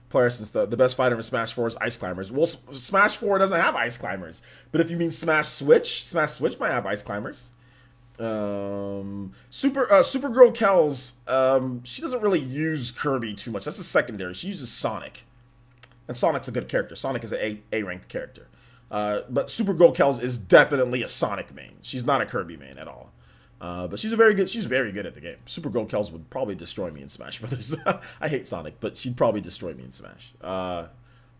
S1: Player since the best fighter in Smash 4 is Ice Climbers. Well, Smash 4 doesn't have Ice Climbers, but if you mean Smash Switch might have Ice Climbers. Supergirl Kells, she doesn't really use Kirby too much. That's a secondary. She uses Sonic, and Sonic's a good character. Sonic is an A ranked character. But Supergirl Kells is definitely a Sonic main. She's not a Kirby main at all. But she's very good at the game. Supergirl Kells would probably destroy me in Smash Brothers. I hate Sonic, but she'd probably destroy me in Smash. But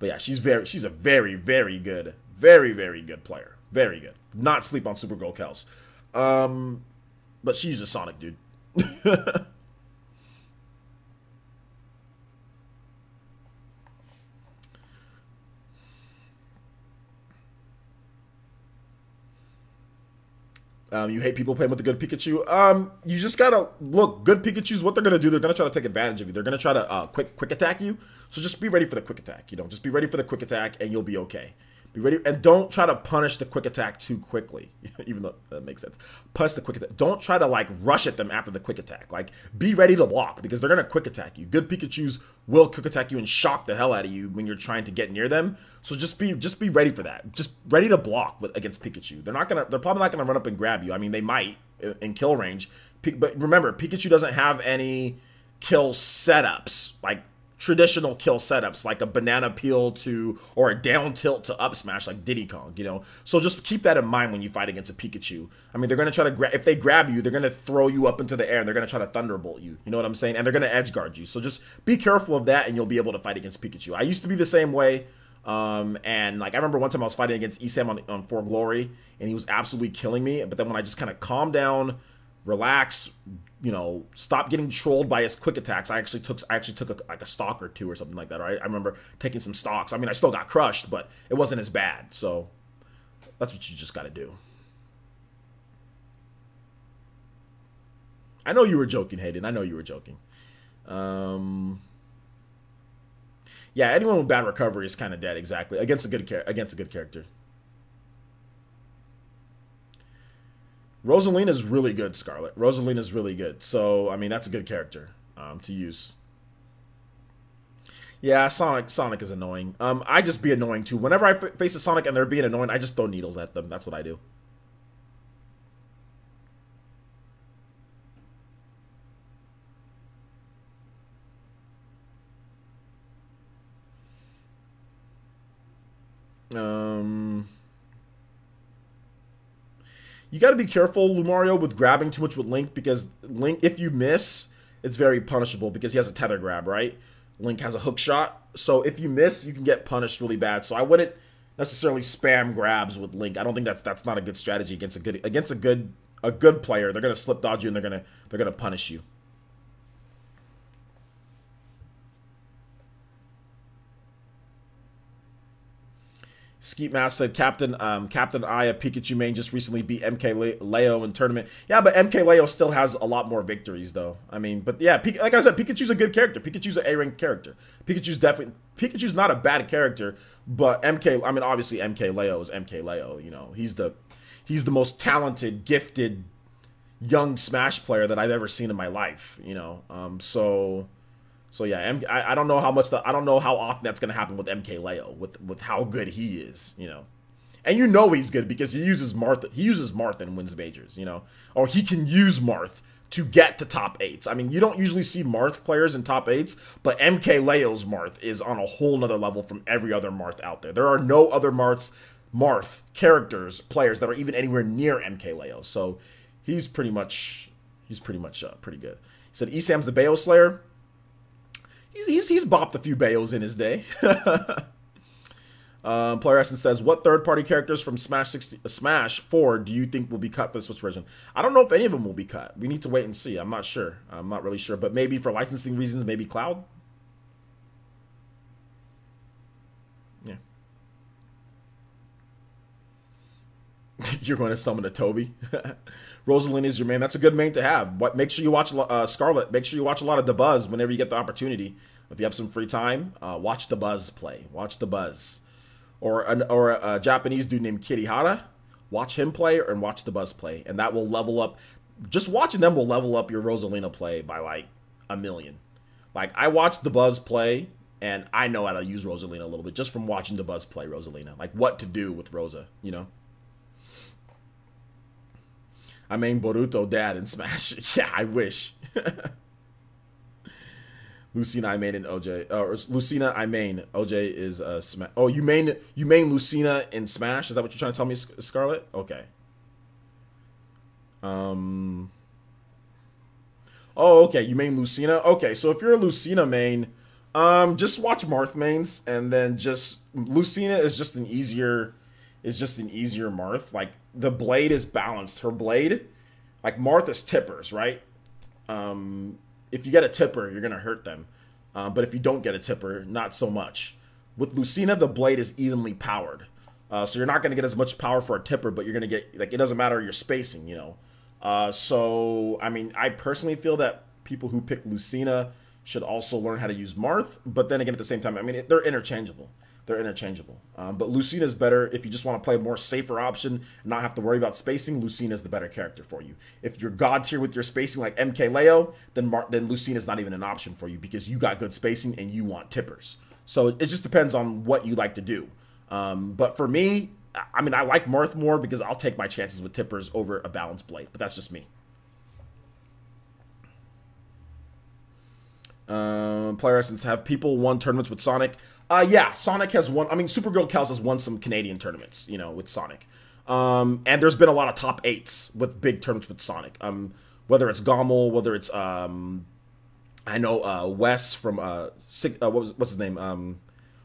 S1: yeah, she's a very good player. Very good. Not sleep on Supergirl Kells. But she's a Sonic, dude. You hate people playing with the good Pikachu. You just gotta look. Good Pikachu's what they're gonna do. They're gonna try to take advantage of you. They're gonna try to quick attack you. So just be ready for the quick attack. You know, just be ready for the quick attack, and you'll be okay. Be ready, and don't try to punish the quick attack too quickly. Even though that makes sense. Punish the quick attack. Don't try to like rush at them after the quick attack. Like be ready to block because they're gonna quick attack you. Good Pikachu's will quick attack you and shock the hell out of you when you're trying to get near them. So just be ready for that. Just ready to block against Pikachu. They're probably not gonna run up and grab you. I mean, they might in kill range, but remember, Pikachu doesn't have any kill setups like traditional kill setups like a banana peel to or a down tilt to up smash like Diddy Kong, you know. So just keep that in mind when you fight against a Pikachu. I mean, they're gonna try to if they grab you, they're gonna throw you up into the air and they're gonna try to thunderbolt you. You know what I'm saying? And they're gonna edge guard you. So just be careful of that, and you'll be able to fight against Pikachu. I used to be the same way. And like I remember one time I was fighting against Esam on For Glory, and he was absolutely killing me. But then when I just kind of calmed down, relax, you know, stop getting trolled by his quick attacks, I actually took a stock or two or something like that. Right? I remember taking some stocks. I mean, I still got crushed, but it wasn't as bad. So that's what you just got to do. I know you were joking, Hayden. I know you were joking. Yeah, anyone with bad recovery is kind of dead. Exactly against a good character. Rosalina's really good, Scarlet. Rosalina's really good. So I mean, that's a good character to use. Yeah, Sonic is annoying. I just be annoying too. Whenever I face a Sonic and they're being annoying, I just throw needles at them. That's what I do. You got to be careful, Lumario, with grabbing too much with Link, because Link, if you miss, it's very punishable because he has a tether grab, right? Link has a hook shot, so if you miss, you can get punished really bad. So I wouldn't necessarily spam grabs with Link. I don't think that's not a good strategy against a good player. They're gonna slip dodge you and they're gonna punish you. Skeet Mask said Captain Aya Pikachu main just recently beat MK Leo in tournament. Yeah, but MK Leo still has a lot more victories though. I mean, but yeah, like I said, Pikachu's a good character. Pikachu's an A-ranked character. Pikachu's not a bad character, but I mean, obviously MK Leo is MK Leo. You know, he's the most talented, gifted young Smash player that I've ever seen in my life. You know, So yeah, I don't know how often that's gonna happen with MK Leo with how good he is, you know, and you know he's good because he uses Marth. He uses Marth and wins majors, you know, or he can use Marth to get to top 8s. I mean, you don't usually see Marth players in top 8s, but MK Leo's Marth is on a whole nother level from every other Marth out there. There are no other Marth players that are even anywhere near MK Leo. So he's pretty much pretty good. He said Esam's the Bayo Slayer. He's bopped a few Bayos in his day. Player Essence says, what third-party characters from Smash 4 do you think will be cut for the Switch version? I don't know if any of them will be cut. We need to wait and see. I'm not sure. I'm not really sure. But maybe for licensing reasons, maybe Cloud? Yeah. You're going to summon a Toby? Rosalina is your main. That's a good main to have. Make sure you watch Scarlet. Make sure you watch a lot of The Buzz whenever you get the opportunity. If you have some free time, watch The Buzz play. Watch The Buzz. or a Japanese dude named Kirihara. Watch him play and watch the Buzz play, and that will level up. Just watching them will level up your Rosalina play by like a million. Like, I watched the Buzz play, and I know how to use Rosalina a little bit just from watching the Buzz play Rosalina. Like, what to do with Rosa, you know? I main Boruto dad in Smash. Yeah, I wish. Lucina, I main in OJ. Or Lucina, I main. OJ is Smash. Oh, you main Lucina in Smash? Is that what you're trying to tell me, Scarlet? Okay. Oh, okay. You main Lucina? Okay, so if you're a Lucina main, just watch Marth mains, and then just Lucina is just an easier Marth. Like, the blade is balanced. Her blade, like Marth is tippers, right? If you get a tipper, you're gonna hurt them. But if you don't get a tipper, not so much. With Lucina, the blade is evenly powered. So you're not gonna get as much power for a tipper, but you're gonna get, like, it doesn't matter your spacing, you know. So, I mean, I personally feel that people who pick Lucina should also learn how to use Marth, but then again, at the same time, I mean, they're interchangeable. They're interchangeable. But Lucina's better if you just want to play a more safer option and not have to worry about spacing. Lucina's the better character for you. If you're god tier with your spacing like MK Leo, then Lucina's not even an option for you because you got good spacing and you want tippers. So it just depends on what you like to do. But for me, I mean, I like Marth more because I'll take my chances with tippers over a balanced blade, but that's just me. Player Essence, have people won tournaments with Sonic? Yeah, Sonic has won. I mean, Supergirl Kels has won some Canadian tournaments, you know, with Sonic. And there's been a lot of top 8s with big tournaments with Sonic. Whether it's Gommel, whether it's I know Wes from what's his name?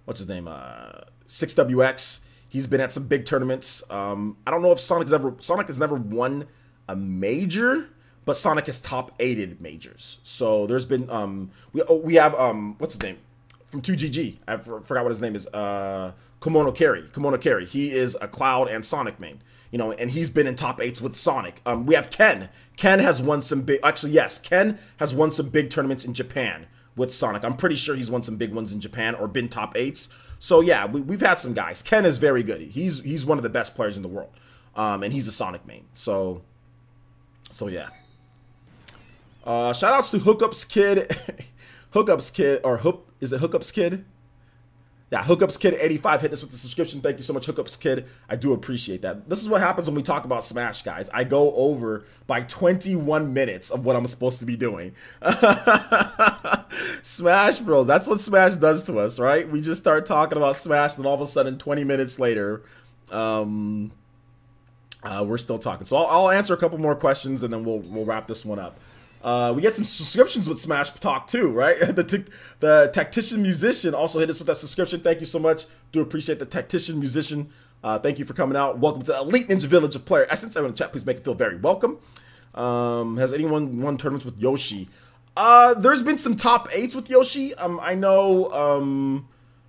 S1: 6WX. He's been at some big tournaments. I don't know if Sonic has never won a major, but Sonic has top 8'd majors. So there's been we have what's his name from 2GG? I forgot what his name is. Komono Carry. He is a Cloud and Sonic main. You know, and he's been in top 8s with Sonic. We have Ken. Ken has won some big. Actually, yes, Ken has won some big tournaments in Japan with Sonic. I'm pretty sure he's won some big ones in Japan or been top 8s. So yeah, we've had some guys. Ken is very good. He's one of the best players in the world, and he's a Sonic main. So yeah. Shout outs to Hookups Kid, is it Hookups Kid? Yeah, Hookups Kid 85 hitting us with the subscription. Thank you so much, Hookups Kid. I do appreciate that. This is what happens when we talk about Smash, guys. I go over by 21 minutes of what I'm supposed to be doing. Smash Bros. That's what Smash does to us, right? We just start talking about Smash, and all of a sudden, 20 minutes later, we're still talking. So I'll answer a couple more questions, and then we'll wrap this one up. We get some subscriptions with Smash Talk too, right? The Tactician Musician also hit us with that subscription. Thank you so much. Do appreciate the Tactician Musician. Thank you for coming out. Welcome to the Elite Ninja Village of Player Essence. Everyone in the chat, please make it feel very welcome. Has anyone won tournaments with Yoshi? There's been some top 8s with Yoshi. I know,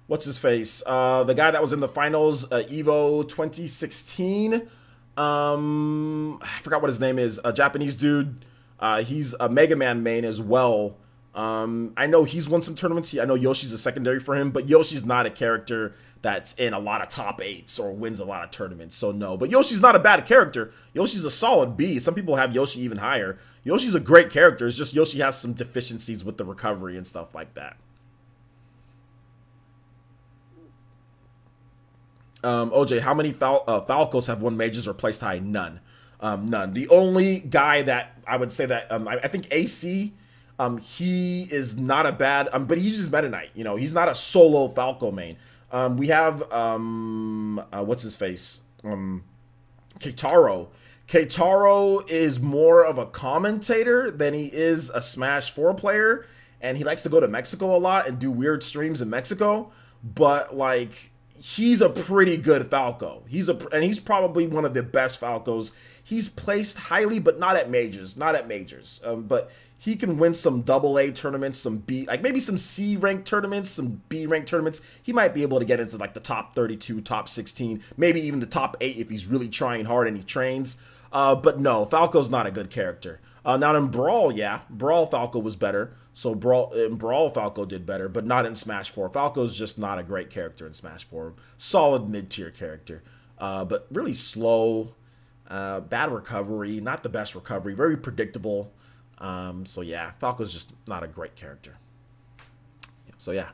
S1: what's his face? The guy that was in the finals, Evo 2016. I forgot what his name is. A Japanese dude. He's a Mega Man main as well. I know he's won some tournaments. I know Yoshi's a secondary for him, but Yoshi's not a character that's in a lot of top 8s or wins a lot of tournaments, so no. But Yoshi's not a bad character. Yoshi's a solid B. Some people have Yoshi even higher. Yoshi's a great character. It's just Yoshi has some deficiencies with the recovery and stuff like that. OJ, how many Falcos have won majors or placed high? None. None. The only guy that I would say that I think AC, he is not a bad, but he uses Meta Knight. You know, he's not a solo Falco main. We have what's his face? Keitaro. Keitaro is more of a commentator than he is a Smash 4 player, and he likes to go to Mexico a lot and do weird streams in Mexico. But like, he's a pretty good Falco. And he's probably one of the best Falcos. He's placed highly, but not at majors. Not at majors. But he can win some AA tournaments, some B, like maybe some C ranked tournaments, some B ranked tournaments. He might be able to get into like the top 32, top 16, maybe even the top 8 if he's really trying hard and he trains. But no, Falco's not a good character. Now in Brawl, yeah, Brawl Falco was better. So in Brawl, Falco did better, but not in Smash 4. Falco's just not a great character in Smash 4. Solid mid-tier character, but really slow, bad recovery, not the best recovery, very predictable. So yeah, Falco's just not a great character. So yeah.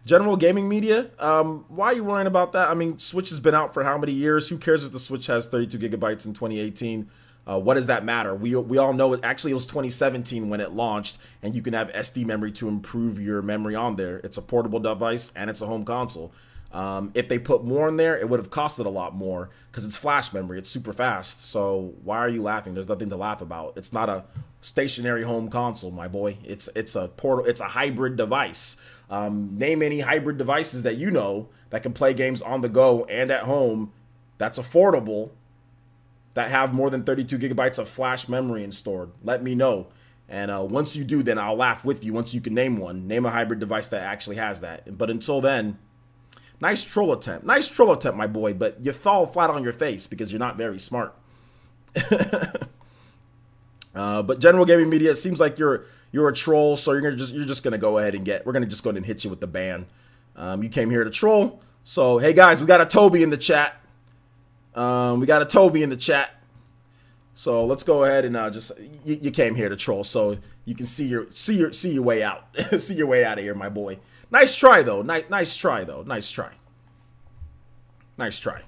S1: General gaming media, why are you worrying about that? I mean, Switch has been out for how many years? Who cares if the Switch has 32 gigabytes in 2018? What does that matter? We all know it. Actually, it was 2017 when it launched, and you can have SD memory to improve your memory on there. It's a portable device, and it's a home console. If they put more in there, it would have costed a lot more because it's flash memory. It's super fast. So why are you laughing? There's nothing to laugh about. It's not a stationary home console, my boy. It's a hybrid device. Name any hybrid devices that you know that can play games on the go and at home that's affordable, that have more than 32 gigabytes of flash memory stored. Let me know. And once you do, then I'll laugh with you. Once you can name one, name a hybrid device that actually has that. But until then, nice troll attempt. Nice troll attempt, my boy, but you fall flat on your face because you're not very smart. But general gaming media, it seems like you're a troll, so you're just gonna go ahead and we're gonna just go ahead and hit you with the ban. You came here to troll, so hey guys, we got a Toby in the chat. So let's go ahead and you came here to troll, so you can see your way out. See your way out of here, my boy. Nice try though. Nice try though. Nice try. Nice try.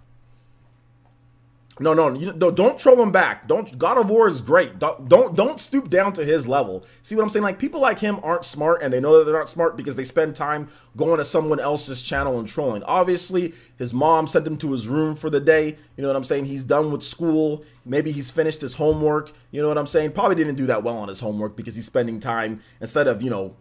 S1: No, don't troll him back. God of War is great. Don't stoop down to his level. See what I'm saying? Like, people like him aren't smart, and they know that they're not smart because they spend time going to someone else's channel and trolling. Obviously, his mom sent him to his room for the day. You know what I'm saying? He's done with school. Maybe he's finished his homework. You know what I'm saying? Probably didn't do that well on his homework because he's spending time, instead of, you know,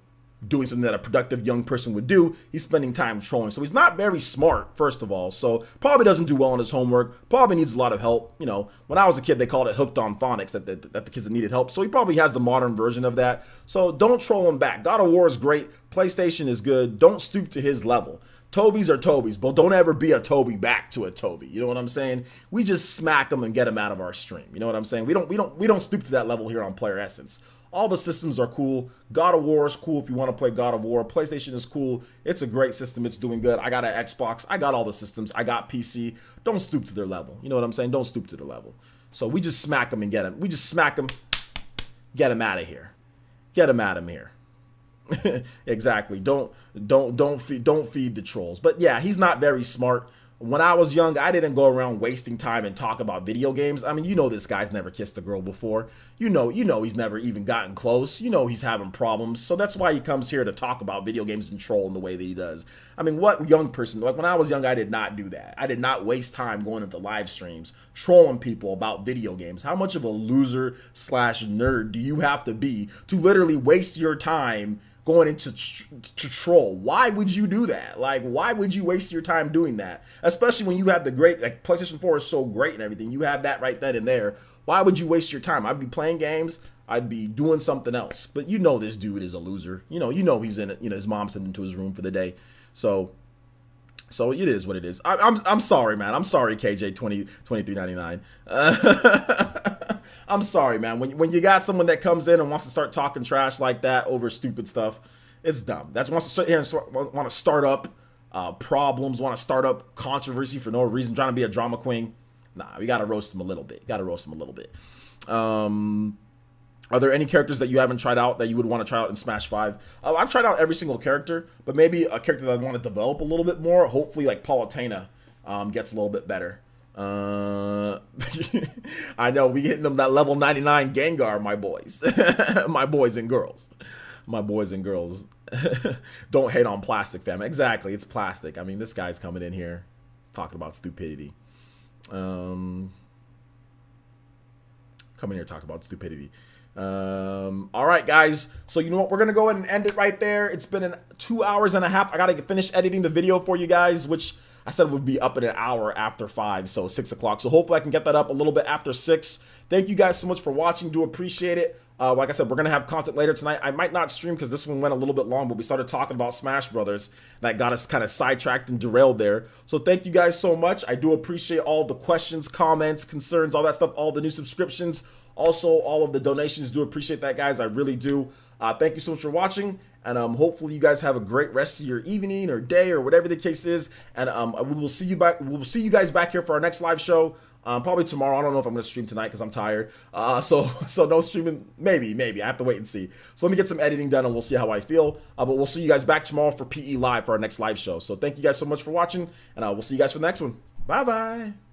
S1: doing something that a productive young person would do, he's spending time trolling. So he's not very smart, first of all. So probably doesn't do well on his homework. Probably needs a lot of help. You know, when I was a kid, they called it hooked on phonics, that the kids that needed help. So he probably has the modern version of that. So don't troll him back. God of War is great. PlayStation is good. Don't stoop to his level. Tobies are Tobies, but don't ever be a Toby back to a Toby. You know what I'm saying? We just smack them and get them out of our stream. You know what I'm saying? We don't stoop to that level here on Player Essence. All the systems are cool. God of War is cool if you want to play God of War. PlayStation is cool. It's a great system. It's doing good. I got an Xbox. I got all the systems. I got PC. Don't stoop to their level. You know what I'm saying? Don't stoop to their level. So we just smack them and get them. We just smack them, get them out of here. Get them out of here. Exactly. Don't feed the trolls. But yeah, he's not very smart. When I was young, I didn't go around wasting time and talk about video games. I mean, you know this guy's never kissed a girl before. You know he's never even gotten close. You know he's having problems. So that's why he comes here to talk about video games and troll in the way that he does. I mean, what young person, like when I was young, I did not do that. I did not waste time going into live streams, trolling people about video games. How much of a loser / nerd do you have to be to literally waste your time going into to troll? Why would you do that? Like, why would you waste your time doing that? Especially when you have the great, like, PlayStation 4 is so great and everything. You have that right then and there. Why would you waste your time? I'd be playing games. I'd be doing something else. But you know this dude is a loser. You know he's in it. You know, his mom sent him to his room for the day. So it is what it is. I'm sorry, man. I'm sorry, KJ 2399. I'm sorry, man. When you got someone that comes in and wants to start talking trash like that over stupid stuff, it's dumb. That wants to sit here and want to start up problems, want to start up controversy for no reason, trying to be a drama queen. Nah, we got to roast him a little bit. Are there any characters that you haven't tried out that you would want to try out in Smash 5? I've tried out every single character, but maybe a character that I want to develop a little bit more. Hopefully, like Palutena gets a little bit better. I know we hitting them that level 99 Gengar, my boys. My boys and girls. Don't hate on plastic, fam. Exactly, it's plastic. I mean, this guy's coming in here talking about stupidity. All right, guys, so you know what, we're gonna go ahead and end it right there. It's been 2 hours and a half. I gotta finish editing the video for you guys, which I said would be up in an hour after 5, so 6 o'clock. So hopefully I can get that up a little bit after 6. thank you guys so much for watching. Do appreciate it. Like I said, we're going to have content later tonight. I might not stream because this one went a little bit long, but we started talking about Smash Brothers. That got us kind of sidetracked and derailed there. So thank you guys so much. I do appreciate all the questions, comments, concerns, all that stuff, all the new subscriptions. Also, all of the donations. Do appreciate that, guys. I really do. Thank you so much for watching. And hopefully you guys have a great rest of your evening or day or whatever the case is. And we will see you back. We'll see you guys back here for our next live show. Probably tomorrow. I don't know if I'm going to stream tonight because I'm tired. So no streaming. Maybe. I have to wait and see. So let me get some editing done and we'll see how I feel. But we'll see you guys back tomorrow for PE Live for our next live show. So thank you guys so much for watching. And we'll see you guys for the next one. Bye-bye.